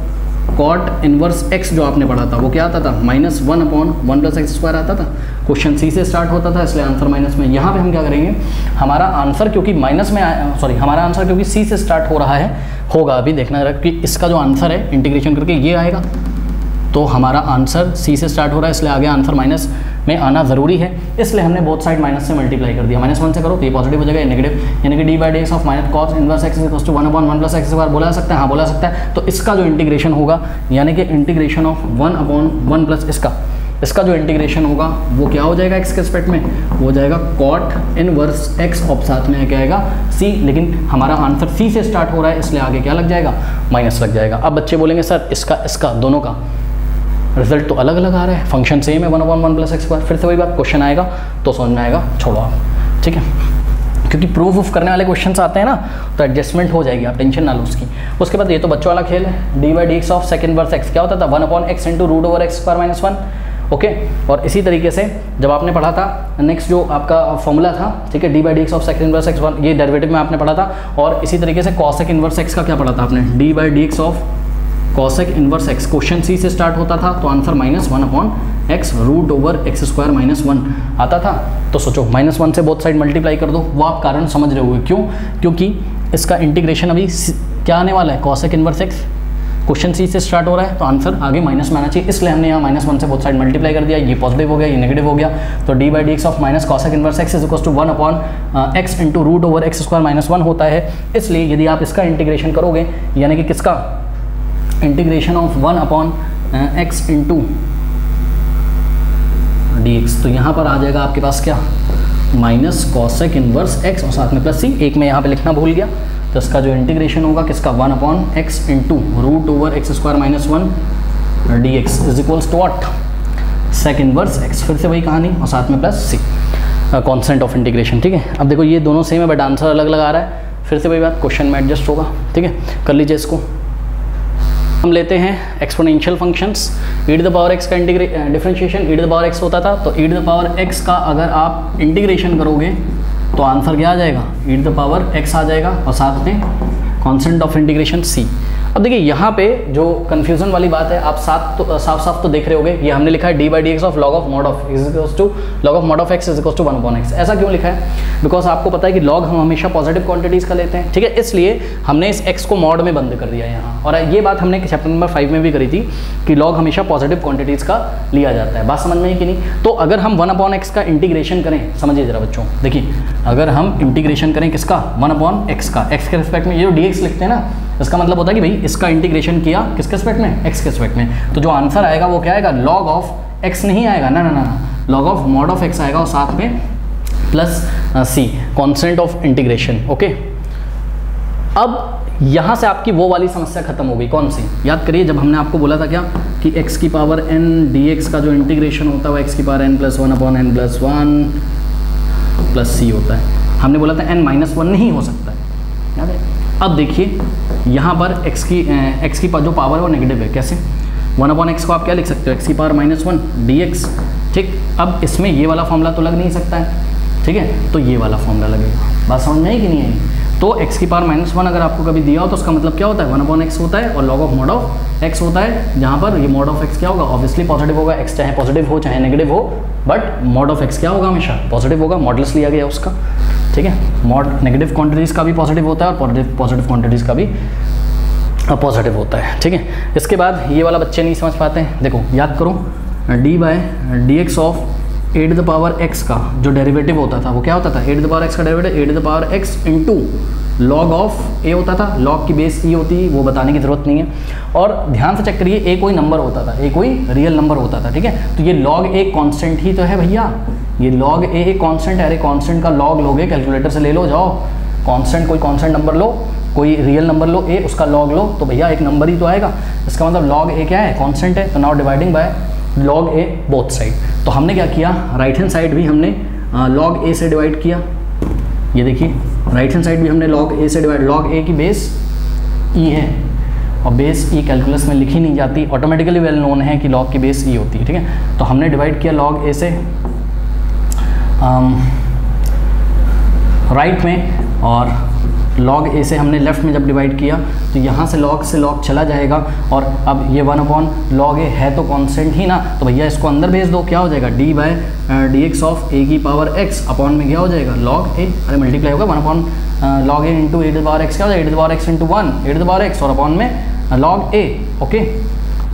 cot inverse x जो आपने पढ़ा था वो क्या आता था, -1 upon one plus x square आता था। क्वेश्चन c से स्टार्ट होता था इसलिए आंसर माइनस में। यहाँ पे हम क्या करेंगे, हमारा आंसर क्योंकि माइनस में हमारा आंसर क्योंकि c से स्टार्ट हो रहा है, होगा अभी देखना जरा कि इसका जो आंसर है इंटीग्रेशन करके ये आएगा, तो हमारा आंसर c से स्टार्ट हो रहा है इसलिए आगे आंसर माइनस में आना ज़रूरी है, इसलिए हमने बोथ साइड माइनस से मल्टीप्लाई कर दिया। -1 से करो तो ये पॉजिटिव हो जाएगा, ये नेगेटिव, यानी कि d by D x of minus cos inverse x equals to 1 upon one plus x square बोला जा सकता है, हाँ बोला जा सकता है। तो इसका जो इंटीग्रेशन होगा यानी कि integration of 1 upon one plus इसका जो इंटीग्रेशन होगा वो क्या हो जाएगा एक्स के रिस्पेक्ट में, वो हो जाएगा कॉट इनवर्स एक्स और साथ में क्या आएगा सी, लेकिन हमारा आंसर सी से स्टार्ट हो रहा है इसलिए आगे क्या लग जाएगा, माइनस लग जाएगा। अब बच्चे बोलेंगे सर इसका दोनों का रिजल्ट तो अलग अलग आ रहा है, फंक्शन सेम है 1 upon one plus x square. फिर से वही बात, क्वेश्चन आएगा तो समझ में आएगा, छोड़ो आप, ठीक है, क्योंकि प्रूफ करने वाले क्वेश्चंस आते हैं ना तो एडजस्टमेंट हो जाएगी, आप टेंशन ना लो उसकी। उसके बाद ये तो बच्चों वाला खेल है, d by D x of second inverse x क्या होता था, 1 upon x into root over x square minus 1। Okay, और इसी तरीके से जब आपने पढ़ा था नेक्स्ट जो आपका फॉर्मूला था, ठीक है, d by D x of second inverse x 1, ये डेरिवेटिव में आपने पढ़ा था। और इसी तरीके से कॉसेक इनवर्स एक्स का क्या पढ़ा था आपने, d by D x of cosec inverse x. Question C से स्टार्ट होता था तो answer -1 upon x root over x square minus 1 आता था। तो सोचो -1 से बोथ साइड मल्टीप्लाई कर दो, वो आप कारण समझ रहे होगे क्यों, क्योंकि इसका इंटीग्रेशन अभी क्या आने वाला है, cosec inverse x. Question C से स्टार्ट हो रहा है तो आंसर आगे माइनस में आना चाहिए, इसलिए हमने यहाँ -1 से बोथ साइड मल्टीप्लाई कर दिया। ये पॉजिटिव हो गया, ये नेगेटिव हो गया, तो d by D x of minus cosec inverse x is equal to 1 upon x into root over x square minus 1 होता है। इसलिए यदि आप इसका इंटीग्रेशन करोगे यानी कि किसका integration of 1 upon x into D x, तो यहाँ पर आ जाएगा आपके पास क्या, माइनस कॉसेक इनवर्स एक्स और साथ में प्लस सी। एक में यहाँ पे लिखना भूल गया, तो इसका जो इंटीग्रेशन होगा किसका, 1 upon x into root over x square minus 1 d x is equals to what, sec inverse x. फिर से वही कहानी और साथ में plus c, constant of integration, ठीक है। अब देखो ये दोनों सेम है बट आंसर अलग अलग आ रहा है, फिर से वही बात, क्वेश्चन में एडजस्ट होगा, ठीक है, कर लीजिए इसको। हम लेते हैं exponential functions, e to the power x का differentiation e to the power x होता था, तो e to the power x का अगर आप इंटीग्रेशन करोगे तो आंसर क्या आ जाएगा, e to the power x आ जाएगा और साथ में कांस्टेंट ऑफ इंटीग्रेशन c। अब देखिए यहाँ पे जो कन्फ्यूजन वाली बात है, आप साफ साफ तो देख रहे होगे, ये हमने लिखा है d by D x of log of mod of is equals to log of mod of x is equals to 1 upon x. ऐसा क्यों लिखा है, बिकॉज आपको पता है कि लॉग हम हमेशा पॉजिटिव क्वांटिटीज़ का लेते हैं, ठीक है, इसलिए हमने इस एक्स को मॉड में बंद कर दिया यहाँ। और ये बात हमने चैप्टर नंबर 5 में भी करी थी कि लॉग हमेशा पॉजिटिव क्वांटिटीज़ का लिया जाता है। बात समझ में ही कि नहीं। तो अगर हम 1 अपॉन एक्स का इंटीग्रेशन करें, समझिए जरा बच्चों, देखिए अगर हम इंटीग्रेशन करें किसका, 1 अपॉन एक्स का, एक्स के रिस्पेक्ट में, ये जो डी एक्स लिखते हैं ना, इसका मतलब होता है कि भाई इसका इंटीग्रेशन किया किसके रिस्पेक्ट में, एक्स के रिस्पेक्ट में, तो जो आंसर आएगा वो क्या आएगा, लॉग ऑफ एक्स नहीं आएगा, ना ना ना, log of mod of x आएगा और साथ में plus c, constant of integration. Okay, अब यहाँ से आपकी वो वाली समस्या खत्म हो गई, कौन सी, याद करिए जब हमने आपको बोला था क्या कि x की पावर n dx का जो इंटीग्रेशन होता है वो x की power n plus 1 upon n plus 1 plus C होता है। हमने बोला था n माइनस 1 नहीं हो सकता है, याद है। अब देखिए यहाँ पर x की जो पावर है वो नेगेटिव है, कैसे, 1 अपॉन एक्स को आप क्या लिख सकते हो, x की पावर -1 dx, ठीक। अब इसमें ये वाला फॉर्मूला तो लग नहीं सकता है, ठीक है, तो ये वाला फॉर्मूला लगेगा। बात समझ में आई कि नहीं आई। तो x की पावर -1 अगर आपको कभी दिया हो तो उसका मतलब क्या होता है, 1 अपॉन एक्स होता है और log of mod of x होता है, जहाँ पर ये मॉड ऑफ एक्स क्या होगा, ऑब्वियसली पॉजिटिव होगा, x चाहे पॉजिटिव हो चाहे नेगेटिव हो, बट मॉड ऑफ एक्स क्या होगा, हमेशा पॉजिटिव होगा, मॉडल्स लिया गया उसका, ठीक है। मॉड नेगेटिव क्वांटिटीज़ का भी पॉजिटिव होता है और पॉजिटिव क्वांटिटीज़ का भी पॉजिटिव होता है, ठीक है। इसके बाद ये वाला बच्चे नहीं समझ पाते हैं, देखो याद करो, d by D x of a to the power x का जो डेरिवेटिव होता था वो क्या होता था, a to the power x का derivative a to the power x into log of a होता था, लॉग की बेस ई होती, वो बताने की जरूरत नहीं है। और ध्यान से चेक करिए, ए कोई नंबर होता था, ए कोई रियल नंबर होता था, ठीक है। तो ये लॉग ए कांस्टेंट ही तो है भैया, ये लॉग ए एक कांस्टेंट है। अरे कांस्टेंट का लॉग लोगे, कैलकुलेटर से ले लो, जाओ कांस्टेंट, कोई कांस्टेंट नंबर लो, कोई रियल नंबर लो ए, उसका लॉग लो, तो भैया एक नंबर ही तो आएगा। इसका मतलब लॉग ए क्या है, कांस्टेंट है, तो now dividing by log A both side. तो हमने क्या किया, राइट हैंड साइड भी हमने लॉग ए से डिवाइड किया, ये देखिए राइट हैंड साइड भी हमने log a से डिवाइड, log a की बेस e है और बेस e कैलकुलस में लिखी नहीं जाती, ऑटोमेटिकली वेल नोन है कि log की बेस e होती है, ठीक है। तो हमने डिवाइड किया log a से राइट में और log a से हमने लेफ्ट में जब डिवाइड किया तो यहाँ से log चला जाएगा और अब ये 1/log a है तो कांस्टेंट ही ना, तो भैया इसको अंदर भेज दो, क्या हो जाएगा d/dx ऑफ a की पावर x अपॉन में क्या हो जाएगा log a, अरे मल्टीप्लाई होगा 1/log a into a to the power x, क्या हो जाएगा a to the power x into 1 a to the power x और अपॉन में log a, ओके।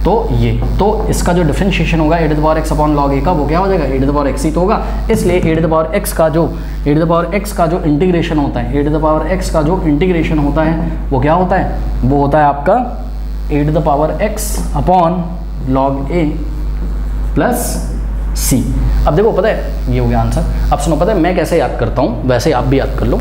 तो इसका जो डिफरेंशिएशन होगा a to the power x upon log a का वो क्या हो जाएगा a to the power x ही तो होगा, इसलिए a to the power x का जो इंटीग्रेशन होता है, a to the power x का जो इंटीग्रेशन होता है वो क्या होता है, वो होता है आपका a to the power x upon log a plus c। अब देखो पता है ये हो गया आंसर। अब सुनो, पता है मैं कैसे याद करता हूँ, वैसे आप भी याद कर लो।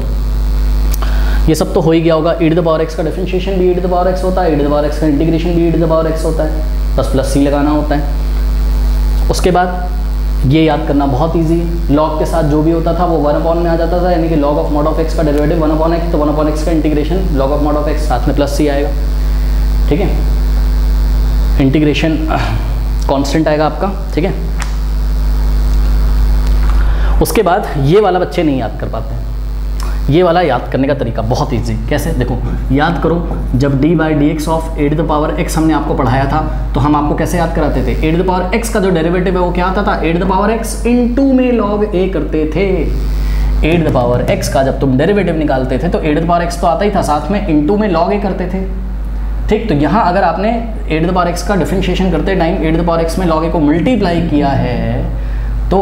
ये सब तो हो ही गया होगा, e to the power x का डिफरेंशिएशन भी e to the power x होता है, e to the power x का इंटीग्रेशन भी e to the power x होता है, बस प्लस c लगाना होता है। उसके बाद ये याद करना बहुत इजी है, log के साथ जो भी होता था वो 1/, में आ जाता था, यानी कि log of mod of x का डेरिवेटिव 1/x, तो 1/x का integration log of mod of x साथ में प्लस c आएगा, ठीक है। इंटीग्रेशन कांस्टेंट आएगा आपका, ठीक है। उसके बाद ये वाला बच्चे नहीं याद कर पाते हैं, ये वाला याद करने का तरीका बहुत इजी, कैसे देखो याद करो, जब d/dx of a to the power x हमने आपको पढ़ाया था तो हम आपको कैसे याद कराते थे, a to the power x का जो डेरिवेटिव है वो क्या आता था, a to the power x into में log a करते थे। a to the power x का जब तुम डेरिवेटिव निकालते थे तो a to the power x तो आता ही था, साथ में इनटू में log a करते थे, ठीक। तो यहाँ अगर आपने a to the power x का डिफरेंशिएशन करते time a to the power x में log a को मल्टीप्लाई किया है तो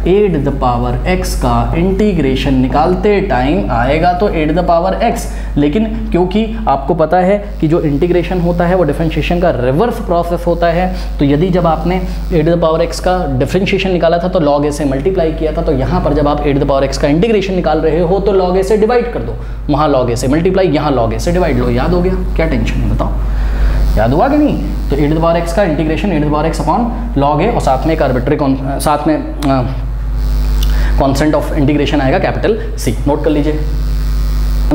a to the power x का इंटीग्रेशन निकालते टाइम आएगा तो a to the power x, लेकिन क्योंकि आपको पता है कि जो इंटीग्रेशन होता है वो डिफरेंशिएशन का रिवर्स प्रोसेस होता है, तो यदि जब आपने a to the power x का डिफरेंशिएशन निकाला था तो log a से मल्टीप्लाई किया था, तो यहाँ पर जब आप a to the power x का इंटीग्रेशन निकाल रहे हो तो log a से डिवाइड कर दो, वहाँ log a से मल्टीप्लाई, यहाँ log a से डिवाइड लो, याद हो गया, क्या टेंशन है बताओ, याद हुआ कि नहीं। तो a to the power x का integration a to the power x upon log a और साथ में एक आर्बिट्री साथ में कांस्टेंट ऑफ इंटीग्रेशन आएगा कैपिटल C, नोट कर लीजिए।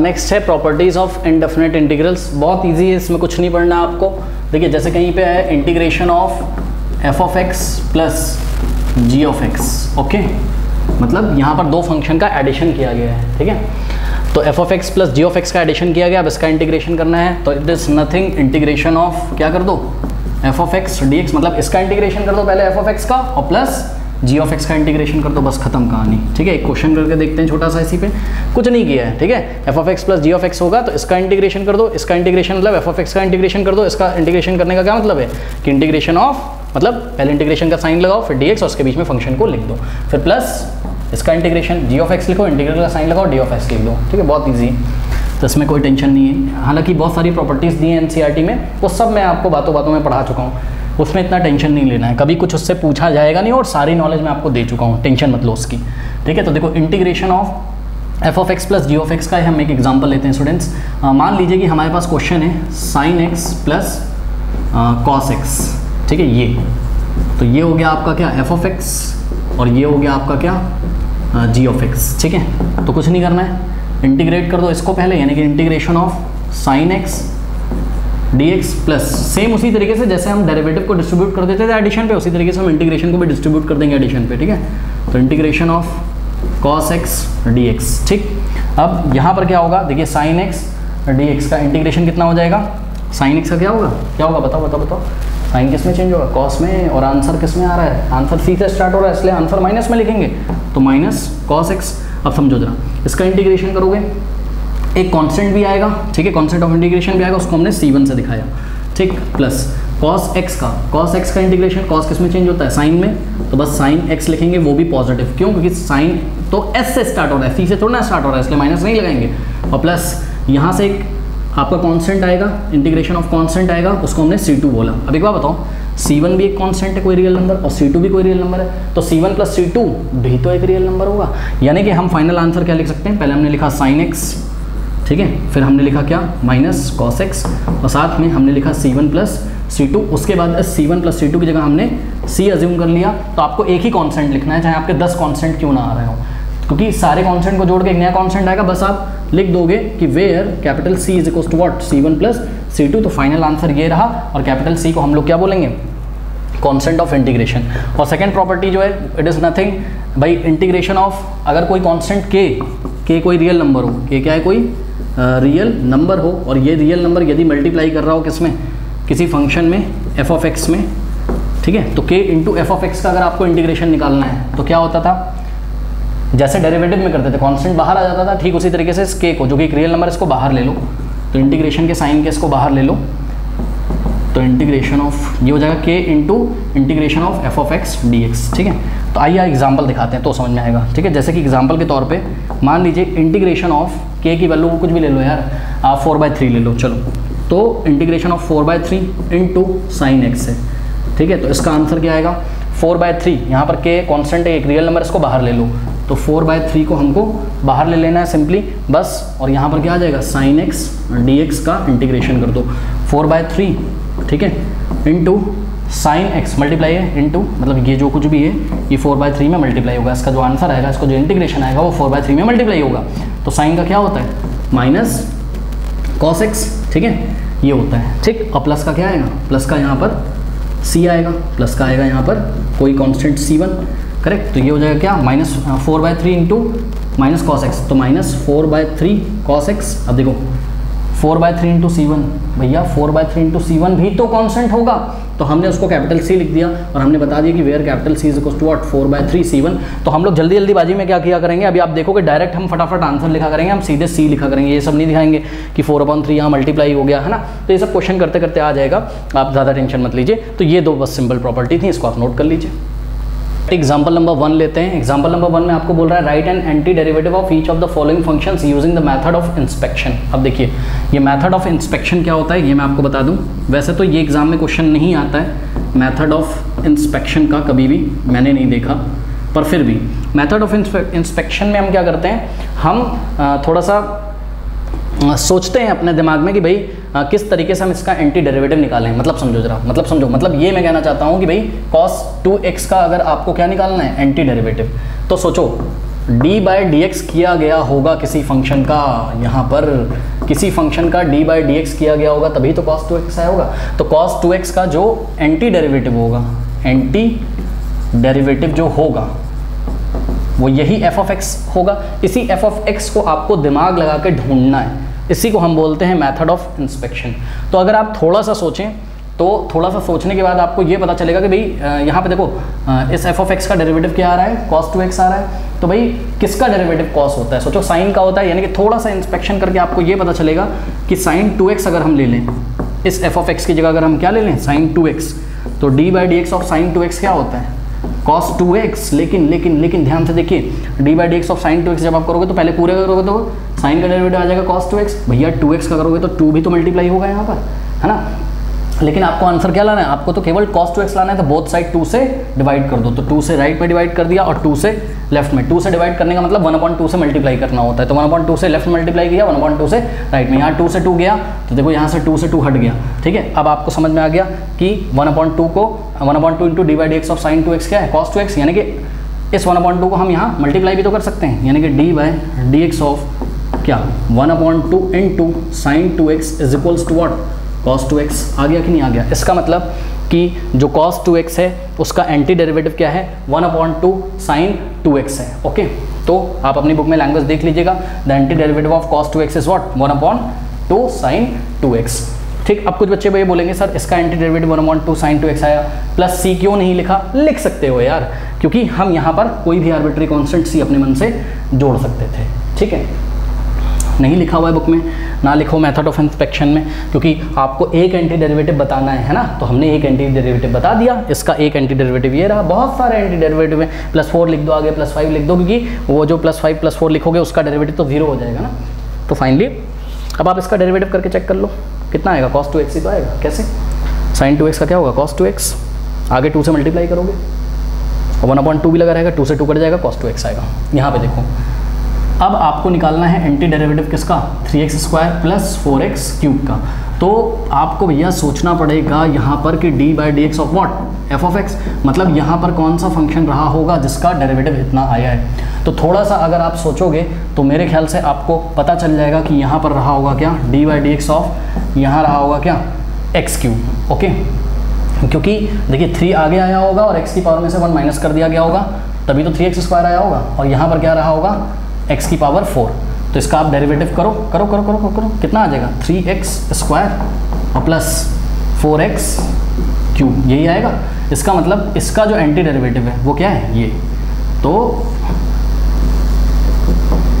नेक्स्ट है प्रॉपर्टीज ऑफ इनडेफिनेट इंटीग्रल्स, बहुत इजी है, इसमें कुछ नहीं पढ़ना आपको। देखिए जैसे कहीं पे है integration of f of x plus g of x, okay, मतलब यहाँ पर दो फंक्शन का एडिशन किया गया है, ठीक है। तो f of x plus g of x का एडिशन किया गया, अब इसका इंटीग्रेशन करना है, तो it is nothing integration of, क्या कर दो, f ऑफ x dx, मतलब इसका इंटीग्रेशन कर दो पहले f ऑफ x का और प्लस g ऑफ x का इंटीग्रेशन कर दो, बस खत्म कहानी, ठीक है। एक क्वेश्चन करके देखते हैं छोटा सा, इसी पे कुछ नहीं किया है, ठीक है। f of x plus g of x होगा तो इसका इंटीग्रेशन कर दो, इसका इंटीग्रेशन मतलब f ऑफ x का इंटीग्रेशन कर दो, इसका इंटीग्रेशन करने का क्या मतलब है कि इंटीग्रेशन ऑफ, मतलब पहले इंटीग्रेशन का साइन लगाओ फिर dx और उसके बीच में फंक्शन को लिख दो, फिर प्लस इसका इंटीग्रेशन g ऑफ x लिखो, इंटीग्रल का साइन लगाओ, d ऑफ x लिख दो, ठीक है, बहुत इजी है, तो इसमें कोई टेंशन नहीं है। हालांकि बहुत सारी प्रॉपर्टीज़ दी हैं एनसीईआरटी में, वो सब मैं आपको बातों बातों में पढ़ा चुका हूँ, उसमें इतना टेंशन नहीं लेना है, कभी कुछ उससे पूछा जाएगा नहीं और सारी नॉलेज मैं आपको दे चुका हूँ, टेंशन मत लो उसकी, ठीक है। तो देखो integration of f of x plus g of x का हम एक एग्जाम्पल लेते हैं स्टूडेंट्स। मान लीजिए कि हमारे पास क्वेश्चन है sine x plus cos x, ठीक है, ये तो ये हो गया आपका क्या f ऑफ x और ये हो गया आपका क्या g ऑफ x, ठीक है। तो कुछ नहीं करना है, इंटीग्रेट कर दो इसको पहले, यानी कि integration of sine x dx plus same उसी तरीके से जैसे हम डेरिवेटिव को डिस्ट्रीब्यूट कर देते थे एडिशन पे, उसी तरीके से हम इंटीग्रेशन को भी डिस्ट्रीब्यूट कर देंगे एडिशन पे, ठीक है। तो integration of cos x dx, ठीक। अब यहाँ पर क्या होगा, देखिए साइन x dx का इंटीग्रेशन कितना हो जाएगा, साइन x का क्या होगा बताओ बताओ बताओ, साइन किस में चेंज होगा, कॉस में, और आंसर किस में आ रहा है, आंसर सी से स्टार्ट हो रहा है, इसलिए आंसर माइनस में लिखेंगे, तो माइनस कॉस एक्स। अब समझो जरा, इसका इंटीग्रेशन करोगे एक कांस्टेंट भी आएगा, ठीक है, कांस्टेंट ऑफ इंटीग्रेशन भी आएगा, उसको हमने C1 से दिखाया, ठीक, प्लस कॉस एक्स का इंटीग्रेशन, कॉस किस में चेंज होता है, साइन में, तो बस साइन एक्स लिखेंगे, वो भी पॉजिटिव, क्यों, क्योंकि साइन तो एस से स्टार्ट हो रहा है, सी से थोड़ा ना स्टार्ट हो रहा है, इसलिए माइनस नहीं लगाएंगे, और प्लस यहाँ से एक आपका कांस्टेंट आएगा, इंटीग्रेशन ऑफ कांस्टेंट आएगा, उसको हमने C2 बोला। अब एक बात बताओ, C1 भी एक कांस्टेंट है, कोई रियल नंबर, और C2 भी कोई रियल नंबर है, तो C1 प्लस C2 भी तो एक रियल नंबर होगा, यानी कि हम फाइनल आंसर क्या लिख सकते हैं, पहले हमने लिखा साइन एक्स, ठीक है, फिर हमने लिखा क्या माइनस कॉस एक्स, और साथ में हमने लिखा C1 प्लस C2, उसके बाद C1 प्लस C2 की जगह हमने C अज्यूम कर लिया। तो आपको एक ही कांस्टेंट लिखना है, चाहे आपके 10 कांस्टेंट क्यों ना आ रहे हो, क्योंकि सारे कॉन्स्टेंट को जोड़ के एक नया कॉन्स्टेंट आएगा, बस आप लिख दोगे कि where capital C is equal to what C1 plus C2, तो फाइनल आंसर ये रहा। और कैपिटल सी को हम लोग क्या बोलेंगे, कांस्टेंट ऑफ इंटीग्रेशन। और सेकंड प्रॉपर्टी जो है इट इज़ नथिंग भाई इंटीग्रेशन ऑफ, अगर कोई कांस्टेंट के कोई रियल नंबर हो, के क्या है कोई रियल नंबर हो, और ये रियल नंबर यदि मल्टीप्लाई कर रहा हो किसमें, किसी फंक्शन में f ऑफ x में, ठीक है, तो k into F of x का अगर आपको इंटीग्रेशन निकालना है तो क्या होता था, जैसे डेरिवेटिव में करते थे कांस्टेंट बाहर आ जाता था, ठीक उसी तरीके से इस k को जो कि एक रियल नंबर, इसको बाहर ले लो, तो इंटीग्रेशन के साइन के इसको बाहर ले लो, तो इंटीग्रेशन ऑफ ये हो जाएगा k into integration of F of x d x. ठीक है, तो आइए एग्जाम्पल दिखाते हैं तो समझ में आएगा। ठीक है, जैसे कि एग्जाम्पल के तौर पे मान लीजिए इंटीग्रेशन ऑफ k की वैल्यू कुछ भी ले लो यार, आप 4/3 ले लो, चलो, तो integration of 4/3 into sine x है। ठीक है, तो इसका आंसर क्या आएगा 4/3, यहाँ पर k कांस्टेंट है, एक रियल नंबर, इसको बाहर ले लो, तो 4/3 को हमको बाहर ले लेना है सिंपली बस, और यहाँ पर क्या आ जाएगा साइन एक्स डी एक्स का इंटीग्रेशन कर दो 4/3, ठीक है, इंटू साइन एक्स मल्टीप्लाई है इंटू, मतलब ये जो कुछ भी है ये 4/3 में मल्टीप्लाई होगा, इसका जो आंसर आएगा, इसका जो इंटीग्रेशन आएगा वो 4/3 में मल्टीप्लाई होगा। तो साइन का क्या होता है माइनस कॉस एक्स, ठीक है, ये होता है। ठीक, और प्लस का क्या आएगा, प्लस का यहाँ पर c आएगा, प्लस का आएगा यहाँ पर कोई कांस्टेंट C1, करेक्ट, तो ये हो जाएगा क्या minus 4/3 into minus cos x, तो माइनस 4/3 कॉस एक्स। अब देखो 4/3 इंटू C1, भैया 4/3 इंटू C1 भी तो कांस्टेंट होगा, तो हमने उसको कैपिटल C लिख दिया और हमने बता दिया कि where capital C is equal to what 4/3 C1। तो हम लोग जल्दी जल्दी बाजी में क्या किया करेंगे, अभी आप देखोगे डायरेक्ट हम फटाफट आंसर लिखा करेंगे, हम सीधे C लिखा करेंगे, ये सब नहीं दिखाएंगे कि 4/3 यहाँ मल्टीप्लाई हो गया है ना, तो ये सब क्वेश्चन करते करते आ जाएगा, आप ज़्यादा टेंशन मत लीजिए। तो ये दो बस सिंपल प्रॉपर्टी थी, इसको आप नोट कर लीजिए। एग्जाम्पल नंबर 1 लेते हैं। एग्जाम्पल नंबर 1 में आपको बोल रहा है right and anti derivative of each of the following functions using the method of inspection. अब देखिए ये मेथड ऑफ इंस्पेक्शन क्या होता है ये मैं आपको बता दूं, वैसे तो ये एग्जाम में क्वेश्चन नहीं आता है मेथड ऑफ इंस्पेक्शन का, कभी भी मैंने नहीं देखा, पर फिर भी मेथड ऑफ इंस्पेक्शन में हम क्या करते हैं, हम थोड़ा सा सोचते हैं अपने दिमाग में कि भाई किस तरीके से हम इसका एंटी डेरिवेटिव निकालें। मतलब समझो जरा, मतलब समझो, मतलब ये मैं कहना चाहता हूँ कि भाई cos 2x का अगर आपको क्या निकालना है एंटी डेरिवेटिव, तो सोचो d/dx किया गया होगा किसी फंक्शन का, यहाँ पर किसी फंक्शन का d/dx किया गया होगा तभी तो cos 2x आया होगा। तो cos 2x का जो एंटी डेरिवेटिव होगा, एंटी डेरिवेटिव जो होगा वो यही f ऑफ x होगा। इसी f ऑफ x को आपको दिमाग लगा के ढूंढना है, इसी को हम बोलते हैं मेथड ऑफ इंस्पेक्शन। तो अगर आप थोड़ा सा सोचें तो थोड़ा सा सोचने के बाद आपको ये पता चलेगा कि भाई यहाँ पे देखो इस f ऑफ x का डेरिवेटिव क्या आ रहा है, cos 2x आ रहा है, तो भाई किसका डेरिवेटिव cos होता है, सोचो साइन का होता है, यानी कि थोड़ा सा इंस्पेक्शन करके आपको ये पता चलेगा कि sin 2x अगर हम ले लें, इस f ऑफ x की जगह अगर हम क्या ले लें sin 2x, तो d/dx ऑफ sin 2x क्या होता है cos 2x। लेकिन ध्यान से देखिए d/dx ऑफ sin 2x जब आप करोगे तो पहले पूरे करोगे तो साइन का डेरिवेटिव आ जाएगा cos 2x, भैया 2x का करोगे तो 2 भी तो मल्टीप्लाई होगा यहाँ पर, है ना। लेकिन आपको आंसर क्या लाना है, आपको तो केवल cos 2x लाना है, तो बोथ साइड 2 से डिवाइड कर दो, तो 2 से राइट में डिवाइड कर दिया और 2 से लेफ्ट में। 2 से डिवाइड करने का मतलब 1/2 से मल्टीप्लाई करना होता है, तो 1/2 से लेफ्ट मल्टीप्लाई किया, 1/2 से राइट में। यहाँ 2 से 2 गया तो देखो यहाँ से 2 से 2 हट गया, ठीक है। अब आपको समझ में आ गया कि 1/2 को 1/2 into d/dx of sin 2x क्या है cos 2x, यानी कि इस 1/2 को हम यहाँ मल्टीप्लाई भी तो कर सकते हैं, यानी कि d/dx ऑफ क्या 1/2 into sin 2x is equals to what cos 2x। आ गया कि नहीं आ गया, इसका मतलब कि जो cos 2x है उसका एंटी डेरिवेटिव क्या है 1/2 sin 2x है। ओके, तो आप अपनी बुक में लैंग्वेज देख लीजिएगा, the anti derivative of cos 2x is what 1/2 sin 2x। ठीक, अब कुछ बच्चे ये बोलेंगे सर इसका एंटी डेरिवेटिव 1/2 sin 2x आया, प्लस c क्यों नहीं लिखा, लिख सकते हो यार, क्योंकि हम यहाँ पर कोई भी आर्बिट्री कॉन्स्टेंट c अपने मन से जोड़ सकते थे, ठीक है। नहीं लिखा हुआ है बुक में, ना लिखो मेथड ऑफ इंस्पेक्शन में, क्योंकि आपको एक एंटी डेरिवेटिव बताना है ना, तो हमने एक एंटी डेरिवेटिव बता दिया, इसका एक एंटी डेरिवेटिव ये रहा, बहुत सारे एंटी डेरिवेटिव है, +4 लिख दो आगे, +5 लिख दो, क्योंकि वो जो +5 +4 लिखोगे उसका डेरिवेटिव तो 0 हो जाएगा ना। तो फाइनली अब आप इसका डेरिवेटिव करके चेक कर लो कितना आएगा, cos 2x ही तो आएगा। कैसे, sin 2x का क्या होगा cos 2x, आगे 2 से मल्टीप्लाई करोगे और 1/2 भी लगा रहेगा, 2 से 2 कट जाएगा, cos 2x आएगा। यहाँ पे देखो अब आपको निकालना है एंटी डेरिवेटिव किसका 3x² + 4x³ का, तो आपको भैया सोचना पड़ेगा यहाँ पर कि d by D x of what F of x, मतलब यहाँ पर कौन सा फंक्शन रहा होगा जिसका डेरिवेटिव इतना आया है। तो थोड़ा सा अगर आप सोचोगे तो मेरे ख्याल से आपको पता चल जाएगा कि यहाँ पर रहा होगा क्या, d by D x of, यहाँ रहा होगा क्या, एक्स क्यूब। ओके, क्योंकि देखिए 3 आगे आया होगा और x की पावर में से 1 माइनस कर दिया गया होगा, तभी तो 3x स्क्वायर आया होगा, और यहाँ पर क्या रहा होगा, x की पावर 4। तो इसका आप डेरिवेटिव करो करो करो करो करो, कितना आ जाएगा, 3x स्क्वायर और प्लस 4x क्यूब, यही आएगा। इसका मतलब इसका जो एंटी डेरिवेटिव है वो क्या है, ये। तो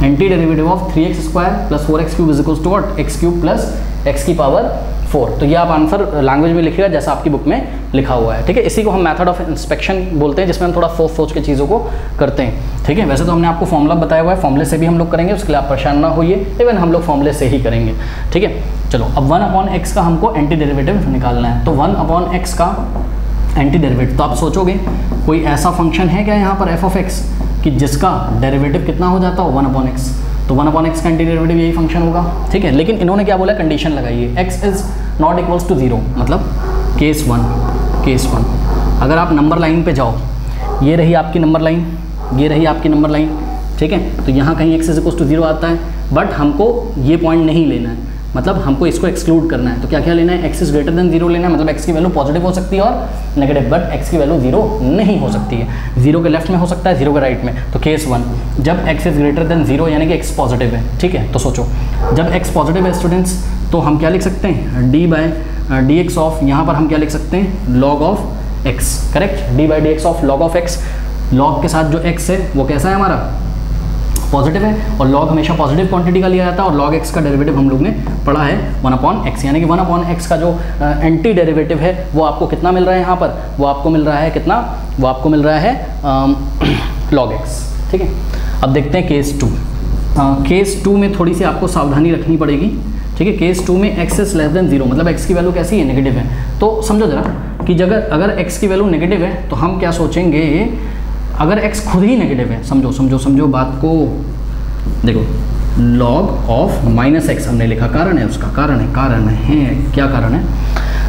anti derivative of 3x square plus 4x cube is equals to what, x cube plus x की पावर 4। तो ये आप आंसर लैंग्वेज में लिखिएगा जैसा आपकी बुक में लिखा हुआ है, ठीक है। इसी को हम मेथड ऑफ इंस्पेक्शन बोलते हैं, जिसमें हम थोड़ा सोच के चीज़ों को करते हैं, ठीक है। वैसे तो हमने आपको फॉर्मूला बताया हुआ है, फॉर्मूले से भी हम लोग करेंगे, उसके लिए आप परेशान ना होइए, इवन हम लोग फॉर्मूले से ही करेंगे, ठीक है। चलो अब 1/x का हमको एंटी डेरिवेटिव निकालना है। तो 1/x का एंटी डेरिवेटिव, तो आप सोचोगे कोई ऐसा फंक्शन है क्या यहाँ पर f ऑफ x कि जिसका डेरिवेटिव कितना हो जाता हो, 1/x। तो 1/x का एंटी डेरिवेटिव यही फंक्शन होगा, ठीक है। लेकिन इन्होंने क्या बोला, कंडीशन लगाई है, x is not equals to 0, मतलब केस 1। अगर आप नंबर लाइन पे जाओ, ये रही आपकी नंबर लाइन, ये रही आपकी नंबर लाइन, ठीक है। तो यहाँ कहीं x इज इक्वल्स टू 0 आता है, बट हमको ये पॉइंट नहीं लेना है, मतलब हमको इसको एक्सक्लूड करना है। तो क्या क्या लेना है, x इज ग्रेटर देन 0 लेना है, मतलब x की वैल्यू पॉजिटिव हो सकती है और नेगेटिव, बट x की वैल्यू 0 नहीं हो सकती है। 0 के लेफ्ट में हो सकता है, 0 के राइट में। तो केस 1, जब x इज ग्रेटर देन 0 यानी कि x पॉजिटिव है, ठीक है। तो सोचो जब x पॉजिटिव है स्टूडेंट्स, तो हम क्या लिख सकते हैं, d by D x of, यहाँ पर हम क्या लिख सकते हैं, log of x, correct. d by D x of log of x, log के साथ जो x है वो कैसा है हमारा, पॉजिटिव है, और log हमेशा पॉजिटिव क्वांटिटी का लिया जाता है, और log x का डेरिवेटिव हम लोग ने पढ़ा है 1/x, यानी कि 1/x का जो एंटी डेरिवेटिव है वो आपको कितना मिल रहा है यहाँ पर, वो आपको मिल रहा है कितना, वो आपको मिल रहा है log x, ठीक है। अब देखते हैं केस 2। केस 2 में थोड़ी सी आपको सावधानी रखनी पड़ेगी, ठीक है। केस 2 में x इज लेस देन 0, मतलब x की वैल्यू कैसी है, नेगेटिव है। तो समझो जरा कि अगर x की वैल्यू नेगेटिव है तो हम क्या सोचेंगे, अगर x खुद ही नेगेटिव है, समझो बात को, देखो log ऑफ -x हमने लिखा, कारण है उसका, कारण है क्या कारण है,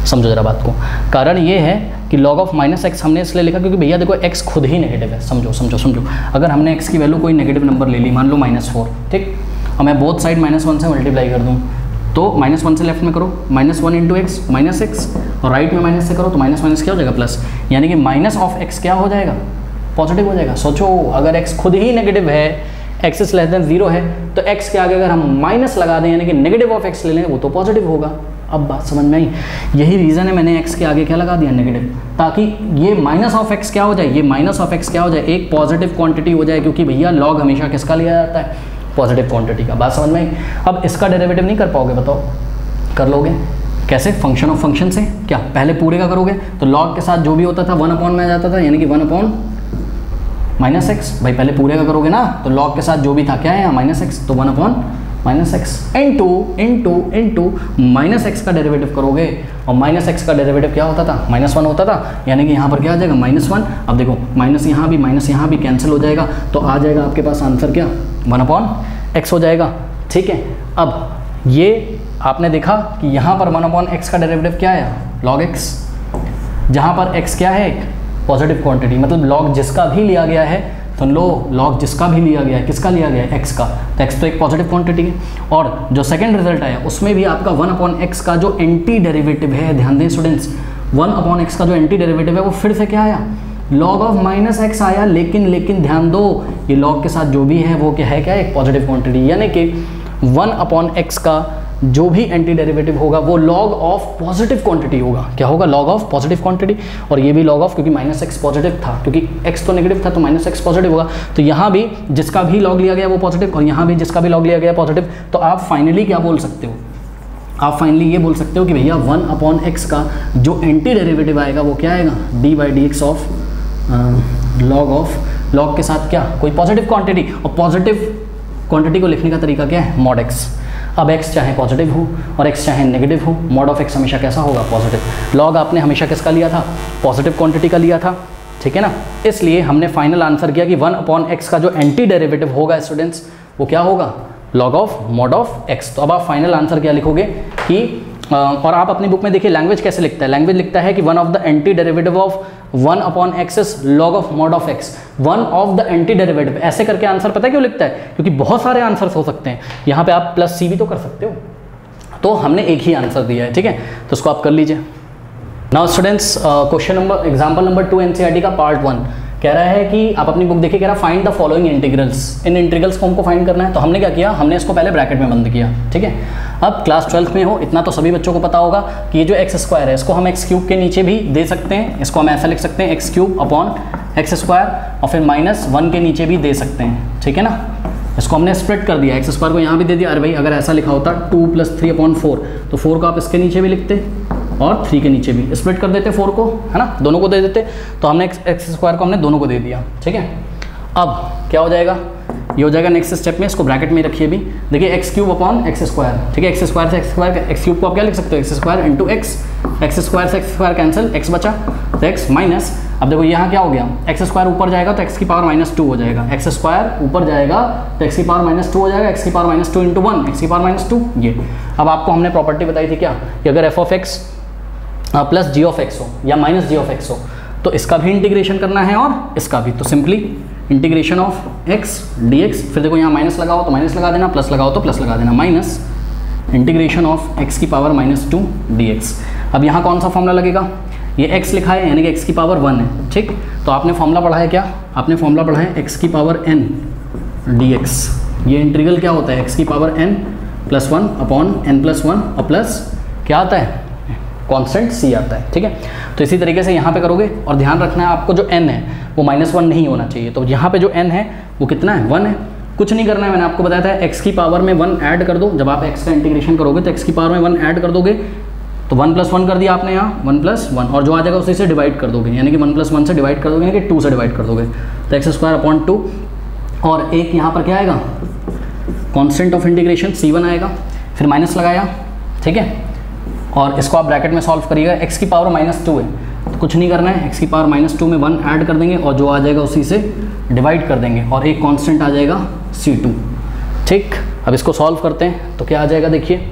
समझो जरा बात को। कारण ये है कि log ऑफ -x हमने इसलिए लिखा क्योंकि भैया देखो x खुद ही नेगेटिव है। समझो अगर हमने x की वैल्यू कोई नेगेटिव नंबर ले ली, मान लो -4, ठीक, और मैं बोथ साइड -1 से मल्टीप्लाई कर दूँ, तो -1 से लेफ्ट में करो, -1 इंटू एक्स -x, और राइट में माइनस से करो तो माइनस क्या हो जाएगा, प्लस, यानी कि माइनस ऑफ x क्या हो जाएगा, पॉजिटिव हो जाएगा। सोचो अगर x खुद ही नेगेटिव है, x इज लेस देन 0 है, तो x के आगे अगर हम माइनस लगा दें यानी कि नेगेटिव ऑफ x ले लें, वो तो पॉजिटिव होगा। अब बात समझ में आई, यही रीज़न है मैंने x के आगे क्या लगा दिया, नेगेटिव, ताकि ये माइनस ऑफ x क्या हो जाए, ये माइनस ऑफ x क्या हो जाए, एक पॉजिटिव क्वांटिटी हो जाए, क्योंकि भैया log हमेशा किसका लिया जाता है, पॉजिटिव क्वांटिटी का। बात समझ में आई। अब इसका डेरिवेटिव नहीं कर पाओगे, बताओ कर लोगे कैसे, फंक्शन ऑफ फंक्शन से, क्या पहले पूरे का करोगे, तो log के साथ जो भी होता था 1 में आ जाता था, यानी कि 1/-x, भाई पहले पूरे का करोगे ना, तो log के साथ जो भी था क्या है यहाँ, -x, तो 1/-x इंटू -x का डेरिवेटिव करोगे, और -x का डेरिवेटिव क्या होता था, -1 होता था, यानी कि यहाँ पर क्या आ जाएगा, -1। अब देखो माइनस यहाँ भी कैंसिल हो जाएगा, तो आ जाएगा आपके पास आंसर क्या, 1/x हो जाएगा, ठीक है। अब ये आपने देखा कि यहाँ पर 1/x का डेरिवेटिव क्या है, log x, जहाँ पर x क्या है, पॉजिटिव क्वांटिटी, मतलब log जिसका भी लिया गया है, तो लो log जिसका भी लिया गया है, किसका लिया गया है, x का, तो x तो एक पॉजिटिव क्वांटिटी है। और जो सेकंड रिजल्ट आया उसमें भी आपका 1/x का जो एंटी डेरिवेटिव है, ध्यान दें स्टूडेंट्स, 1/x का जो एंटी डेरिवेटिव है वो फिर से क्या आया, log ऑफ -x आया, लेकिन ध्यान दो ये log के साथ जो भी है वो क्या है, क्या एक पॉजिटिव क्वांटिटी, यानी कि 1/x का जो भी एंटी डेरिवेटिव होगा वो log ऑफ पॉजिटिव क्वांटिटी होगा। क्या होगा, log ऑफ पॉजिटिव क्वांटिटी, और ये भी log ऑफ, क्योंकि -x पॉजिटिव था, क्योंकि x तो नेगेटिव था तो -x पॉजिटिव होगा। तो यहाँ भी जिसका भी log लिया गया वो पॉजिटिव, और यहाँ भी जिसका भी log लिया गया पॉजिटिव। तो आप फाइनली क्या बोल सकते हो, आप फाइनली ये बोल सकते हो कि भैया 1/x का जो एंटी डेरिवेटिव आएगा वो क्या आएगा, d/dx ऑफ log के साथ क्या, कोई पॉजिटिव क्वांटिटी, और पॉजिटिव क्वांटिटी को लिखने का तरीका क्या है, mod x। अब x चाहे पॉजिटिव हो और x चाहे नेगेटिव हो, mod ऑफ x हमेशा कैसा होगा, पॉजिटिव। log आपने हमेशा किसका लिया था, पॉजिटिव क्वांटिटी का लिया था, ठीक है ना। इसलिए हमने फाइनल आंसर किया कि 1/x का जो एंटी डेरिवेटिव होगा स्टूडेंट्स वो क्या होगा, log of mod of x। तो अब आप फाइनल आंसर क्या लिखोगे कि और आप अपनी बुक में देखिए लैंग्वेज कैसे लिखता है, लैंग्वेज लिखता है कि one of the anti derivative of 1 upon x is log of mod of x, one of the anti derivative. ऐसे करके आंसर पता है क्यों लिखता है, क्योंकि बहुत सारे आंसर्स हो सकते हैं, यहाँ पे आप प्लस सी भी तो कर सकते हो, तो हमने एक ही आंसर दिया है, ठीक है, तो उसको आप कर लीजिए। Now students, question number example number 2 NCERT का पार्ट 1 कह रहा है कि आप अपनी बुक देखिए, कह रहा है find the following integrals. In integrals को हमको फाइंड करना है, तो हमने क्या किया, हमने इसको पहले ब्रैकेट में बंद किया, ठीक है। अब क्लास 12th में हो, इतना तो सभी बच्चों को पता होगा कि ये जो एक्स स्क्वायर है इसको हम एक्स क्यूब के नीचे भी दे सकते हैं, इसको हम ऐसा लिख सकते हैं x cube upon x square, और फिर -1 के नीचे भी दे सकते हैं, ठीक है ना। इसको हमने स्प्लिट कर दिया, एक्स स्क्वायर को यहाँ भी दे दिया। अरे भाई अगर ऐसा लिखा होता 2 + 3 अपॉन 4, तो 4 को आप इसके नीचे भी लिखते और 3 के नीचे भी स्प्लिट कर देते 4 को, है ना, दोनों को दे देते। तो हमने एक्स स्क्वायर को हमने दोनों को दे दिया, ठीक है। अब क्या हो जाएगा, ये हो जाएगा नेक्स्ट स्टेप में, इसको ब्रैकेट में रखिए भी, देखिए x cube upon x square, ठीक है। एक्स स्क्वायर से एक्स स्क्वायर, एक्स क्यूब को आप क्या लिख सकते हो, x square into x, x square से एक्स स्क्वायर कैंसिल, एक्स बचा तो एक्स माइनस, अब देखो यहाँ क्या हो गया, एक्स स्क्वायर ऊपर जाएगा तो एक्स की पावर -2 हो जाएगा, एक्स स्क्वायर ऊपर जाएगा तो एक्स की पावर -2 हो जाएगा, एक्स की पावर -2 इंटू 1, एक्स की पावर -2 ये। अब आपको हमने प्रॉपर्टी बताई थी क्या, कि अगर f of x plus g of x हो या माइनस जी ऑफ एक्स हो, तो इसका भी इंटीग्रेशन करना है और इसका भी, तो simply integration of x d x, फिर देखो यहाँ माइनस लगाओ तो माइनस लगा देना, प्लस लगाओ तो प्लस लगा देना, माइनस इंटीग्रेशन ऑफ एक्स की पावर -2 डी एक्स। अब यहाँ कौन सा फॉर्मूला लगेगा, ये x लिखा है यानी कि x की पावर 1 है, ठीक। तो आपने फॉर्मूला पढ़ा है क्या, आपने फॉर्मूला पढ़ा है x की पावर n dx। ये इंटीग्रल क्या होता है, x की पावर n + 1 अपॉन n+1 और प्लस क्या आता है, कांस्टेंट c आता है, ठीक है। तो इसी तरीके से यहाँ पे करोगे, और ध्यान रखना है आपको जो n है वो -1 नहीं होना चाहिए। तो यहाँ पे जो n है वो कितना है, 1 है। कुछ नहीं करना है, मैंने आपको बताया था x की पावर में 1 ऐड कर दो, जब आप x का इंटीग्रेशन करोगे तो x की पावर में 1 ऐड कर दोगे, तो 1 + 1 कर दिया आपने यहाँ, 1 + 1, और जो आ जाएगा उसी से डिवाइड कर दोगे, यानी कि 1 + 1 से डिवाइड कर दोगे, यानी कि 2 से डिवाइड कर दोगे, तो एक्स स्क्वायर अपॉन 2, और एक यहाँ पर क्या आएगा, कांस्टेंट ऑफ इंटीग्रेशन c1 आएगा, फिर माइनस लगाया, ठीक है, और इसको आप ब्रैकेट में सॉल्व करिएगा। एक्स की पावर -2 है, तो कुछ नहीं करना है, एक्स की पावर -2 में 1 ऐड कर देंगे, और जो आ जाएगा उसी से डिवाइड कर देंगे, और एक कांस्टेंट आ जाएगा c2, ठीक। अब इसको सॉल्व करते हैं तो क्या आ जाएगा, देखिए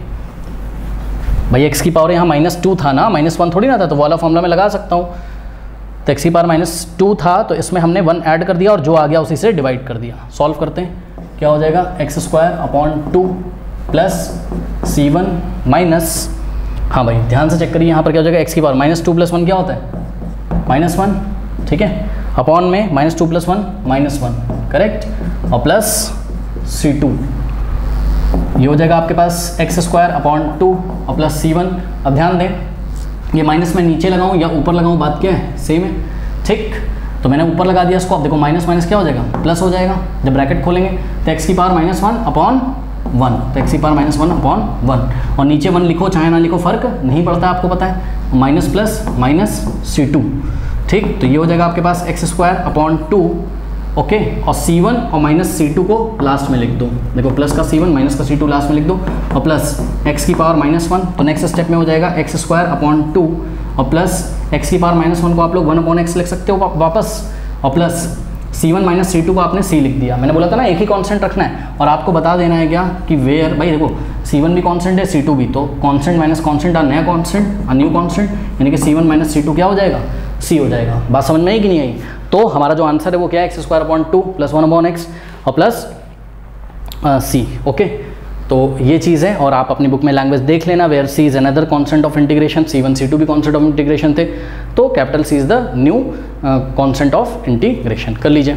भाई एक्स की पावर यहाँ -2 था ना, -1 थोड़ी ना था, तो वो वाला फॉर्मूला में लगा सकता हूँ। तो एक्स की पावर -2 था, तो इसमें हमने 1 ऐड कर दिया, और जो आ गया उसी से डिवाइड कर दिया। सॉल्व करते हैं, क्या हो जाएगा, x square upon 2 plus c1 minus, हाँ भाई ध्यान से चेक करिए, यहाँ पर क्या हो जाएगा, एक्स की पावर -2 + 1 क्या होता है, -1, ठीक है, अपॉन में -2 + 1 -1, करेक्ट, और प्लस c2, ये हो जाएगा आपके पास एक्स स्क्वायर अपॉन 2 और प्लस c1। अब ध्यान दें, ये माइनस में नीचे लगाऊं या ऊपर लगाऊं, बात क्या है, सेम है, ठीक। तो मैंने ऊपर लगा दिया इसको, अब देखो माइनस माइनस क्या हो जाएगा, प्लस हो जाएगा। जब ब्रैकेट खोलेंगे तो एक्स की पावर -1 अपॉन 1, तो एक्स की पावर -1 अपॉन 1, और नीचे 1 लिखो चाहे ना लिखो फर्क नहीं पड़ता, आपको पता है, माइनस प्लस माइनस c2, ठीक। तो ये हो जाएगा आपके पास एक्स स्क्वायर अपॉन 2, ओके, और c1 और -c2 को लास्ट में लिख दो, देखो प्लस का c1 माइनस का c2 लास्ट में लिख दो, और प्लस x की पावर -1, तो नेक्स्ट स्टेप में हो जाएगा एक्स स्क्वायर अपॉन 2, और प्लस x की पावर -1 को आप लोग 1 अपॉन x लिख सकते हो वापस, और प्लस c1 माइनस c2 को आपने c लिख दिया। मैंने बोला था ना एक ही कांस्टेंट रखना है, और आपको बता देना है क्या कि वेयर, भाई देखो c1 भी कांस्टेंट है, c2 भी, तो कांस्टेंट माइनस कांस्टेंट आ नया कांस्टेंट, न्यू कांस्टेंट, यानी कि c1 माइनस c2 क्या हो जाएगा, c हो जाएगा। बात समझ में आई कि नहीं आई? तो हमारा जो आंसर है वो क्या है, x square upon 2 plus 1 upon x और प्लस सी, ओके। तो ये चीज़ है, और आप अपनी बुक में लैंग्वेज देख लेना, where c is another constant of integration, c1 c2 भी कांस्टेंट ऑफ इंटीग्रेशन थे, तो capital C is the new constant of integration. कर लीजिए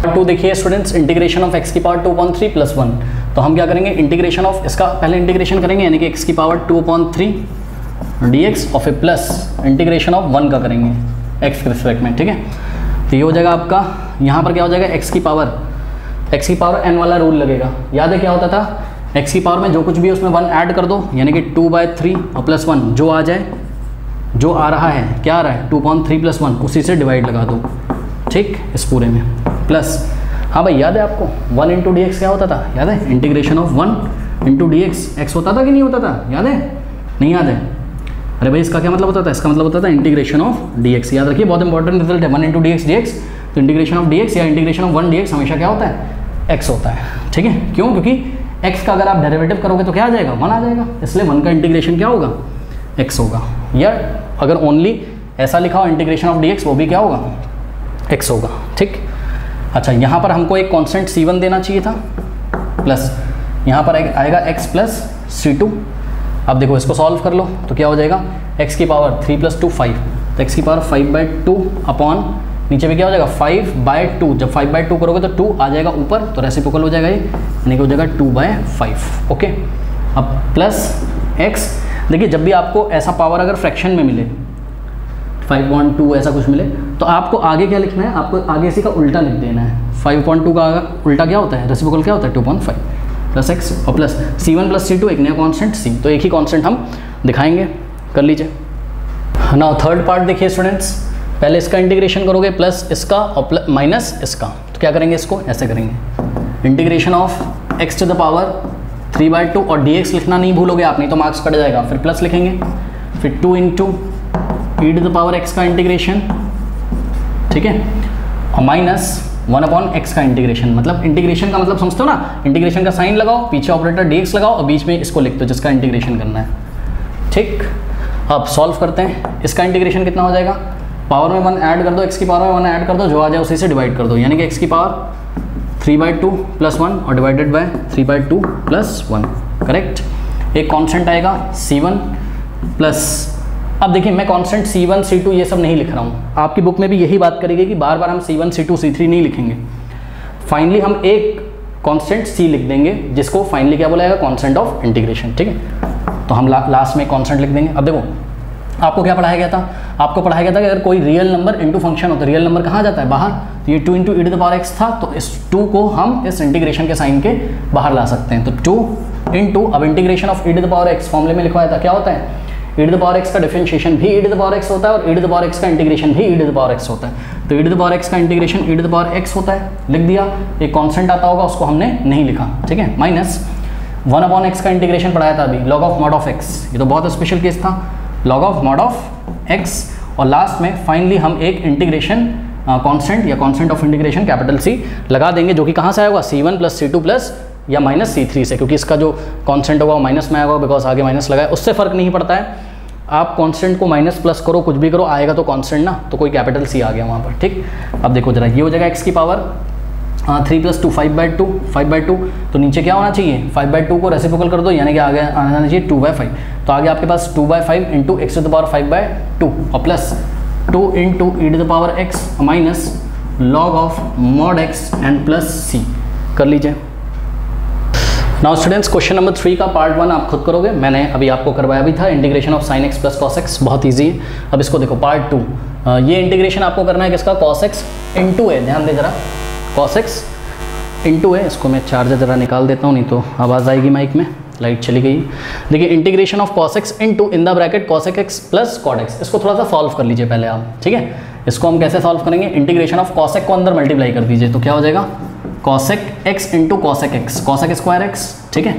2, देखिए स्टूडेंट्स, इंटीग्रेशन ऑफ एक्स की पावर 2/3 प्लस 1, तो हम क्या करेंगे, इंटीग्रेशन ऑफ इसका पहले इंटीग्रेशन करेंगे, यानी कि एक्स की पावर 2/3 dx, और फिर प्लस इंटीग्रेशन ऑफ 1 का करेंगे एक्स के रिस्पेक्ट में, ठीक है। तो ये हो जाएगा आपका, यहाँ पर क्या हो जाएगा, एक्स की पावर n वाला रूल लगेगा, याद है क्या होता था, एक्स की पावर में जो कुछ भी है उसमें 1 ऐड कर दो, यानी कि 2/3 और प्लस 1 जो आ जाए, जो आ रहा है, क्या आ रहा है 2/3 प्लस 1, उसी से डिवाइड लगा दो, ठीक, इस पूरे में, प्लस, हाँ भाई याद है आपको 1 इंटू डी एक्स क्या होता था, याद है, integration of 1 into D x होता था कि नहीं होता था, याद है, नहीं याद है? अरे भाई इसका क्या मतलब होता था, इसका मतलब होता था इंटीग्रेशन ऑफ dx, याद रखिए बहुत इंपॉर्टेंट रिजल्ट है, 1 इंटू dx, तो इंटीग्रेशन ऑफ dx या इंटीग्रेशन ऑफ 1 dx हमेशा क्या होता है, x होता है, ठीक है। क्यों? क्योंकि x का अगर आप डेरिवेटिव करोगे तो क्या आ जाएगा, 1 आ जाएगा, इसलिए 1 का इंटीग्रेशन क्या होगा, x होगा। या अगर ओनली ऐसा लिखा हो इंटीग्रेशन ऑफ dx, वो भी क्या होगा, x होगा। ठीक, अच्छा यहाँ पर हमको एक कांस्टेंट c1 देना चाहिए था, प्लस यहाँ पर आएगा x प्लस c2। अब देखो इसको सॉल्व कर लो तो क्या हो जाएगा, x की पावर 3 + 2 5, तो x की पावर 5/2 अपॉन नीचे भी क्या हो जाएगा 5/2। जब 5/2 करोगे तो 2 आ जाएगा ऊपर, तो रेसिप्रोकल हो जाएगा ये, यानी कि हो जाएगा 2/5। ओके, अब प्लस x, देखिए जब भी आपको ऐसा पावर अगर फ्रैक्शन में मिले 5.2 ऐसा कुछ मिले, तो आपको आगे क्या लिखना है, आपको आगे इसी का उल्टा लिख देना है। 5.2 का उल्टा क्या होता है, रेसिप्रोकल क्या होता है, 2.5 प्लस x और प्लस c1 प्लस c2, एक नया कांस्टेंट c, तो एक ही कांस्टेंट हम दिखाएंगे, कर लीजिए। नाउ थर्ड पार्ट देखिए स्टूडेंट्स, पहले इसका इंटीग्रेशन करोगे प्लस इसका और माइनस इसका, तो क्या करेंगे, इसको ऐसे करेंगे, integration of x to the power 3/2 और dx लिखना नहीं भूलोगे आप, नहीं तो मार्क्स कट जाएगा, फिर प्लस लिखेंगे, फिर 2 into e to the power x का इंटीग्रेशन, ठीक है, और माइनस 1/x का इंटीग्रेशन। मतलब इंटीग्रेशन का मतलब समझते हो ना, इंटीग्रेशन का साइन लगाओ, पीछे ऑपरेटर dx लगाओ और बीच में इसको लिख दो जिसका इंटीग्रेशन करना है। ठीक, अब सॉल्व करते हैं, इसका इंटीग्रेशन कितना हो जाएगा, पावर में 1 ऐड कर दो, x की पावर में 1 ऐड कर दो, जो आ जाए उसी से डिवाइड कर दो, यानी कि x की पावर 3/2 + 1 और डिवाइडेड बाय 3/2 + 1, करेक्ट। एक कांस्टेंट आएगा c1 प्लस, अब देखिए मैं कांस्टेंट c1 c2 ये सब नहीं लिख रहा हूँ, आपकी बुक में भी यही बात करेगी कि बार बार हम c1 c2 c3 नहीं लिखेंगे, फाइनली हम एक कांस्टेंट c लिख देंगे जिसको फाइनली क्या बोला जाएगा, कांस्टेंट ऑफ इंटीग्रेशन। ठीक है, तो हम लास्ट में कांस्टेंट लिख देंगे। अब देखो आपको क्या पढ़ाया गया था, आपको पढ़ाया गया था कि अगर कोई रियल नंबर इंटू फंक्शन हो तो रियल नंबर कहाँ जाता है, बाहर, तो ये 2 into e to the power x था, तो इस 2 को हम इस इंटीग्रेशन के साइन के बाहर ला सकते हैं, तो 2 इंटू, अब integration of e to the power x फॉर्मूले में लिखवाया था, क्या होता है, e to the power x का डिफरेंशिएशन भी e to the power x होता है और e to the power x का इंटीग्रेशन भी e to the power x होता है, तो e to the power x का integration e to the power x होता है, लिख दिया। एक कांस्टेंट आता होगा उसको हमने नहीं लिखा, ठीक है, माइनस 1/x का इंटीग्रेशन पढ़ाया था अभी, log of mod of x, ये तो बहुत स्पेशल केस था, log of mod of x, और लास्ट में फाइनली हम एक इंटीग्रेशन कांस्टेंट या constant of integration capital C लगा देंगे, जो कि कहाँ से आएगा, c1 प्लस c2 प्लस या माइनस c3 से, क्योंकि इसका जो कांस्टेंट होगा वो माइनस में आएगा, बिकॉज आगे माइनस लगा है, उससे फर्क नहीं पड़ता है, आप कांस्टेंट को माइनस प्लस करो, कुछ भी करो, आएगा तो कांस्टेंट ना, तो कोई कैपिटल C आ गया वहाँ पर। ठीक, अब देखो जरा, ये हो जाएगा x की पावर 3 + 2 5/2, तो नीचे क्या होना चाहिए, 5/2 को रेसिप्रोकल कर दो, यानी कि आगे आना चाहिए 2/5, तो आगे आपके पास 2/5 into x to the power 5/2 और plus 2 into e to the power x minus log of mod x and plus c, कर लीजिए। नाउ स्टूडेंट्स, क्वेश्चन नंबर 3 का पार्ट 1 आप खुद करोगे, मैंने अभी आपको करवाया भी था, integration of sin x plus cos x, बहुत ईजी है। अब इसको देखो पार्ट 2, ये इंटीग्रेशन आपको करना है किसका, cos x इंटू है, ध्यान दे जरा, cos x इंटू है, इसको मैं चार्जर जरा निकाल देता हूँ, नहीं तो आवाज़ आएगी माइक में, लाइट चली गई। देखिए integration of cos x into in the bracket cos x plus cot x, इसको थोड़ा सा सॉल्व कर लीजिए पहले आप, ठीक है। इसको हम कैसे सॉल्व करेंगे, इंटीग्रेशन ऑफ cos x को अंदर मल्टीप्लाई कर दीजिए, तो क्या हो जाएगा, cos x into cos x square x, ठीक है,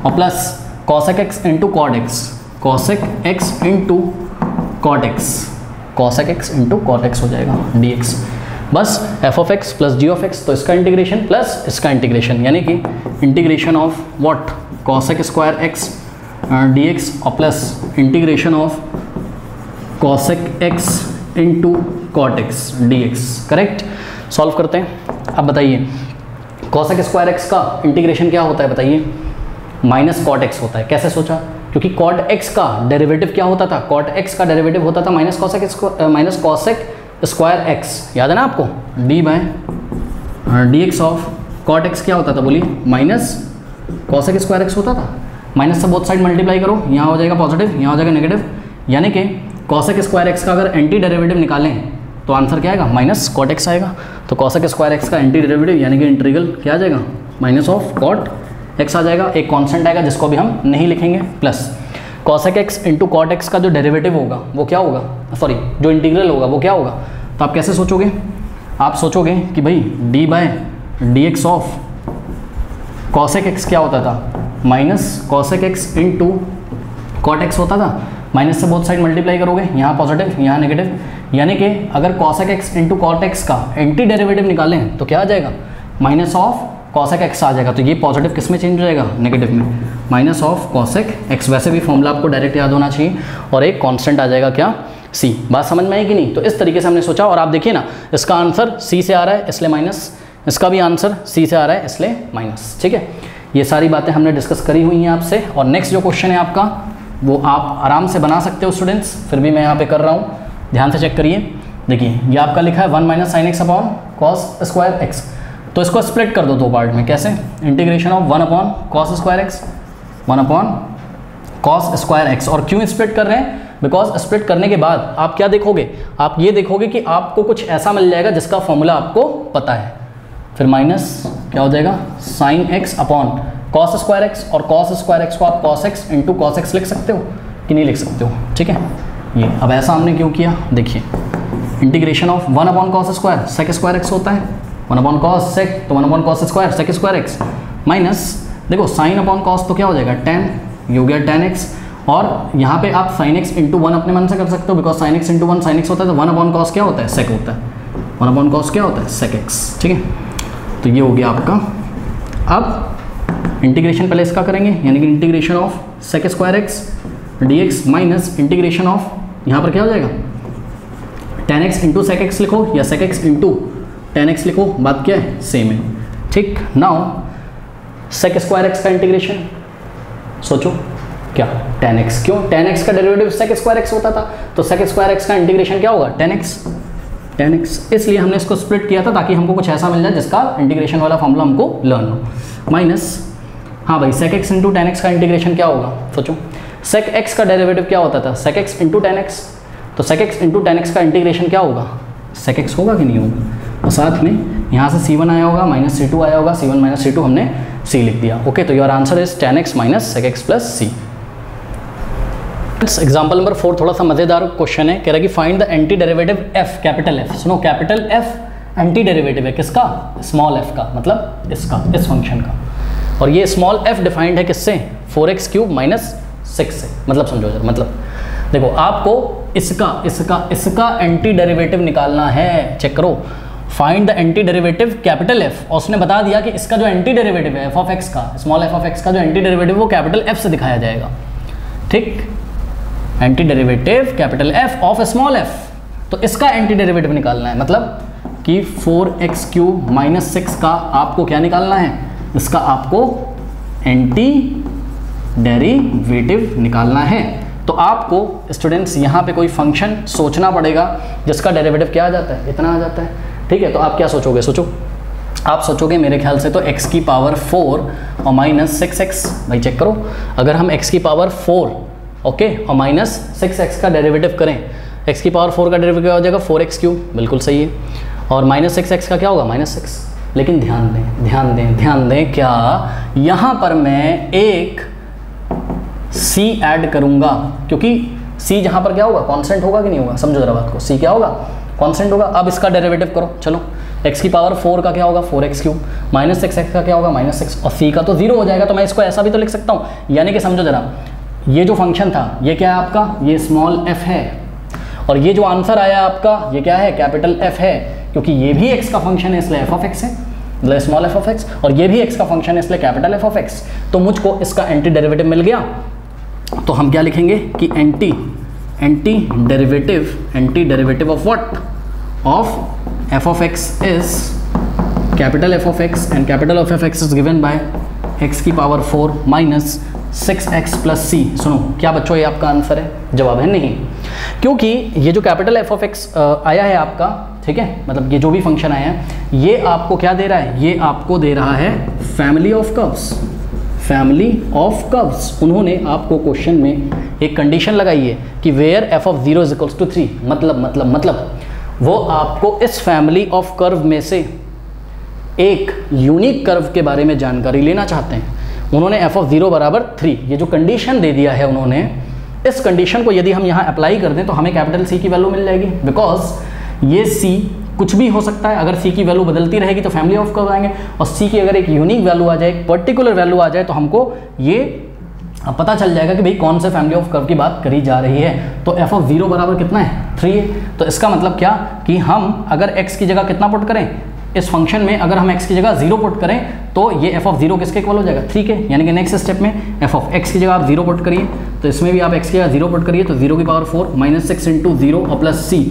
और plus cos x into cot x into cot x into cot x हो जाएगा dx, बस f of x plus g of x, तो इसका इंटीग्रेशन प्लस इसका इंटीग्रेशन, यानी कि integration of what, cos x square x dx और plus integration of cos x into cot x dx, correct. Solve करते हैं, अब बताइए cos x स्क्वायर x का इंटीग्रेशन क्या होता है बताइए, माइनस cot x होता है। कैसे सोचा, क्योंकि cot x का डेरिवेटिव क्या होता था, cot x का डेरिवेटिव होता था minus cos x square x, याद है ना आपको, d by dx of cot x क्या होता था बोलिए, minus cos x square x होता था, माइनस से बोथ साइड मल्टीप्लाई करो, यहाँ हो जाएगा पॉजिटिव, यहाँ हो जाएगा नेगेटिव, यानी कि cos x स्क्वायर x का अगर एंटी डेरिवेटिव निकालें तो आंसर क्या आएगा, माइनस cot x आएगा, तो cos x स्क्वायर x का एंटी डेरिवेटिव यानी कि इंटीग्रल क्या आ जाएगा, माइनस ऑफ cot x आ जाएगा, एक कांस्टेंट आएगा जिसको भी हम नहीं लिखेंगे, plus cos x into cot x का जो डेरिवेटिव होगा वो क्या होगा, सॉरी जो इंटीग्रल होगा वो क्या होगा, तो आप कैसे सोचोगे, आप सोचोगे कि भाई d by dx of cos x क्या होता था, minus cos x into cot x होता था, माइनस से बोथ साइड मल्टीप्लाई करोगे, यहाँ पॉजिटिव यहाँ नेगेटिव, यानी कि अगर cos x into cot x का एंटी डेरिवेटिव निकालें तो क्या आ जाएगा, माइनस ऑफ कॉसेक एक्स आ जाएगा, तो ये पॉजिटिव किस में चेंज हो जाएगा, नेगेटिव में, माइनस ऑफ कॉसेक एक्स। वैसे भी फॉर्मूला आपको डायरेक्ट याद होना चाहिए, और एक कांस्टेंट आ जाएगा क्या, सी। बात समझ में आई कि नहीं? तो इस तरीके से हमने सोचा, और आप देखिए ना इसका आंसर सी से आ रहा है इसलिए माइनस, इसका भी आंसर सी से आ रहा है इसलिए माइनस। ठीक है, ये सारी बातें हमने डिस्कस करी हुई हैं आपसे। और नेक्स्ट जो क्वेश्चन है आपका वो आप आराम से बना सकते हो स्टूडेंट्स, फिर भी मैं यहाँ पे कर रहा हूँ, ध्यान से चेक करिए। देखिए ये आपका लिखा है 1 minus sine x upon cos square x, तो इसको स्प्लिट कर दो दो पार्ट में। कैसे? Integration of 1 upon cos square x, 1 upon cos square x. और क्यों स्प्लिट कर रहे हैं? बिकॉज स्प्लिट करने के बाद आप क्या देखोगे, आप ये देखोगे कि आपको कुछ ऐसा मिल जाएगा जिसका फॉर्मूला आपको पता है। फिर माइनस क्या हो जाएगा, sine x upon cos square x, और कॉस स्क्वायर एक्स को आप cos x into cos x लिख सकते हो कि नहीं लिख सकते हो? ठीक है, ये अब ऐसा हमने क्यों किया, देखिए integration of 1 upon cos square sec square x होता है, 1 अपॉन कॉस सेक, तो 1 upon cos square sec square x, minus देखो साइन अपॉन कॉस तो क्या हो जाएगा, tan, ये हो गया tan x। और यहाँ पे आप sin x इंटू 1 अपने मन से कर सकते हो, because sin x into 1 sin x होता है, तो 1 अपॉन कॉस क्या होता है, सेक होता है, 1 अपॉन कॉस क्या होता है, सेक x। ठीक है, तो ये हो गया आपका। अब इंटीग्रेशन पहले इसका करेंगे, यानी कि integration of sec square x dx minus integration of, यहाँ पर क्या हो जाएगा, tan x into sec x लिखो या sec x into tan x लिखो, बात क्या है, सेम है। ठीक, नाउ सेक स्क्वायर एक्स का इंटीग्रेशन सोचो क्या, tan x, क्यों tan x का डेरिवेटिव सेक स्क्वायर एक्स होता था, तो सेक स्क्वायर एक्स का इंटीग्रेशन क्या होगा, tan x। इसलिए हमने इसको स्प्लिट किया था ताकि हमको कुछ ऐसा मिल जाए जिसका इंटीग्रेशन वाला फॉर्मूला हमको लर्न हो। माइनस, हाँ भाई sec x into tan x का इंटीग्रेशन क्या होगा, सोचो सेक एक्स का डेरिवेटिव क्या होता था, sec x into tan x, तो sec x into tan x का इंटीग्रेशन क्या होगा, सेक एक्स होगा कि नहीं होगा। और साथ में यहाँ से c1 आया होगा माइनस c2 आया होगा, c1 माइनस c2 हमने c लिख दिया। ओके, तो your answer is tan x minus sec x plus c। Example number 4 थोड़ा सा मजेदार क्वेश्चन है, कह रहा है कि find the anti derivative f, capital F। सुनो, कैपिटल F एंटी डेरिवेटिव है किसका, स्मॉल f का, मतलब इसका, इस फंक्शन का। और ये स्मॉल f डिफाइंड है किससे, 4x क्यूब माइनस 6 से। मतलब समझो जरा, मतलब देखो आपको इसका एंटी डेरिवेटिव निकालना है। चेक करो, find the anti derivative capital F, और उसने बता दिया कि इसका जो एंटी डेरिवेटिव है f ऑफ x का, स्मॉल f ऑफ x का जो एंटी डेरिवेटिव वो कैपिटल F से दिखाया जाएगा। ठीक, anti derivative capital F of small f, तो इसका एंटी डेरिवेटिव निकालना है। मतलब कि 4x क्यूब माइनस 6 का आपको क्या निकालना है, इसका आपको एंटी डेरिवेटिव निकालना है। तो आपको स्टूडेंट्स यहाँ पे कोई फंक्शन सोचना पड़ेगा जिसका डेरिवेटिव क्या आ जाता है, इतना आ जाता है। ठीक है, तो आप क्या सोचोगे, सोचो आप सोचोगे मेरे ख्याल से तो x की पावर 4 और माइनस 6x। भाई चेक करो, अगर हम x की पावर 4 ओके और माइनस 6x का डेरिवेटिव करें, x की पावर 4 का डेरिवेटिव क्या हो जाएगा, 4x क्यूब, बिल्कुल सही है। और माइनस 6x का क्या होगा, माइनस 6। लेकिन ध्यान दें क्या यहाँ पर मैं एक c ऐड करूँगा, क्योंकि c जहाँ पर क्या होगा, कांस्टेंट होगा कि नहीं होगा, समझो जरा बात को, c क्या होगा, कांस्टेंट होगा। अब इसका डेरिवेटिव करो, चलो x की पावर 4 का क्या होगा, 4x क्यूब, माइनस 6x का क्या होगा, माइनस 6, और c का तो 0 हो जाएगा। तो मैं इसको ऐसा भी तो लिख सकता हूँ, यानी कि समझो जरा, ये जो फंक्शन था ये क्या है आपका, ये स्मॉल f है, और ये जो आंसर आया आपका ये क्या है, कैपिटल F है, क्योंकि ये भी x का फंक्शन है इसलिए f ऑफ x है, मतलब स्मॉल f ऑफ x, और ये भी x का फंक्शन है इसलिए कैपिटल F ऑफ x। तो मुझको इसका एंटी डेरिवेटिव मिल गया, तो हम क्या लिखेंगे कि anti derivative of what, of f of x is capital F of x, and capital of f is given by x की power 4 minus 6x plus c। सुनो क्या बच्चों, ये आपका आंसर है, जवाब है नहीं, क्योंकि ये जो कैपिटल F ऑफ x आया है आपका, ठीक है, मतलब ये जो भी फंक्शन आया है ये आपको क्या दे रहा है, ये आपको दे रहा है फैमिली ऑफ कर्व्स। उन्होंने आपको क्वेश्चन में एक कंडीशन लगाई है कि where f of 0 is equals to 3, मतलब वो आपको इस फैमिली ऑफ कर्व में से एक यूनिक कर्व के बारे में जानकारी लेना चाहते हैं। उन्होंने f ऑफ 0 बराबर 3, ये जो कंडीशन दे दिया है उन्होंने, इस कंडीशन को यदि हम यहाँ अप्लाई कर दें तो हमें कैपिटल C की वैल्यू मिल जाएगी, बिकॉज ये C कुछ भी हो सकता है। अगर C की वैल्यू बदलती रहेगी तो फैमिली ऑफ कर्व आएंगे, और C की अगर एक यूनिक वैल्यू आ जाए, एक पर्टिकुलर वैल्यू आ जाए, तो हमको ये पता चल जाएगा कि भाई कौन से फैमिली ऑफ कर्व की बात करी जा रही है। तो f ऑफ 0 बराबर कितना है, 3 है। तो इसका मतलब क्या कि हम अगर x की जगह कितना पुट करें, इस फंक्शन में अगर हम x की जगह 0 पुट करें तो ये f ऑफ 0 किसके इक्वल हो जाएगा, 3 के। यानी कि नेक्स्ट स्टेप में f ऑफ x की जगह आप 0 पुट करिए, तो इसमें भी आप x की जगह 0 पुट करिए, तो 0 की पावर 4 माइनस 6 इंटू 0 और प्लस c।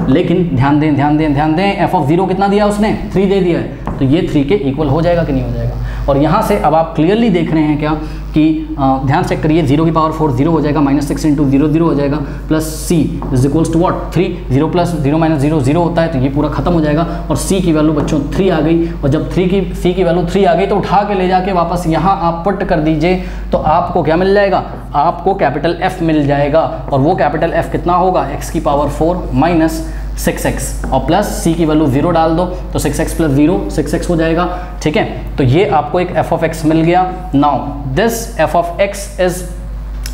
लेकिन ध्यान दें f ऑफ 0 कितना दिया उसने, 3 दे दिया है, तो ये 3 के इक्वल हो जाएगा कि नहीं हो जाएगा। और यहाँ से अब आप क्लियरली देख रहे हैं क्या कि ध्यान चेक करिए, 0 की पावर 4 0 हो जाएगा, माइनस 6 इंटू 0 0 हो जाएगा, plus c is equals to what, 3। 0 plus 0 minus 0 0 होता है, तो ये पूरा खत्म हो जाएगा। और c की वैल्यू बच्चों 3 आ गई, और जब c की वैल्यू 3 आ गई तो उठा के ले जाके वापस यहाँ आप पुट कर दीजिए, तो आपको क्या मिल जाएगा, आपको कैपिटल F मिल जाएगा। और वो कैपिटल F कितना होगा, x की पावर 4 माइनस 6x और प्लस c की वैल्यू 0 डाल दो, तो 6x प्लस 0 6x हो जाएगा। ठीक है, तो ये आपको एक f ऑफ x मिल गया। Now this f of x is,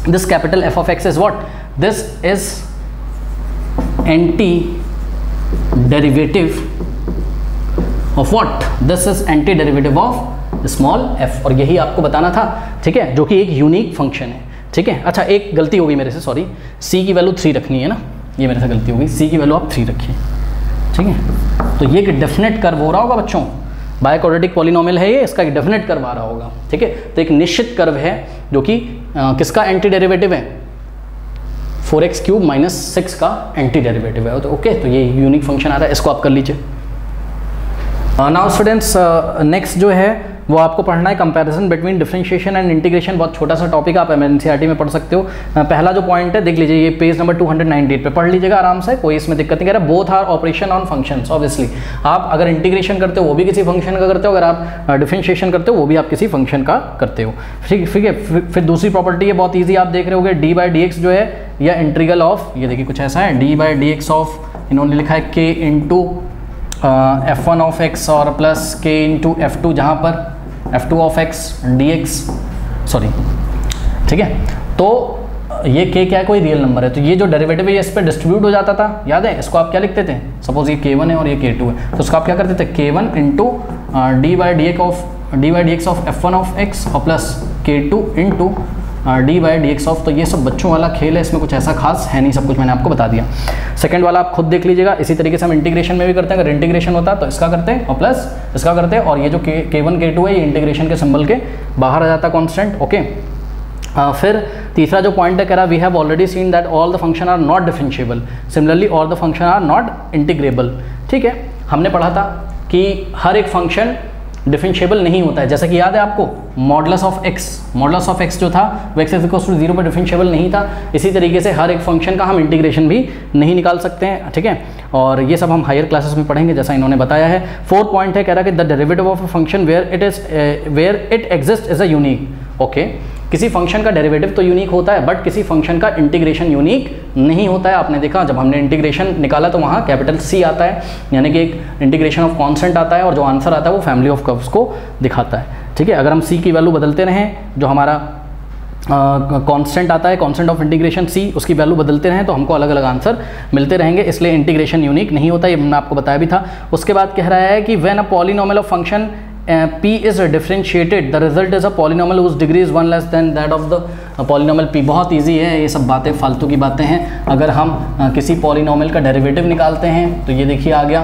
this capital F of x is what, this is anti derivative of what, this is anti derivative of small f, और यही आपको बताना था। ठीक है, जो कि एक यूनिक फंक्शन है। ठीक है, अच्छा एक गलती हो गई मेरे से, सॉरी, c की वैल्यू 3 रखनी है ना, ये मेरे से गलती हो गई, c की वैल्यू आप 3 रखिए। ठीक है, तो ये एक डेफिनेट कर्व हो रहा होगा बच्चों, बाय क्वाड्रेटिक पॉलिनोमियल है ये, इसका एक डेफिनेट कर्व आ रहा होगा। ठीक है, तो एक निश्चित कर्व है जो कि किसका एंटी डेरिवेटिव है, 4x क्यूब माइनस 6 का एंटी डेरिवेटिव है। तो ओके, तो ये यूनिक फंक्शन आ रहा है, इसको आप कर लीजिए। नाउ स्टूडेंट्स, नेक्स्ट जो है वो आपको पढ़ना है comparison between differentiation and integration. बहुत छोटा सा टॉपिक, आप एनसीईआरटी में पढ़ सकते हो। पहला जो पॉइंट है देख लीजिए, ये पेज नंबर 298 पे पढ़ लीजिएगा आराम से, कोई इसमें दिक्कत नहीं। कह रहा both are operation on functions. Obviously आप अगर इंटीग्रेशन करते हो वो भी किसी फंक्शन का करते हो, अगर आप डिफरेंशिएशन करते हो वो भी आप किसी फंक्शन का करते हो। ठीक है, फिर दूसरी प्रॉपर्टी है बहुत ईजी, आप देख रहे होगे, डी बाई डी एक्स जो है या इंटीग्रल ऑफ, ये देखिए कुछ ऐसा है, d by D x of, इन्होंने लिखा है के इंटू f1 ऑफ x और प्लस k इंटू f2, जहाँ पर f2 of x dx, sorry. ठीक है, तो ये k क्या है, कोई रियल नंबर है, तो ये जो डेरिवेटिव है ये इस पर डिस्ट्रीब्यूट हो जाता था, याद है। इसको आप क्या लिखते थे, सपोज ये k1 है और ये k2 है, तो उसको आप क्या करते थे, k1 into D by D x of f1 of x और plus k2 into D by D x of. तो ये सब बच्चों वाला खेल है, इसमें कुछ ऐसा खास है नहीं, सब कुछ मैंने आपको बता दिया। सेकंड वाला आप खुद देख लीजिएगा, इसी तरीके से हम इंटीग्रेशन में भी करते हैं। अगर इंटीग्रेशन होता है तो इसका करते हैं और प्लस इसका करते हैं, और ये जो k1 k2 है ये इंटीग्रेशन के सिंबल के बाहर आ जाता है कॉन्स्टेंट। ओके, फिर तीसरा जो पॉइंट है, कह रहा we have already seen that all the function are not differentiable, similarly all the function are not integrable. ठीक है, हमने पढ़ा था कि हर एक फंक्शन डिफरेंशिएबल नहीं होता है, जैसा कि याद है आपको, मॉडुलस ऑफ x जो था वो x इक्वल टू 0 पर डिफरेंशिएबल नहीं था। इसी तरीके से हर एक फंक्शन का हम इंटीग्रेशन भी नहीं निकाल सकते हैं। ठीक है, और ये सब हम हायर क्लासेस में पढ़ेंगे जैसा इन्होंने बताया है। फोर्थ पॉइंट है, कह रहा है कि the derivative of a function where it exist is a unique. Okay, किसी फंक्शन का डेरिवेटिव तो यूनिक होता है, बट किसी फंक्शन का इंटीग्रेशन यूनिक नहीं होता है। आपने देखा जब हमने इंटीग्रेशन निकाला तो वहाँ कैपिटल C आता है, यानी कि एक इंटीग्रेशन ऑफ कांस्टेंट आता है, और जो आंसर आता है वो फैमिली ऑफ कर्व्स को दिखाता है। ठीक है, अगर हम C की वैल्यू बदलते रहें, जो हमारा कांस्टेंट आता है, कांस्टेंट ऑफ इंटीग्रेशन C, उसकी वैल्यू बदलते रहें तो हमको अलग अलग आंसर मिलते रहेंगे, इसलिए इंटीग्रेशन यूनिक नहीं होता, ये मैंने आपको बताया भी था। उसके बाद कह रहा है कि when a polynomial of function p is differentiated, the result is a polynomial whose degree is 1 less than that of the polynomial p। बहुत इजी है, ये सब बातें फालतू की बातें हैं। अगर हम किसी पॉलिनोमियल का डेरिवेटिव निकालते हैं तो ये देखिए आ गया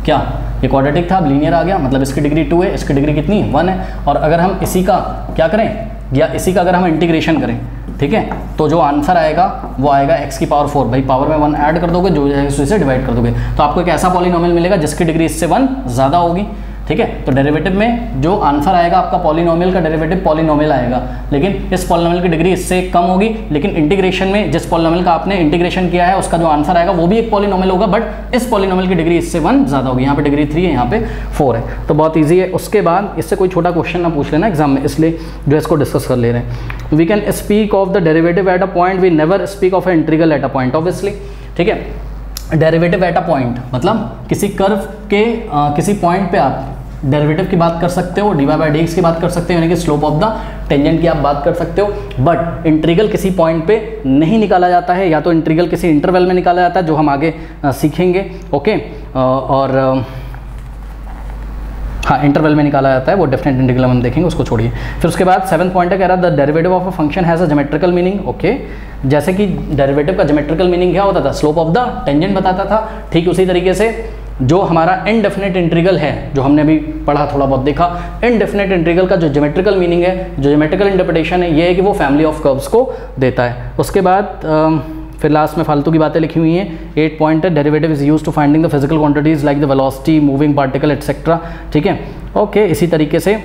क्या, ये क्वाड्रेटिक था, अब लीनियर आ गया, मतलब इसकी डिग्री 2 है, इसकी डिग्री कितनी 1 है। और अगर हम इसी का क्या करें, या इसी का अगर हम इंटीग्रेशन करें, ठीक है, तो जो आंसर आएगा वो आएगा x की पावर 4। भाई पावर में 1 ऐड कर दोगे, जो है इसे डिवाइड कर दोगे, तो आपको एक ऐसा पॉलिनोमियल मिलेगा जिसकी डिग्री इससे 1 ज़्यादा होगी। ठीक है, तो डेरिवेटिव में जो आंसर आएगा आपका पॉलिनोमियल का डेरिवेटिव पॉलिनोमियल आएगा, लेकिन इस पॉलिनोमियल की डिग्री इससे कम होगी। लेकिन इंटीग्रेशन में जिस पॉलिनोमियल का आपने इंटीग्रेशन किया है उसका जो आंसर आएगा वो भी एक पॉलिनोमियल होगा, बट इस पॉलिनोमियल की डिग्री इससे 1 ज़्यादा होगी। यहाँ पे डिग्री 3 है, यहाँ पे 4 है, तो बहुत ईजी है। उसके बाद इससे कोई छोटा क्वेश्चन ना पूछ लेना एग्जाम में, इसलिए जो इसको डिस्कस कर ले रहे हैं। We can speak of the derivative at a point, we never speak of a integral at a point, obviously. ठीक है, डेरिवेटिव एट अ पॉइंट मतलब किसी कर्व के किसी पॉइंट पे आप डेरिवेटिव की बात कर सकते हो, D Y by D X की बात कर सकते हो, यानी कि स्लोप ऑफ द टेंजेंट की आप बात कर सकते हो, बट इंटीग्रल किसी पॉइंट पे नहीं निकाला जाता है, या तो इंटीग्रल किसी इंटरवल में निकाला जाता है, जो हम आगे सीखेंगे। ओके, और हाँ, इंटरवल में निकाला जाता है, वो डेफिनेट इंटीग्रल हम देखेंगे, उसको छोड़िए। फिर उसके बाद 7th पॉइंट है, कह रहा है the derivative of a function has a geometrical meaning. Okay, जैसे कि डेरिवेटिव का ज्योमेट्रिकल मीनिंग क्या होता था, स्लोप ऑफ द टेंजेंट बताता था, ठीक उसी तरीके से जो हमारा इनडेफिनेट इंटीग्रल है, जो हमने अभी पढ़ा, थोड़ा बहुत देखा, इनडेफिनेट इंटीग्रल का जो ज्योमेट्रिकल मीनिंग है, जो ज्योमेट्रिकल इंटरप्रिटेशन है, ये है कि वो फैमिली ऑफ कर्व्स को देता है। उसके बाद फिर लास्ट में फालतू की बातें लिखी हुई हैं। 8 पॉइंट है, derivative is use to finding the physical quantities like the velocity, moving particle etcetera. ठीक है, ओके। इसी तरीके से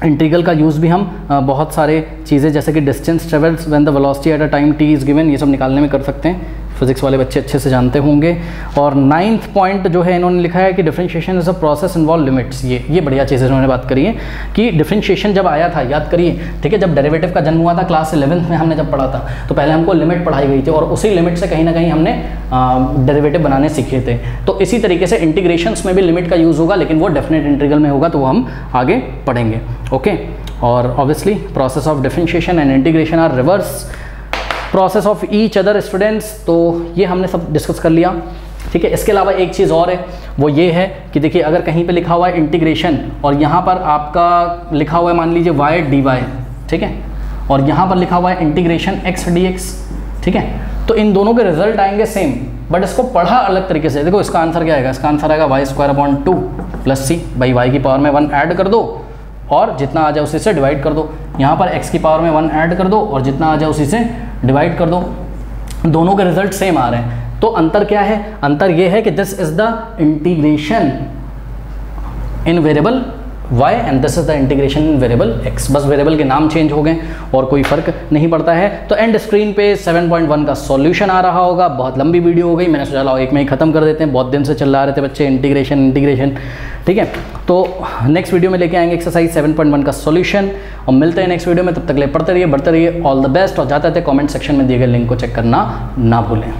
इंटीग्रल का यूज़ भी हम बहुत सारे चीज़ें जैसे कि distance travels when the velocity at a time T is given, ये सब निकालने में कर सकते हैं। फिजिक्स वाले बच्चे अच्छे से जानते होंगे। और 9th पॉइंट जो है इन्होंने लिखा है कि differentiation is a process involve limits. ये बढ़िया चीज़ इन्होंने बात करी है कि डिफरेंशिएशन जब आया था, याद करिए, ठीक है, जब डेरिवेटिव का जन्म हुआ था क्लास 11th में हमने जब पढ़ा था, तो पहले हमको लिमिट पढ़ाई गई थी और उसी लिमिट से कहीं ना कहीं हमने डेरिवेटिव बनाने सीखे थे। तो इसी तरीके से इंटीग्रेशंस में भी लिमिट का यूज़ होगा, लेकिन वो डेफिनेट इंटीग्रल में होगा, तो वो हम आगे पढ़ेंगे। ओके, और obviously process of differentiation and integration are reverse process of each other students. तो ये हमने सब डिस्कस कर लिया। ठीक है, इसके अलावा एक चीज़ और है, वो ये है कि देखिए अगर कहीं पे लिखा हुआ है इंटीग्रेशन और यहाँ पर आपका लिखा हुआ है मान लीजिए y dy, ठीक है, और यहाँ पर लिखा हुआ है इंटीग्रेशन x dx, ठीक है, तो इन दोनों के रिजल्ट आएंगे सेम, बट इसको पढ़ा अलग तरीके से। देखो इसका आंसर क्या आएगा, इसका आंसर आएगा y² + c भाई y की पावर में 1 ऐड कर दो और जितना आ जाए उसी से डिवाइड कर दो। यहाँ पर x की पावर में 1 ऐड कर दो और जितना आ जाए उसी से डिवाइड कर दो। दोनों के रिजल्ट सेम आ रहे हैं, तो अंतर क्या है? अंतर ये है कि this is the integration in variable y and this is the integration in variable x। बस वेरिएबल के नाम चेंज हो गए और कोई फर्क नहीं पड़ता है। तो एंड स्क्रीन पे 7.1 का सॉल्यूशन आ रहा होगा। बहुत लंबी वीडियो हो गई, मैंने सोचा लाओ एक में ही खत्म कर देते हैं, बहुत दिन से चल रहे थे बच्चे इंटीग्रेशन। ठीक है, तो नेक्स्ट वीडियो में लेके आएंगे एक्सरसाइज 7.1 का सॉल्यूशन और मिलते हैं नेक्स्ट वीडियो में। तब तक ले पढ़ते रहिए, बढ़ते रहिए। All the best. और जाते थे कमेंट सेक्शन में दिए गए लिंक को चेक करना ना भूलें।